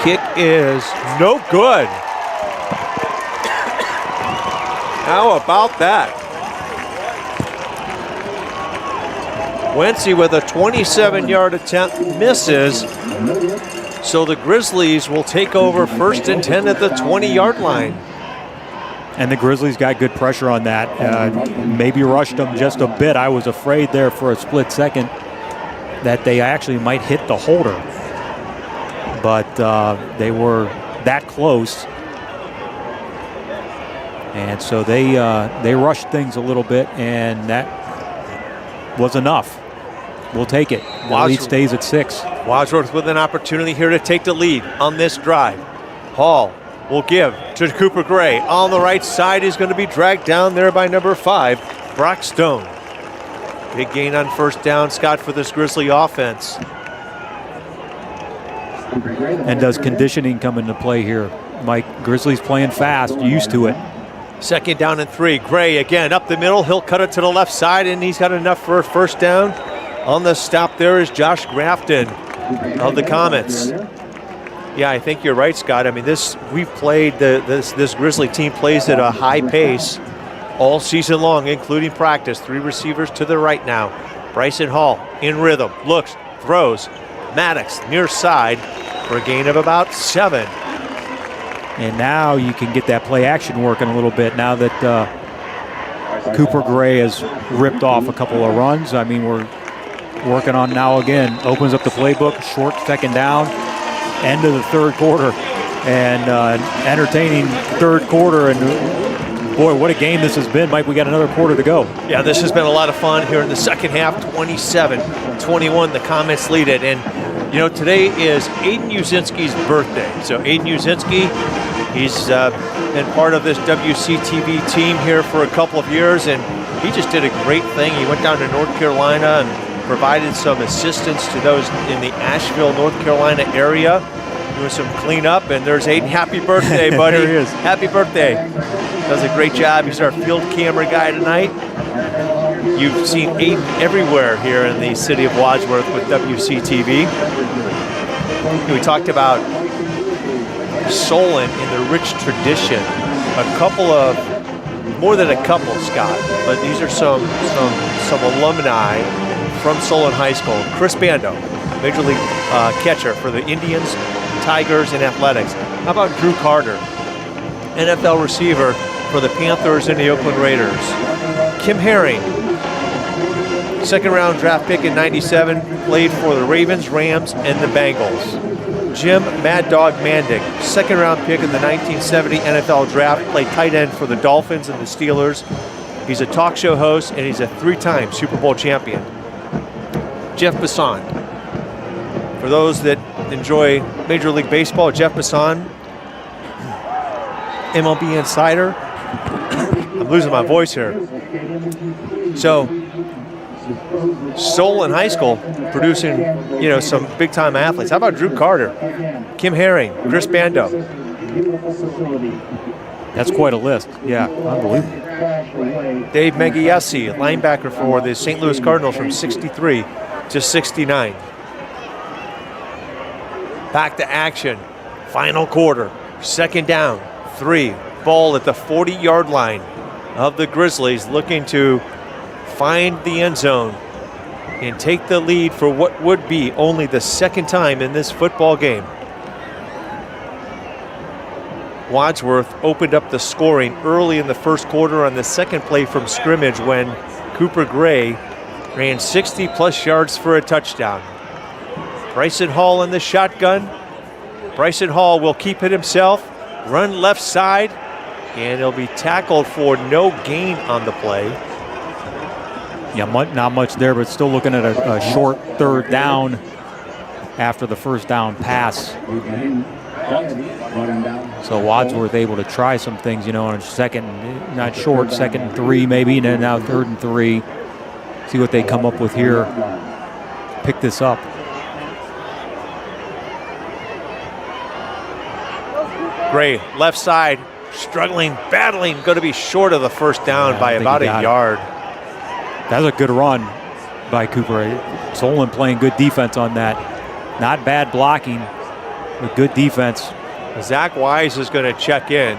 Kick is no good. How about that? Wentzy with a 27-yard attempt misses. So the Grizzlies will take over 1st and 10 at the 20-yard line. And the Grizzlies got good pressure on that. Maybe rushed them just a bit. I was afraid there for a split second that they actually might hit the holder. But they were that close. And so they rushed things a little bit, and that was enough. We'll take it. The lead stays at 6. Wadsworth with an opportunity here to take the lead on this drive. Hall will give to Cooper Gray. On the right side is going to be dragged down there by number 5, Brock Stone. Big gain on first down, Scott, for this Grizzly offense. And does conditioning come into play here? Mike, Grizzlies playing fast, used to it. Second down and 3. Gray again up the middle. He'll cut it to the left side, and he's got enough for a first down. On the stop there is Josh Grafton of the Comets. Yeah, I think you're right, Scott. I mean, we've played this Grizzly team plays at a high pace all season long, including practice. 3 receivers to the right now. Bryson Hall in rhythm, looks, throws. Maddox near side for a gain of about 7. And now you can get that play action working a little bit now that Cooper Gray has ripped off a couple of runs. I mean, we're working on now again. Opens up the playbook, short second down, end of the third quarter. And entertaining third quarter. And boy, what a game this has been. Mike, we got another quarter to go. Yeah, this has been a lot of fun here in the second half. 27-21, the Comets lead it. And, you know, today is Aiden Uzinski's birthday. So Aiden Uzinski, he's been part of this WCTV team here for a couple of years, and he just did a great thing. He went down to North Carolina and provided some assistance to those in the Asheville, North Carolina area, doing some cleanup. And there's Aiden. Happy birthday, buddy. There he is. Happy birthday. Does a great job. He's our field camera guy tonight. You've seen Aiden everywhere here in the city of Wadsworth with WCTV. We talked about Solon in the rich tradition. More than a couple, Scott, but these are some alumni from Solon High School. Chris Bando, Major League catcher for the Indians, Tigers, and Athletics. How about Drew Carter, NFL receiver for the Panthers and the Oakland Raiders. Kim Herring, second-round draft pick in '97, played for the Ravens, Rams, and the Bengals. Jim Mad Dog Mandick, second-round pick in the 1970 NFL draft, played tight end for the Dolphins and the Steelers. He's a talk show host, and he's a 3-time Super Bowl champion. Jeff Bassan. For those that enjoy Major League Baseball, Jeff Bassan, MLB insider. I'm losing my voice here. So, Solon High School producing, some big-time athletes. How about Drew Carter, Kim Herring, Chris Bando? That's quite a list. Yeah, unbelievable. Dave Megiesi, linebacker for the St. Louis Cardinals from 63 to 69. Back to action. Final quarter. Second down, 3. Ball at the 40-yard line of the Grizzlies, looking to find the end zone and take the lead for what would be only the second time in this football game. Wadsworth opened up the scoring early in the first quarter on the second play from scrimmage when Cooper Gray ran 60-plus yards for a touchdown. Bryson Hall in the shotgun. Bryson Hall will keep it himself, run left side, and he'll be tackled for no gain on the play. Yeah, not much there, but still looking at a short third down after the first down pass. So Wadsworth able to try some things, on a second, not short, second and 3 maybe, and then now third and 3. See what they come up with here. Pick this up. Gray, left side, struggling, battling, going to be short of the first down by about a yard. That was a good run by Cooper. Solon playing good defense on that. Not bad blocking, but good defense. Zach Wise is going to check in.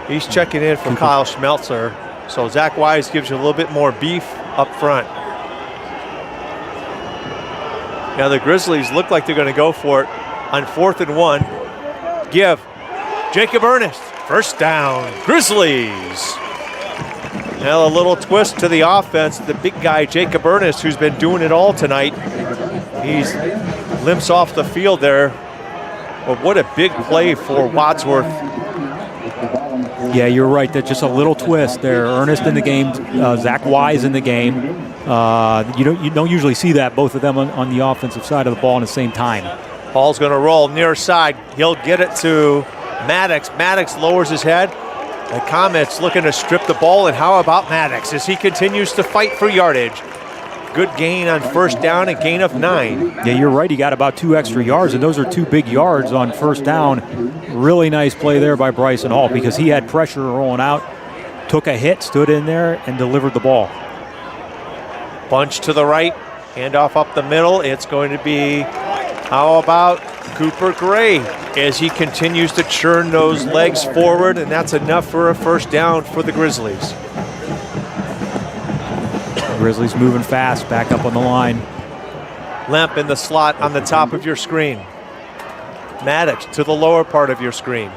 He's checking in for Kyle Schmelzer. So Zach Wise gives you a little bit more beef up front. Now the Grizzlies look like they're going to go for it on 4th and 1. Give Jacob Ernest, first down, Grizzlies. Now a little twist to the offense. The big guy, Jacob Ernest, who's been doing it all tonight. He's limps off the field there. But what a big play for Wadsworth. Yeah, you're right. That's just a little twist there. Ernest in the game, Zach Wise in the game. You don't usually see that, both of them on the offensive side of the ball at the same time. Hall's going to roll near side. He'll get it to Maddox. Maddox lowers his head, The Comets looking to strip the ball, and how about Maddox as he continues to fight for yardage? Good gain on first down, a gain of 9. Yeah, you're right. He got about 2 extra yards, and those are 2 big yards on first down. Really nice play there by Bryson Hall because he had pressure rolling out, took a hit, stood in there, and delivered the ball. Bunch to the right, handoff up the middle. It's going to be, how about Cooper Gray as he continues to churn those legs forward, and that's enough for a first down for the Grizzlies. Grizzlies moving fast, back up on the line. Lemp in the slot on the top of your screen. Maddox to the lower part of your screen.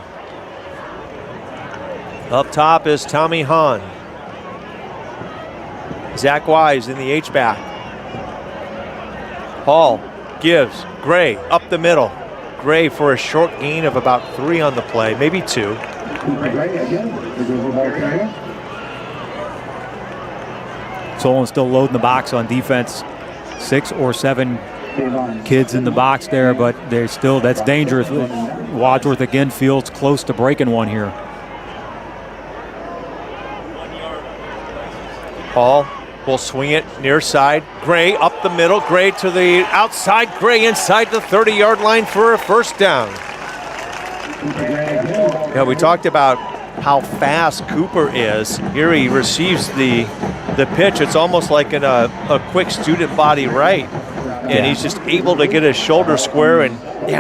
Up top is Tommy Hahn. Zach Wise in the H-back. Hall gives Gray up the middle. Gray for a short gain of about 3 on the play, maybe 2. Solon still loading the box on defense. 6 or 7 kids in the box there, but they're still, that's dangerous. Wadsworth again feels close to breaking one here. Hall will swing it near side. Gray up the middle. Gray to the outside. Gray inside the 30-yard line for a first down. Yeah, we talked about how fast Cooper is. Here he receives the pitch. It's almost like in a quick student body right. And he's just able to get his shoulder square, and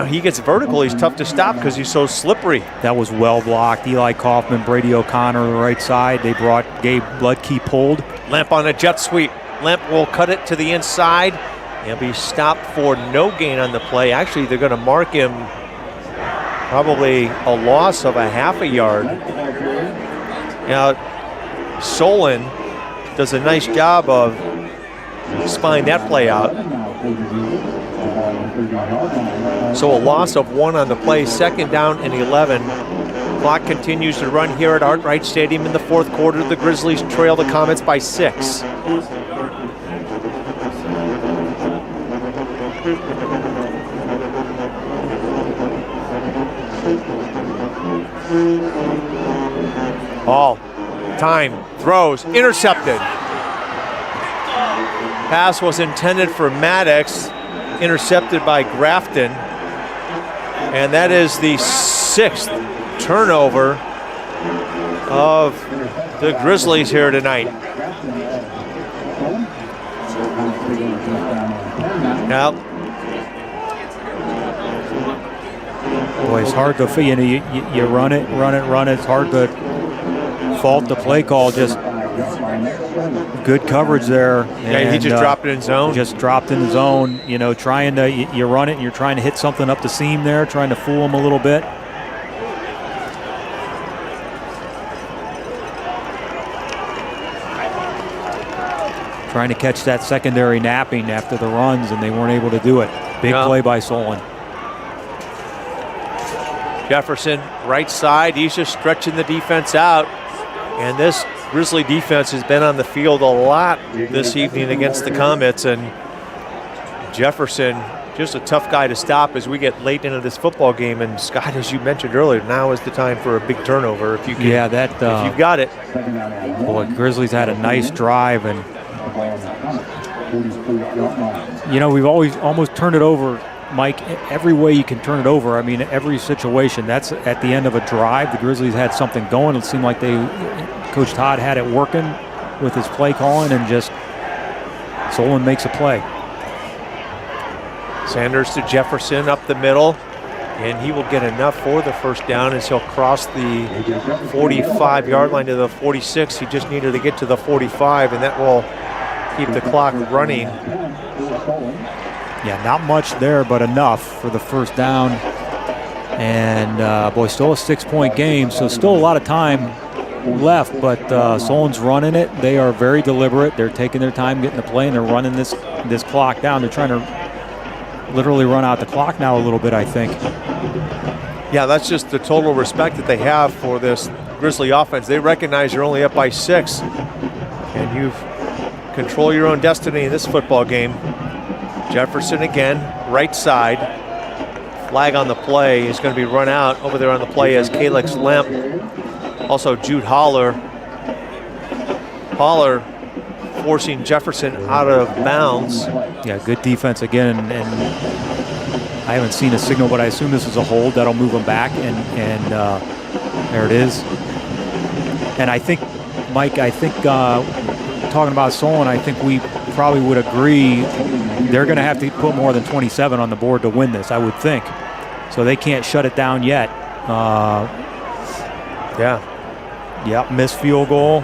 he gets vertical. He's tough to stop because he's so slippery. That was well blocked. Eli Kaufman, Brady O'Connor on the right side. They brought Gabe Ludke pulled. Lemp on a jet sweep. Lemp will cut it to the inside. He'll be stopped for no gain on the play. Actually, they're going to mark him probably a loss of a half a yard. Now, Solon does a nice job of spying that play out. So a loss of 1 on the play, 2nd down and 11. Clock continues to run here at Arkwright Stadium in the 4th quarter. The Grizzlies trail the Comets by 6. Hall, time, throws, intercepted. Pass was intended for Maddox, intercepted by Grafton. And that is the 6th turnover of the Grizzlies here tonight. Now, boy, it's hard to, you run it. It's hard to fault the play call. Just good coverage there. And he just dropped it in zone. Just dropped in the zone. Trying to, you run it and you're trying to hit something up the seam there, trying to fool him a little bit. Trying to catch that secondary napping after the runs, and they weren't able to do it. Big play by Solon. Jefferson, right side. He's just stretching the defense out. And this Grizzly defense has been on the field a lot this evening against the Comets. And Jefferson, just a tough guy to stop as we get late into this football game. And Scott, as you mentioned earlier, now is the time for a big turnover if you can. Yeah, that. If you've got it. Boy, Grizzlies had a nice drive, and we've always almost turned it over, Mike, every way you can turn it over. I mean, every situation. That's at the end of a drive. The Grizzlies had something going. It seemed like Coach Todd had it working with his play calling, and just Solon makes a play. Sanders to Jefferson up the middle, and he will get enough for the first down as he'll cross the 45-yard line to the 46. He just needed to get to the 45, and that will keep the clock running. Yeah, not much there, but enough for the first down. And, boy, still a 6-point game, so still a lot of time left, but Solon's running it. They are very deliberate. They're taking their time getting the play, and they're running this clock down. They're trying to literally run out the clock now a little bit, I think. Yeah, that's just the total respect that they have for this Grizzly offense. They recognize you're only up by 6, and you control your own destiny in this football game. Jefferson again, right side. Flag on the play is going to be run out. Over there on the play as Calix Lemp Also, Jude Holler forcing Jefferson out of bounds. Yeah, good defense again, and I haven't seen a signal, but I assume this is a hold that'll move them back, and there it is. And I think, Mike, talking about Solon, I think we probably would agree they're going to have to put more than 27 on the board to win this, I would think. So they can't shut it down yet. Yeah, missed field goal.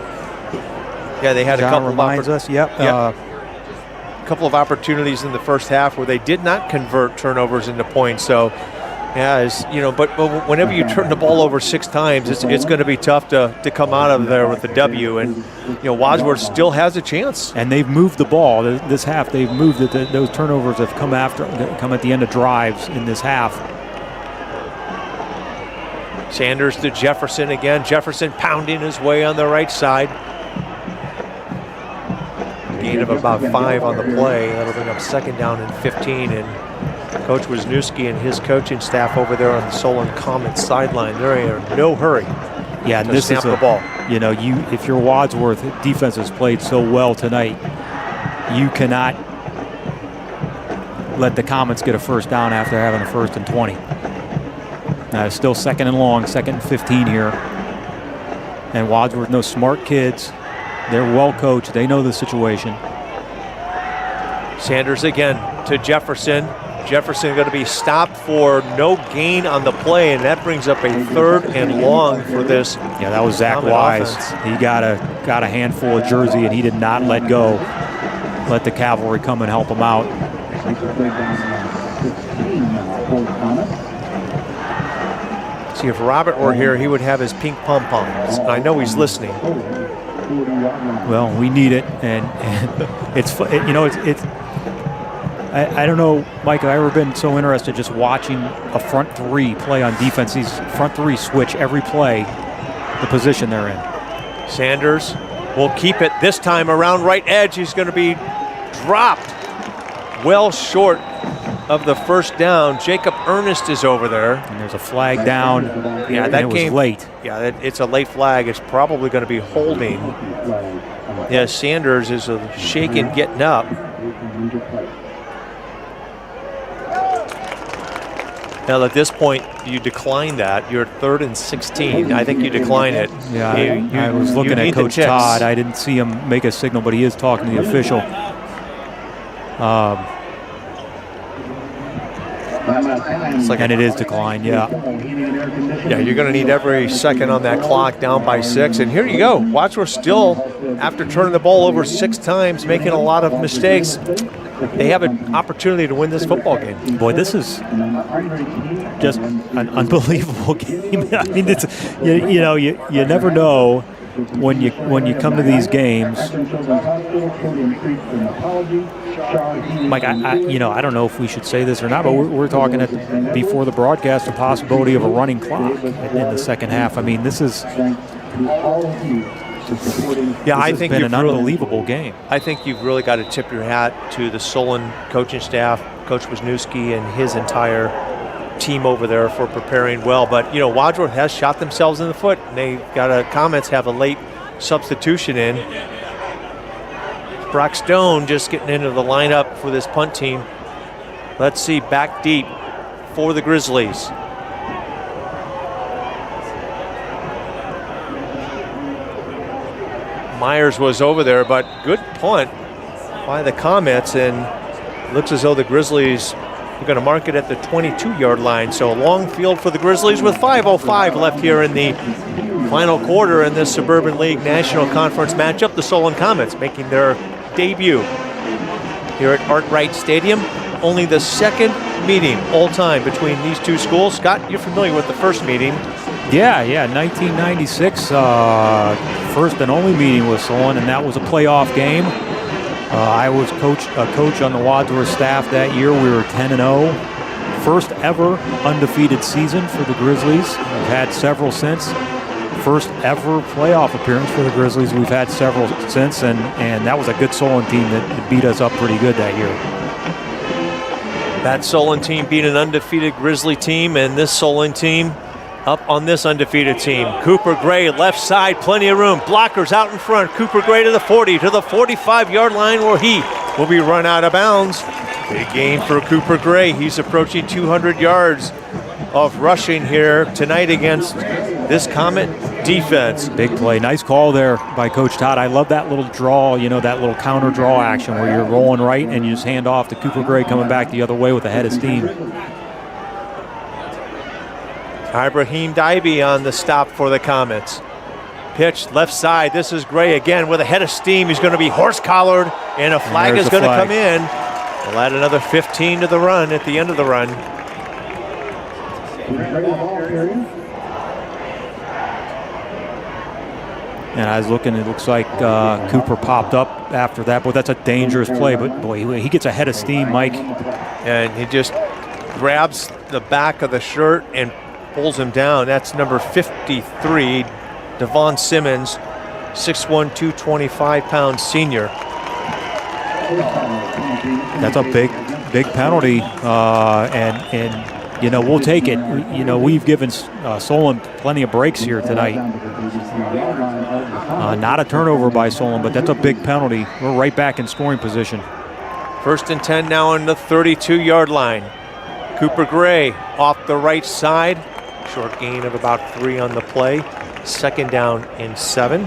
Yeah, they had a couple reminds us. a couple of opportunities in the first half where they did not convert turnovers into points. So, but whenever you turn the ball over 6 times, it's going to be tough to come out of there with a W. And Wadsworth still has a chance. And they've moved the ball this half. They've moved it. Those turnovers have come at the end of drives in this half. Sanders to Jefferson again. Jefferson pounding his way on the right side. Gain of about 5 on the play. That'll bring up 2nd down and 15. And Coach Wisniewski and his coaching staff over there on the Solon Comets sideline, they're in no hurry. Yeah, and this is the ball. If you're Wadsworth, defense has played so well tonight. You cannot let the Comets get a first down after having a 1st and 20. It's still 2nd and long, 2nd and 15 here. And Wadsworth, no smart kids. They're well coached. They know the situation. Sanders again to Jefferson. Jefferson going to be stopped for no gain on the play, and that brings up a 3rd and long for this. Yeah, that was Zach Wise. Offense. He got a handful of jersey, and he did not let go. Let the cavalry come and help him out. See, if Robert were here, he would have his pink pom-poms. I know he's listening. Well, we need it, and it's I don't know, Mike, have I ever been so interested just watching a front 3 play on defense? These front 3 switch every play the position they're in. Sanders will keep it this time around right edge. He's going to be dropped well short of the 1st down. Jacob Ernest is over there. And there's a flag down. Yeah, that was late. Yeah, it's a late flag. It's probably going to be holding. Yeah, Sanders is shaking getting up. Now, at this point, you decline that. You're 3rd and 16. I think you decline it. Yeah, I was looking at Coach Todd. I didn't see him make a signal, but he is talking to the official. And it is declined, yeah. Yeah, you're going to need every second on that clock, down by 6. And here you go. Wadsworth still, after turning the ball over 6 times, making a lot of mistakes. They have an opportunity to win this football game. Boy, this is just an unbelievable game. I mean, it's, you never know when you come to these games. Mike, I don't know if we should say this or not, but we're talking before the broadcast the possibility of a running clock in the 2nd half. I mean, this is. Yeah, I think it's been an unbelievable game. I think you've really got to tip your hat to the Solon coaching staff, Coach Wisniewski and his entire team over there for preparing well. But, Wadsworth has shot themselves in the foot, and they Comets have a late substitution in. Brock Stone just getting into the lineup for this punt team. Let's see, back deep for the Grizzlies. Myers was over there, but good punt by the Comets, and looks as though the Grizzlies are going to mark it at the 22-yard line. So a long field for the Grizzlies with 5:05 left here in the final quarter in this Suburban League National Conference matchup. The Solon Comets making their debut here at Arkwright Stadium. Only the 2nd meeting all time between these 2 schools. Scott, you're familiar with the 1st meeting. Yeah, 1996, 1st and only meeting with Solon, and that was a playoff game. I was a coach on the Wadsworth staff that year. We were 10-0. First ever undefeated season for the Grizzlies. We've had several since. First ever playoff appearance for the Grizzlies. We've had several since, and that was a good Solon team that beat us up pretty good that year. That Solon team beat an undefeated Grizzly team, and this Solon team up on this undefeated team. Cooper Gray, left side, plenty of room. Blockers out in front. Cooper Gray to the 40, to the 45-yard line where he will be run out of bounds. Big gain for Cooper Gray. He's approaching 200 yards of rushing here tonight against this Comet defense. Big play. Nice call there by Coach Todd. I love that little draw, that little counter draw action where you're rolling right and you just hand off to Cooper Gray coming back the other way with a head of steam. Ibrahim Daibi on the stop for the Comets. Pitch left side. This is Gray again with a head of steam. He's going to be horse-collared, and a flag is going to come in. We'll add another 15 to the run at the end of the run. And I was looking, it looks like Cooper popped up after that. Boy, that's a dangerous play, but boy, he gets a head of steam, Mike. And he just grabs the back of the shirt and pulls him down. That's number 53, Devon Simmons, 6'1", 225-pound senior. That's a big penalty, and we'll take it. We've given Solon plenty of breaks here tonight. Not a turnover by Solon, but that's a big penalty. We're right back in scoring position. 1st and 10 now on the 32-yard line. Cooper Gray off the right side. Short gain of about 3 on the play. 2nd down and 7.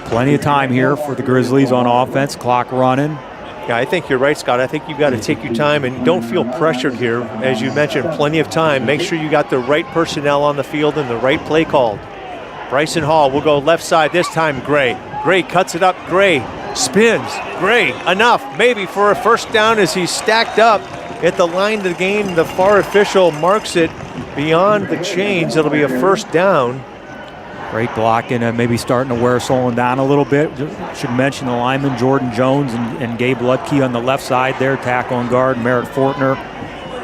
Plenty of time here for the Grizzlies on offense. Clock running. Yeah, I think you're right, Scott. I think you've got to take your time and don't feel pressured here. As you mentioned, plenty of time. Make sure you got the right personnel on the field and the right play called. Bryson Hall will go left side this time. Gray. Gray cuts it up. Gray spins. Gray, enough maybe for a 1st down as he's stacked up at the line to gain. The far official marks it beyond the chains. It'll be a 1st down. Great blocking and maybe starting to wear Solon down a little bit. Should mention the lineman Jordan Jones and Gabe Ludke on the left side there. Tackle and guard Merritt Fortner,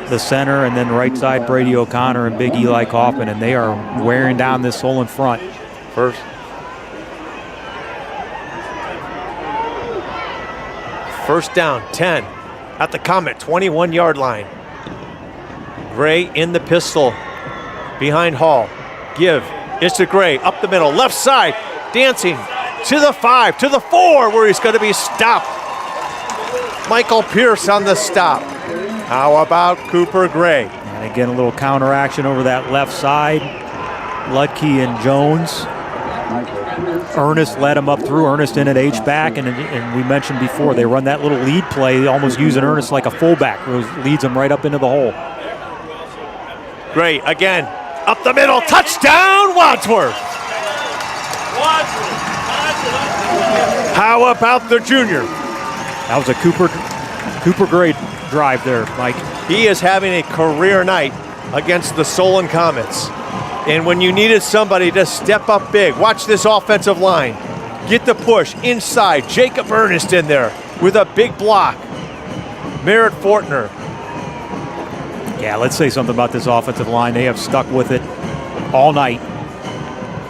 the center, and then right side Brady O'Connor and Big Eli Kaufman, and they are wearing down this Solon front. First down, 10 at the Comet 21-yard line. Gray in the pistol behind Hall. Give. It's to Gray, up the middle, left side, dancing to the 5, to the 4, where he's going to be stopped. Michael Pierce on the stop. How about Cooper Gray? And again, a little counter action over that left side. Ludke and Jones. Ernest led him up through. Ernest in at H-back, and we mentioned before, they run that little lead play, almost using Ernest like a fullback, who leads him right up into the hole. Gray again. Up the middle, touchdown, Wadsworth. How about the junior? That was a Cooper Gray drive there, Mike. He is having a career night against the Solon Comets. And when you needed somebody to step up big, watch this offensive line. Get the push inside. Jacob Ernest in there with a big block. Merritt Fortner. Yeah, let's say something about this offensive line. They have stuck with it all night.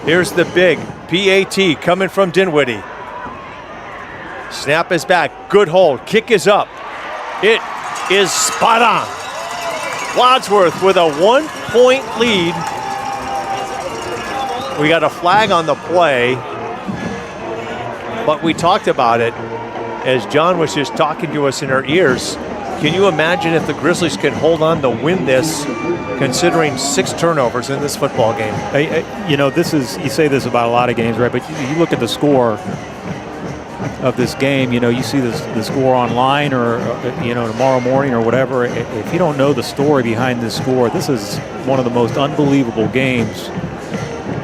Here's the big PAT coming from Dinwiddie. Snap is back. Good hold. Kick is up. It is spot on. Wadsworth with a 1-point lead. We got a flag on the play, but we talked about it as John was just talking to us in our ears. Can you imagine if the Grizzlies can hold on to win this, considering 6 turnovers in this football game? You say this about a lot of games, right? But you look at the score of this game, you see the score online or, tomorrow morning or whatever. If you don't know the story behind this score, this is one of the most unbelievable games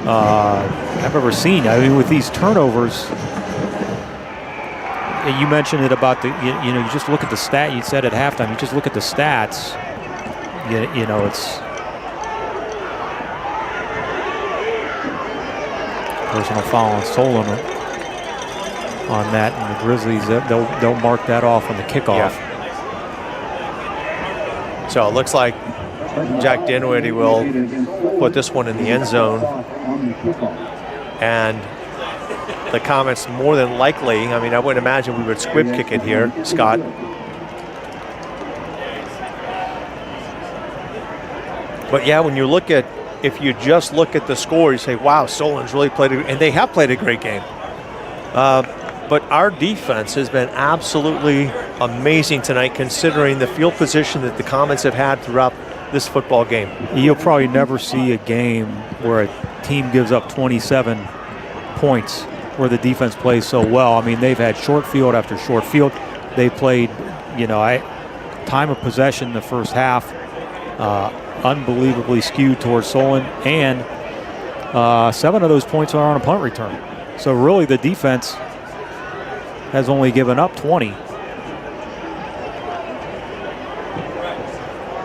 I've ever seen. I mean, with these turnovers, you mentioned it about you just look at the stat. You said at halftime, you just look at the stats. It's personal foul on Solon on that, and the Grizzlies they'll mark that off on the kickoff. Yeah. So it looks like Jack Dinwiddie will put this one in the end zone, and the Comets more than likely, I mean, I wouldn't imagine we would squib kick it here, Scott. But yeah, when you look at if you just look at the score, you say, wow, Solon's really played and they have played a great game. But our defense has been absolutely amazing tonight, considering the field position that the Comets have had throughout this football game. You'll probably never see a game where a team gives up 27 points where the defense plays so well. I mean, they've had short field after short field. They played, time of possession in the first half, unbelievably skewed towards Solon, and 7 of those points are on a punt return. So really the defense has only given up 20.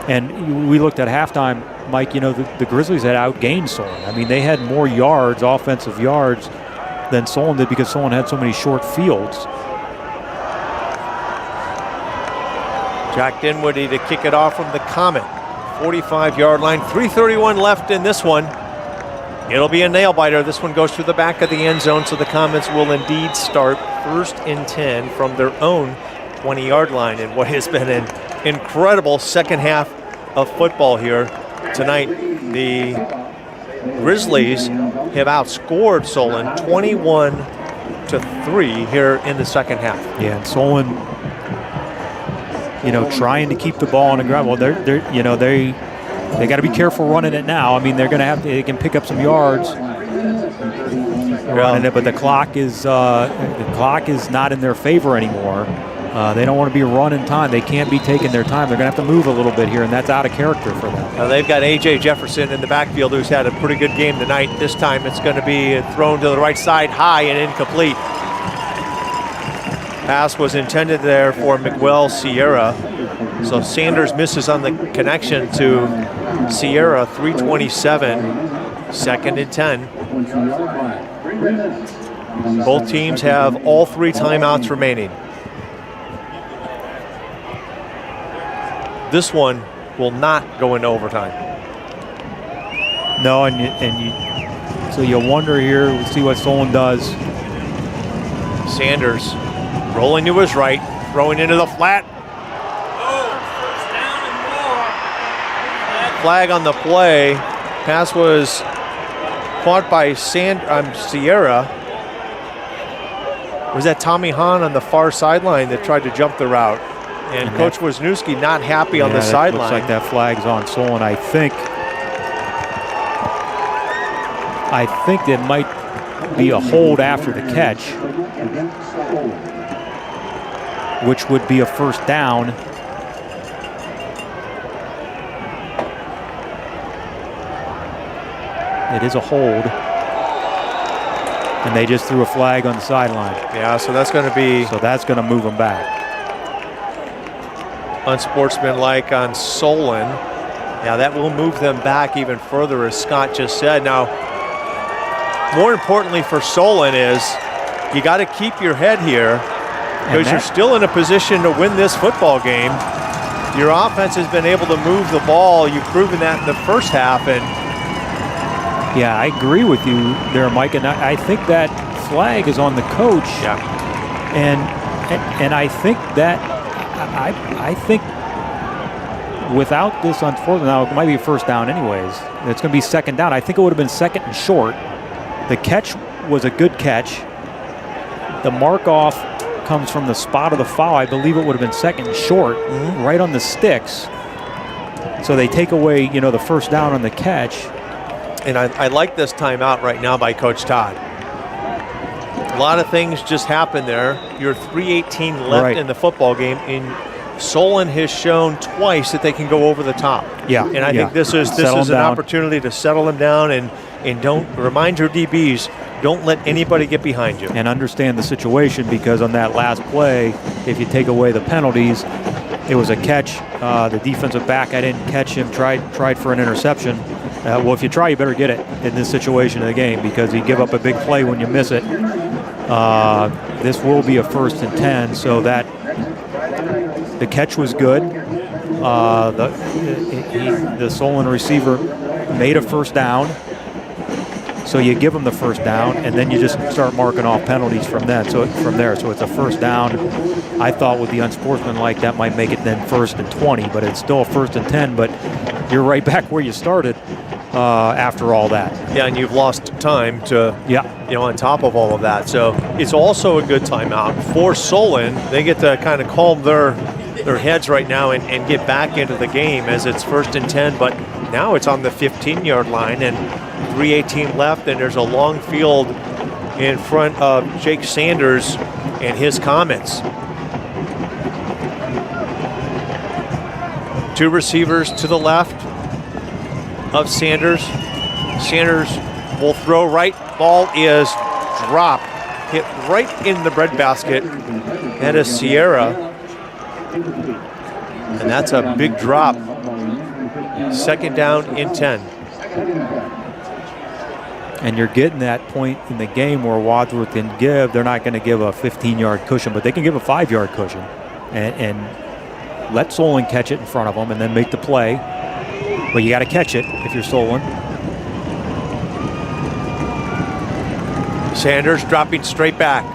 And we looked at halftime, Mike, the Grizzlies had outgained Solon. I mean, they had more yards, offensive yards, than Solon did because Solon had so many short fields. Jack Dinwiddie to kick it off from the Comet. 45-yard line, 3:31 left in this one. It'll be a nail-biter. This one goes through the back of the end zone, so the Comets will indeed start 1st and 10 from their own 20-yard line in what has been an incredible second half of football here tonight. The Grizzlies have outscored Solon 21-3 here in the second half. Yeah, and Solon, trying to keep the ball on the ground. Well, they got to be careful running it now. I mean, they can pick up some yards running it, but the clock is not in their favor anymore. They don't want to be running time. They can't be taking their time. They're going to have to move a little bit here, and that's out of character for them. Now they've got A.J. Jefferson in the backfield, who's had a pretty good game tonight. This time it's going to be thrown to the right side high and incomplete. Pass was intended there for Miguel Sierra. So Sanders misses on the connection to Sierra. 3:27, 2nd and 10. Both teams have all 3 timeouts remaining. This one will not go into overtime. No, so you'll wonder here. We'll see what Solon does. Sanders rolling to his right, throwing into the flat. Flag on the play. Pass was caught by Sierra. Was that Tommy Hahn on the far sideline that tried to jump the route? And Coach Wisniewski not happy on the sideline. Looks like that flag's on Solon. I think it might be a hold after the catch, which would be a first down. It is a hold. And they just threw a flag on the sideline. Yeah, so that's going to be... So that's going to move them back. Unsportsmanlike on Solon. Now that will move them back even further, as Scott just said. Now, more importantly for Solon is you got to keep your head here because you're still in a position to win this football game. Your offense has been able to move the ball. You've proven that in the first half. And yeah, I agree with you there, Mike. And I think that flag is on the coach. Yeah. And I think that I think without this, unfortunately, now it might be a first down anyways. It's going to be 2nd down. I think it would have been 2nd and short. The catch was a good catch. The mark off comes from the spot of the foul. I believe it would have been 2nd and short, right on the sticks. So they take away, the first down on the catch. And I like this timeout right now by Coach Todd. A lot of things just happened there. You're 3:18 left in the football game, and Solon has shown twice that they can go over the top. Yeah. And I think this is an opportunity to settle them down and don't remind your DBs, don't let anybody get behind you. And understand the situation, because on that last play, if you take away the penalties, it was a catch. The defensive back, I didn't catch him, tried for an interception. Well, if you try, you better get it in this situation of the game, because you give up a big play when you miss it. This will be a 1st and 10, so that the catch was good. The Solon receiver made a first down, so you give them the first down, and then you just start marking off penalties from there. So it's a first down. I thought with the unsportsmanlike that might make it then 1st and 20, but it's still a 1st and 10. But you're right back where you started. after all that. Yeah, and you've lost time to, on top of all of that. So it's also a good timeout for Solon. They get to kind of calm their heads right now and get back into the game as it's 1st and 10, but now it's on the 15-yard line and 3:18 left, and there's a long field in front of Jake Sanders and his Comets. 2 receivers to the left of Sanders. Sanders will throw right. Ball is dropped. Hit right in the breadbasket. That is Sierra. And that's a big drop. 2nd down and 10. And you're getting that point in the game where Wadsworth can give. They're not going to give a 15-yard cushion, but they can give a 5-yard cushion and let Solon catch it in front of them and then make the play. But you got to catch it if you're Solon. Sanders dropping straight back.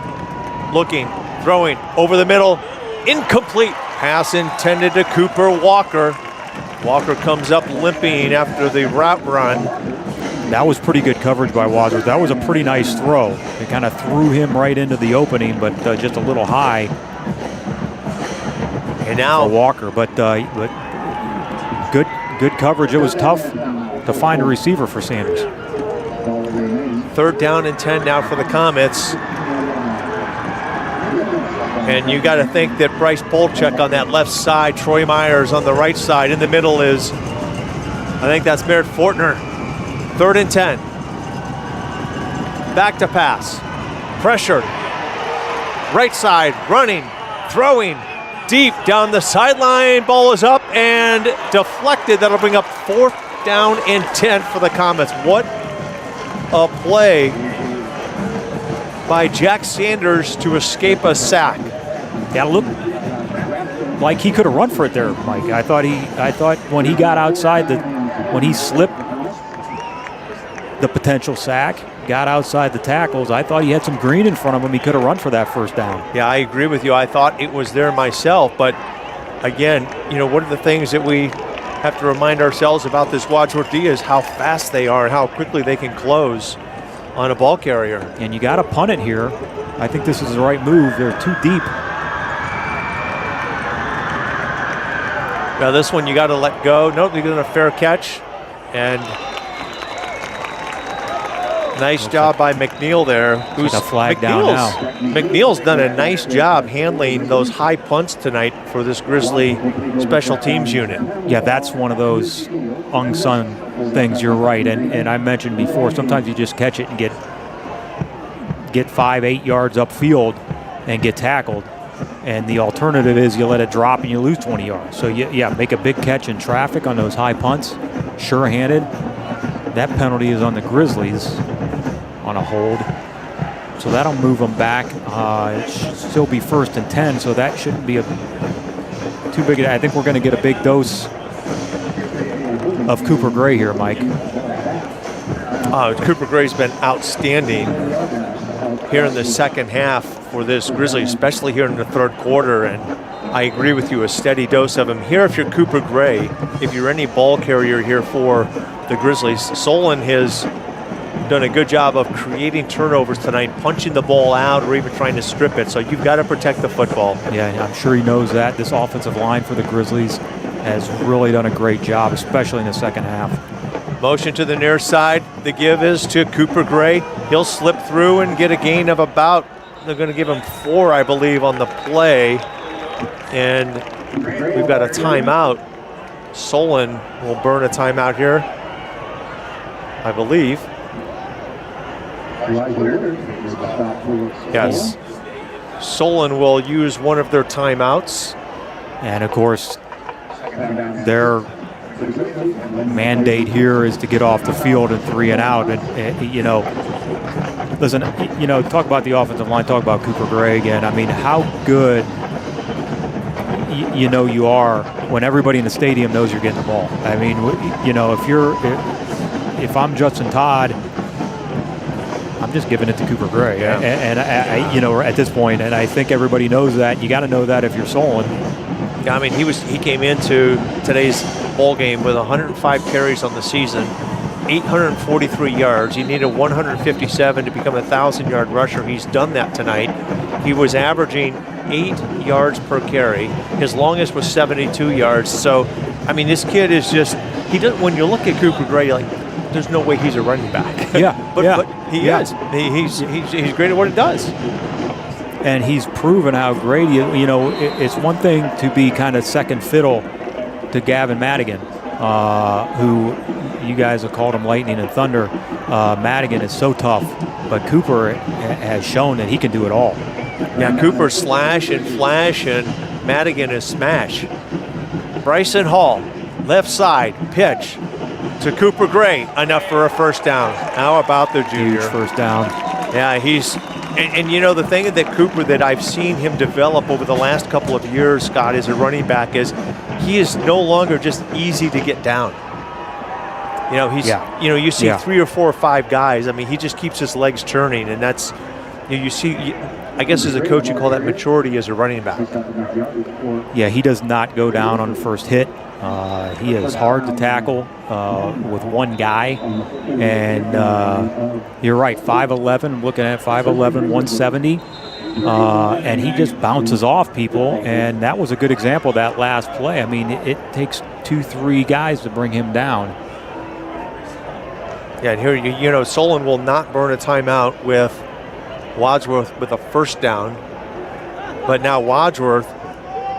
Looking, throwing over the middle. Incomplete. Pass intended to Cooper Walker. Walker comes up limping after the route run. That was pretty good coverage by Wadsworth. That was a pretty nice throw. It kind of threw him right into the opening, but just a little high. And now Walker, but good coverage. It was tough to find a receiver for Sanders. 3rd down and 10 now for the Comets. And you got to think that Bryce Polchek on that left side, Troy Myers on the right side. In the middle is, I think that's Merritt Fortner. 3rd and 10. Back to pass. Pressured. Right side, running, throwing, deep down the sideline. Ball is up and deflected. That'll bring up 4th down and 10 for the Comets. What a play by Jack Sanders to escape a sack. Yeah, look like he could have run for it there, Mike. I thought when he got outside when he slipped the potential sack, got outside the tackles, I thought he had some green in front of him. He could have run for that 1st down. Yeah, I agree with you. I thought it was there myself, but again, one of the things that we have to remind ourselves about this Wadsworth D is how fast they are and how quickly they can close on a ball carrier. And you got to punt it here. I think this is the right move. They're too deep. Now this one you got to let go. Nope, they're doing a fair catch. And nice job by McNeil there. Who's a flag down now? McNeil's done a nice job handling those high punts tonight for this Grizzly special teams unit. Yeah, that's one of those unsung things. You're right. And I mentioned before, sometimes you just catch it and get 5-8 yards upfield and get tackled. And the alternative is you let it drop and you lose 20 yards. So, yeah, make a big catch in traffic on those high punts, sure-handed. That penalty is on the Grizzlies on a hold. So that'll move them back. It should still be 1st and 10, so that shouldn't be too big. I think we're going to get a big dose of Cooper Gray here, Mike. Cooper Gray's been outstanding here in the 2nd half for this Grizzly, especially here in the 3rd quarter. And I agree with you, a steady dose of him. Here, if you're Cooper Gray, if you're any ball carrier here for the Grizzlies, Solon has done a good job of creating turnovers tonight, punching the ball out or even trying to strip it. So you've got to protect the football. Yeah, I'm sure he knows that. This offensive line for the Grizzlies has really done a great job, especially in the 2nd half. Motion to the near side. The give is to Cooper Gray. He'll slip through and get a gain of about, they're going to give him 4, I believe, on the play. And we've got a timeout. Solon will burn a timeout here, I believe. Yes. Solon will use one of their timeouts. And of course, their mandate here is to get off the field and 3 and out. And listen, talk about the offensive line, talk about Cooper Gray again. I mean, how good you are when everybody in the stadium knows you're getting the ball. I mean, if I'm Justin Todd, I'm just giving it to Cooper Gray. Yeah. And I at this point, and I think everybody knows that. You got to know that if you're Solon. I mean, he came into today's bowl game with 105 carries on the season, 843 yards. He needed 157 to become a 1,000-yard rusher. He's done that tonight. He was averaging 8 yards per carry. His longest was 72 yards. So, I mean, this kid is just, he doesn't, when you look at Cooper Gray, you're like, there's no way he's a running back. Yeah, but he is. He's great at what he does. And he's proven how great he is. You know, it's one thing to be kind of second fiddle to Gavin Madigan, who you guys have called him lightning and thunder. Madigan is so tough, but Cooper has shown that he can do it all. Yeah, Cooper slash and flash, and Madigan is smash. Bryson Hall, left side, pitch to Cooper Gray, enough for a first down. How about the junior? Huge first down. Yeah, he's, and you know, the thing that Cooper, that I've seen him develop over the last couple of years, Scott, as a running back, is he is no longer just easy to get down. You know, he's, you know, you see 3 or 4 or 5 guys. I mean, he just keeps his legs turning, and that's, you see, I guess as a coach, you call that maturity as a running back. Yeah, he does not go down on the first hit. He is hard to tackle with one guy. And you're right, 5'11", I'm looking at 5'11", 170. And he just bounces off people, and that was a good example of that last play. I mean, it takes 2-3 guys to bring him down. Yeah, and here, you know, Solon will not burn a timeout with Wadsworth with a first down. But now Wadsworth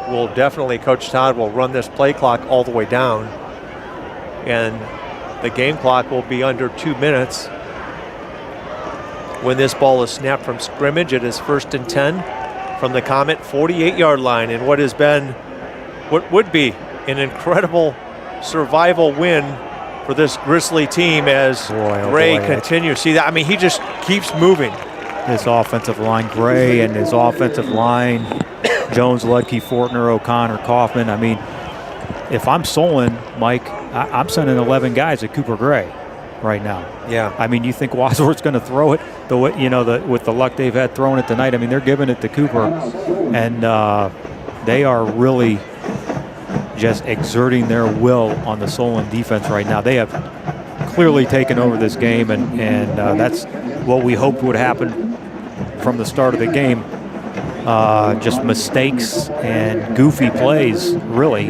will definitely, Coach Todd will run this play clock all the way down. And the game clock will be under 2 minutes. When this ball is snapped from scrimmage, it is 1st and 10 from the Comet 48-yard line, in what has been, what would be an incredible survival win for this Grizzly team as Gray continues. See that? I mean, he just keeps moving. This offensive line, Gray and his offensive line, Jones, Ludke, Fortner, O'Connor, Kaufman. I mean, if I'm Solon, Mike, I'm sending 11 guys at Cooper Gray right now. Yeah. I mean, you think Wadsworth's going to throw it the way, you know, with the luck they've had throwing it tonight? I mean, they're giving it to Cooper, and they are really just exerting their will on the Solon defense right now. They have clearly taken over this game, and that's what we hoped would happen from the start of the game. Just mistakes and goofy plays really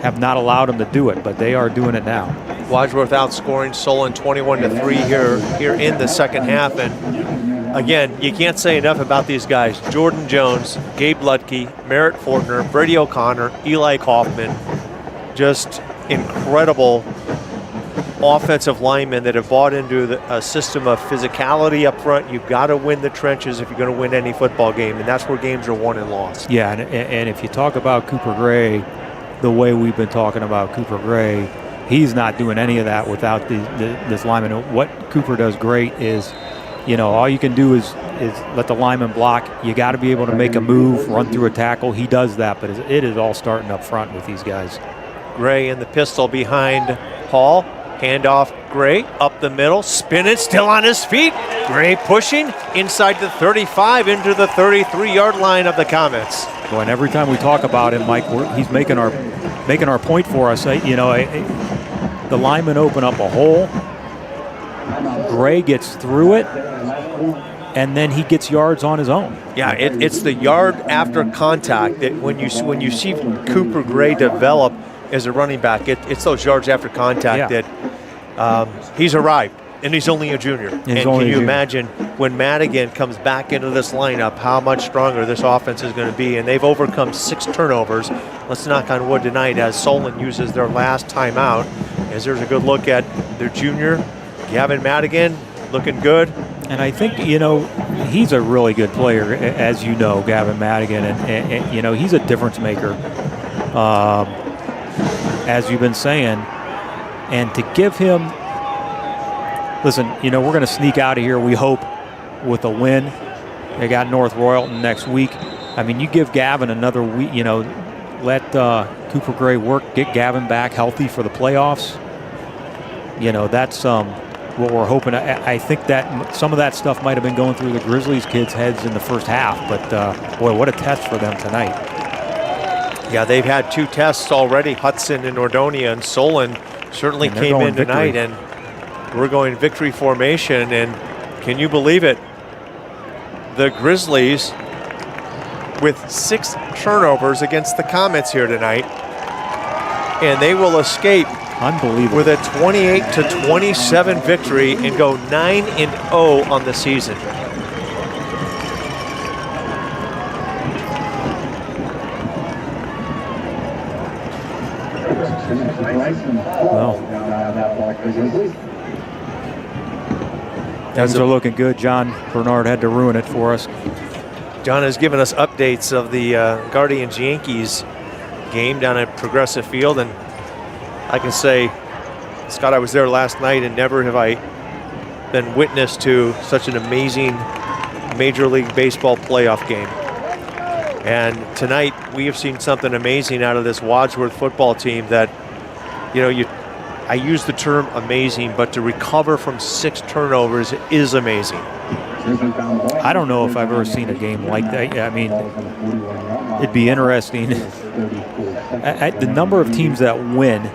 have not allowed them to do it, but they are doing it now. Wadsworth outscoring Solon 21-3 here in the second half. And again, you can't say enough about these guys. Jordan Jones, Gabe Ludke, Merritt Fortner, Brady O'Connor, Eli Kaufman. Just incredible offensive linemen that have bought into a system of physicality up front. You've got to win the trenches if you're going to win any football game, and that's where games are won and lost. Yeah, and if you talk about Cooper Gray the way we've been talking about Cooper Gray, he's not doing any of that without this lineman. What Cooper does great is, you know, all you can do is let the lineman block. You got to be able to make a move, run through a tackle. He does that, but it is all starting up front with these guys. Gray in the pistol behind Hall. Handoff, Gray up the middle, spinning, still on his feet. Gray pushing inside the 35 into the 33-yard line of the Comets. Well, and every time we talk about him, Mike, he's making our point for us. You know, the linemen open up a hole. Gray gets through it, and then he gets yards on his own. Yeah, it's the yard after contact that when you see Cooper Gray develop as a running back, it's those yards after contact that he's arrived, and he's only a junior. And can you imagine when Madigan comes back into this lineup, how much stronger this offense is going to be? And they've overcome 6 turnovers. Let's knock on wood tonight as Solon uses their last timeout, as there's a good look at their junior, Gavin Madigan, looking good. And I think, you know, he's a really good player, as you know, Gavin Madigan, and you know, he's a difference maker. As you've been saying, and to give him, listen, you know, we're going to sneak out of here, we hope, with a win. They got North Royalton next week. I mean, you give Gavin another week, you know, let Cooper Gray work, get Gavin back healthy for the playoffs. You know, that's what we're hoping. I think that some of that stuff might have been going through the Grizzlies kids' heads in the first half, but boy, what a test for them tonight. Yeah, they've had 2 tests already, Hudson and Nordonia, and Solon certainly came in tonight, and we're going victory formation, and can you believe it? The Grizzlies with 6 turnovers against the Comets here tonight, and they will escape Unbelievable. with a 28-27 victory and go 9-0 on the season. Things are looking good. John Bernard had to ruin it for us. John has given us updates of the Guardians-Yankees game down at Progressive Field, and I can say, Scott, I was there last night, and never have I been witness to such an amazing Major League Baseball playoff game. And tonight, we have seen something amazing out of this Wadsworth football team that, I use the term amazing, but to recover from 6 turnovers is amazing. I don't know if I've ever seen a game like that. I mean, it'd be interesting. The number of teams that win,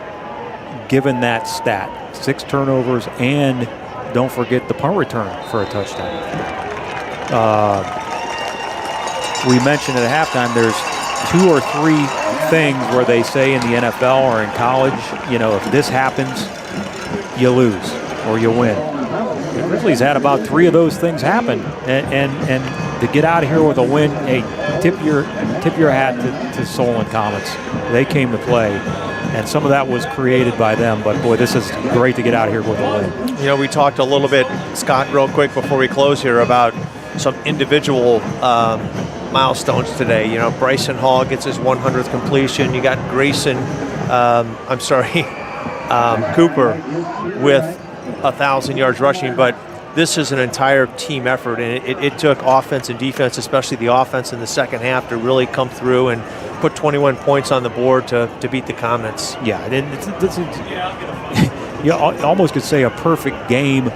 given that stat, 6 turnovers, and don't forget the punt return for a touchdown. We mentioned at halftime there's 2 or 3 things where they say in the NFL or in college, if this happens, you lose or you win. The Grizzlies had about 3 of those things happen, and to get out of here with a win, hey, tip your hat to Solon Comets. They came to play, and some of that was created by them. But boy, this is great to get out of here with a win. We talked a little bit, Scott, real quick before we close here about some individual milestones today. Bryson Hall gets his 100th completion. You got Grayson, Cooper with 1,000 yards rushing, but this is an entire team effort, and it took offense and defense, especially the offense in the second half, to really come through and put 21 points on the board to beat the Comets. Yeah, you almost could say a perfect game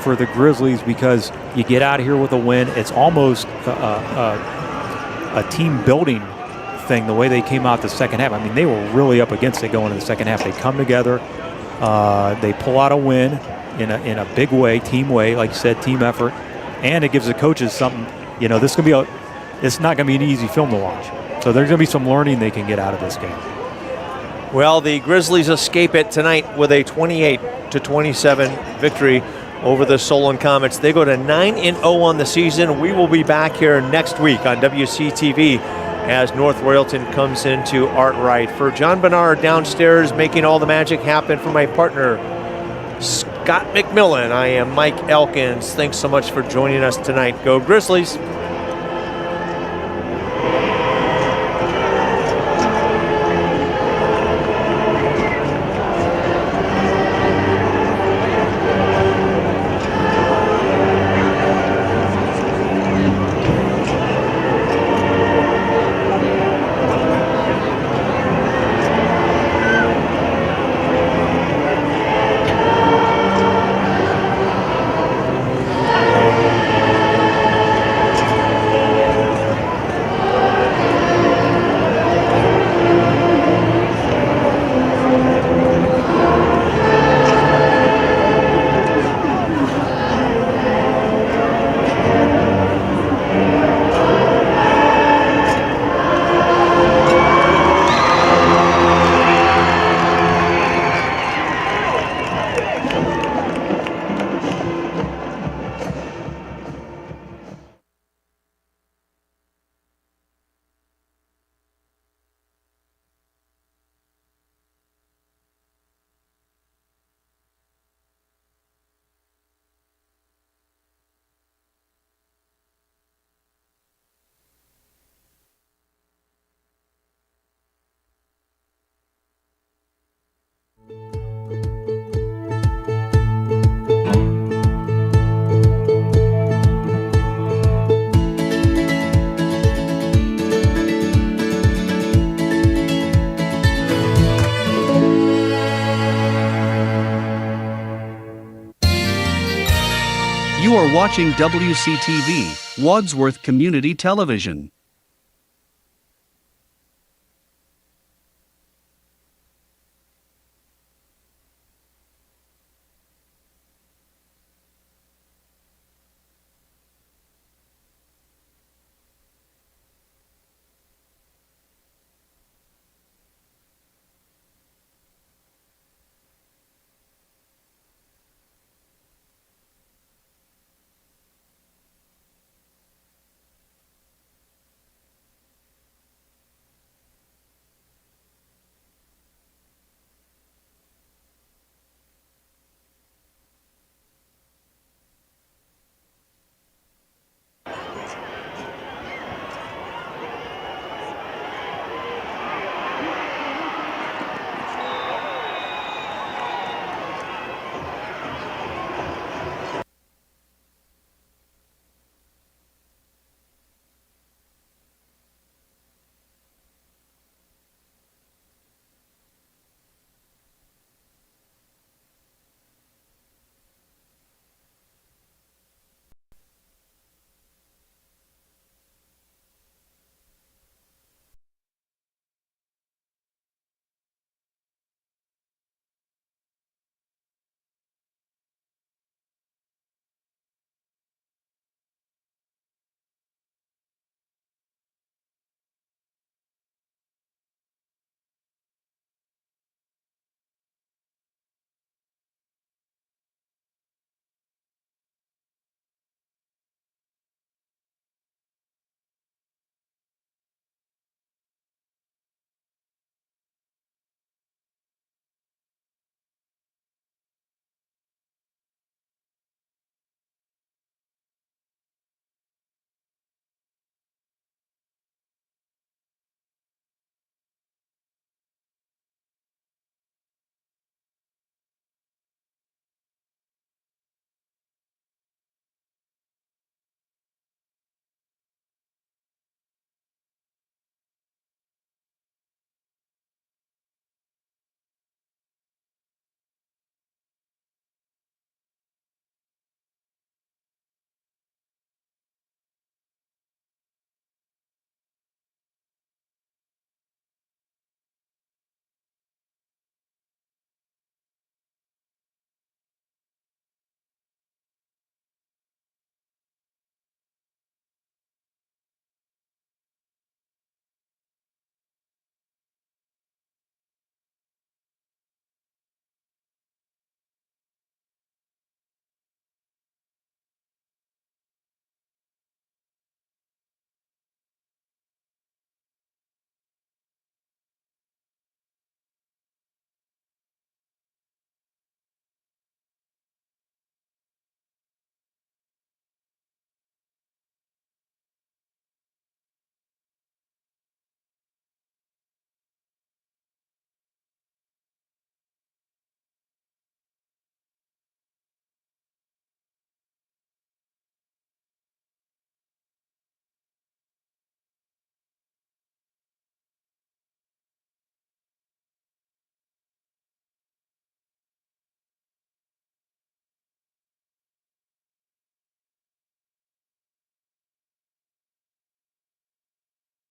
for the Grizzlies because you get out of here with a win. It's almost a team building thing, the way they came out the second half. I mean, they were really up against it going into the second half. They come together, they pull out a win in a big way, team way, like you said, team effort, and it gives the coaches something. This could be it's not going to be an easy film to watch. So there's going to be some learning they can get out of this game. Well, the Grizzlies escape it tonight with a 28-27 victory over the Solon Comets. They go to 9-0 on the season. We will be back here next week on WCTV as North Royalton comes into Art Wright. For John Bernard downstairs making all the magic happen, for my partner, Scott McMillan, I am Mike Elkins. Thanks so much for joining us tonight. Go Grizzlies! You are watching WCTV, Wadsworth Community Television.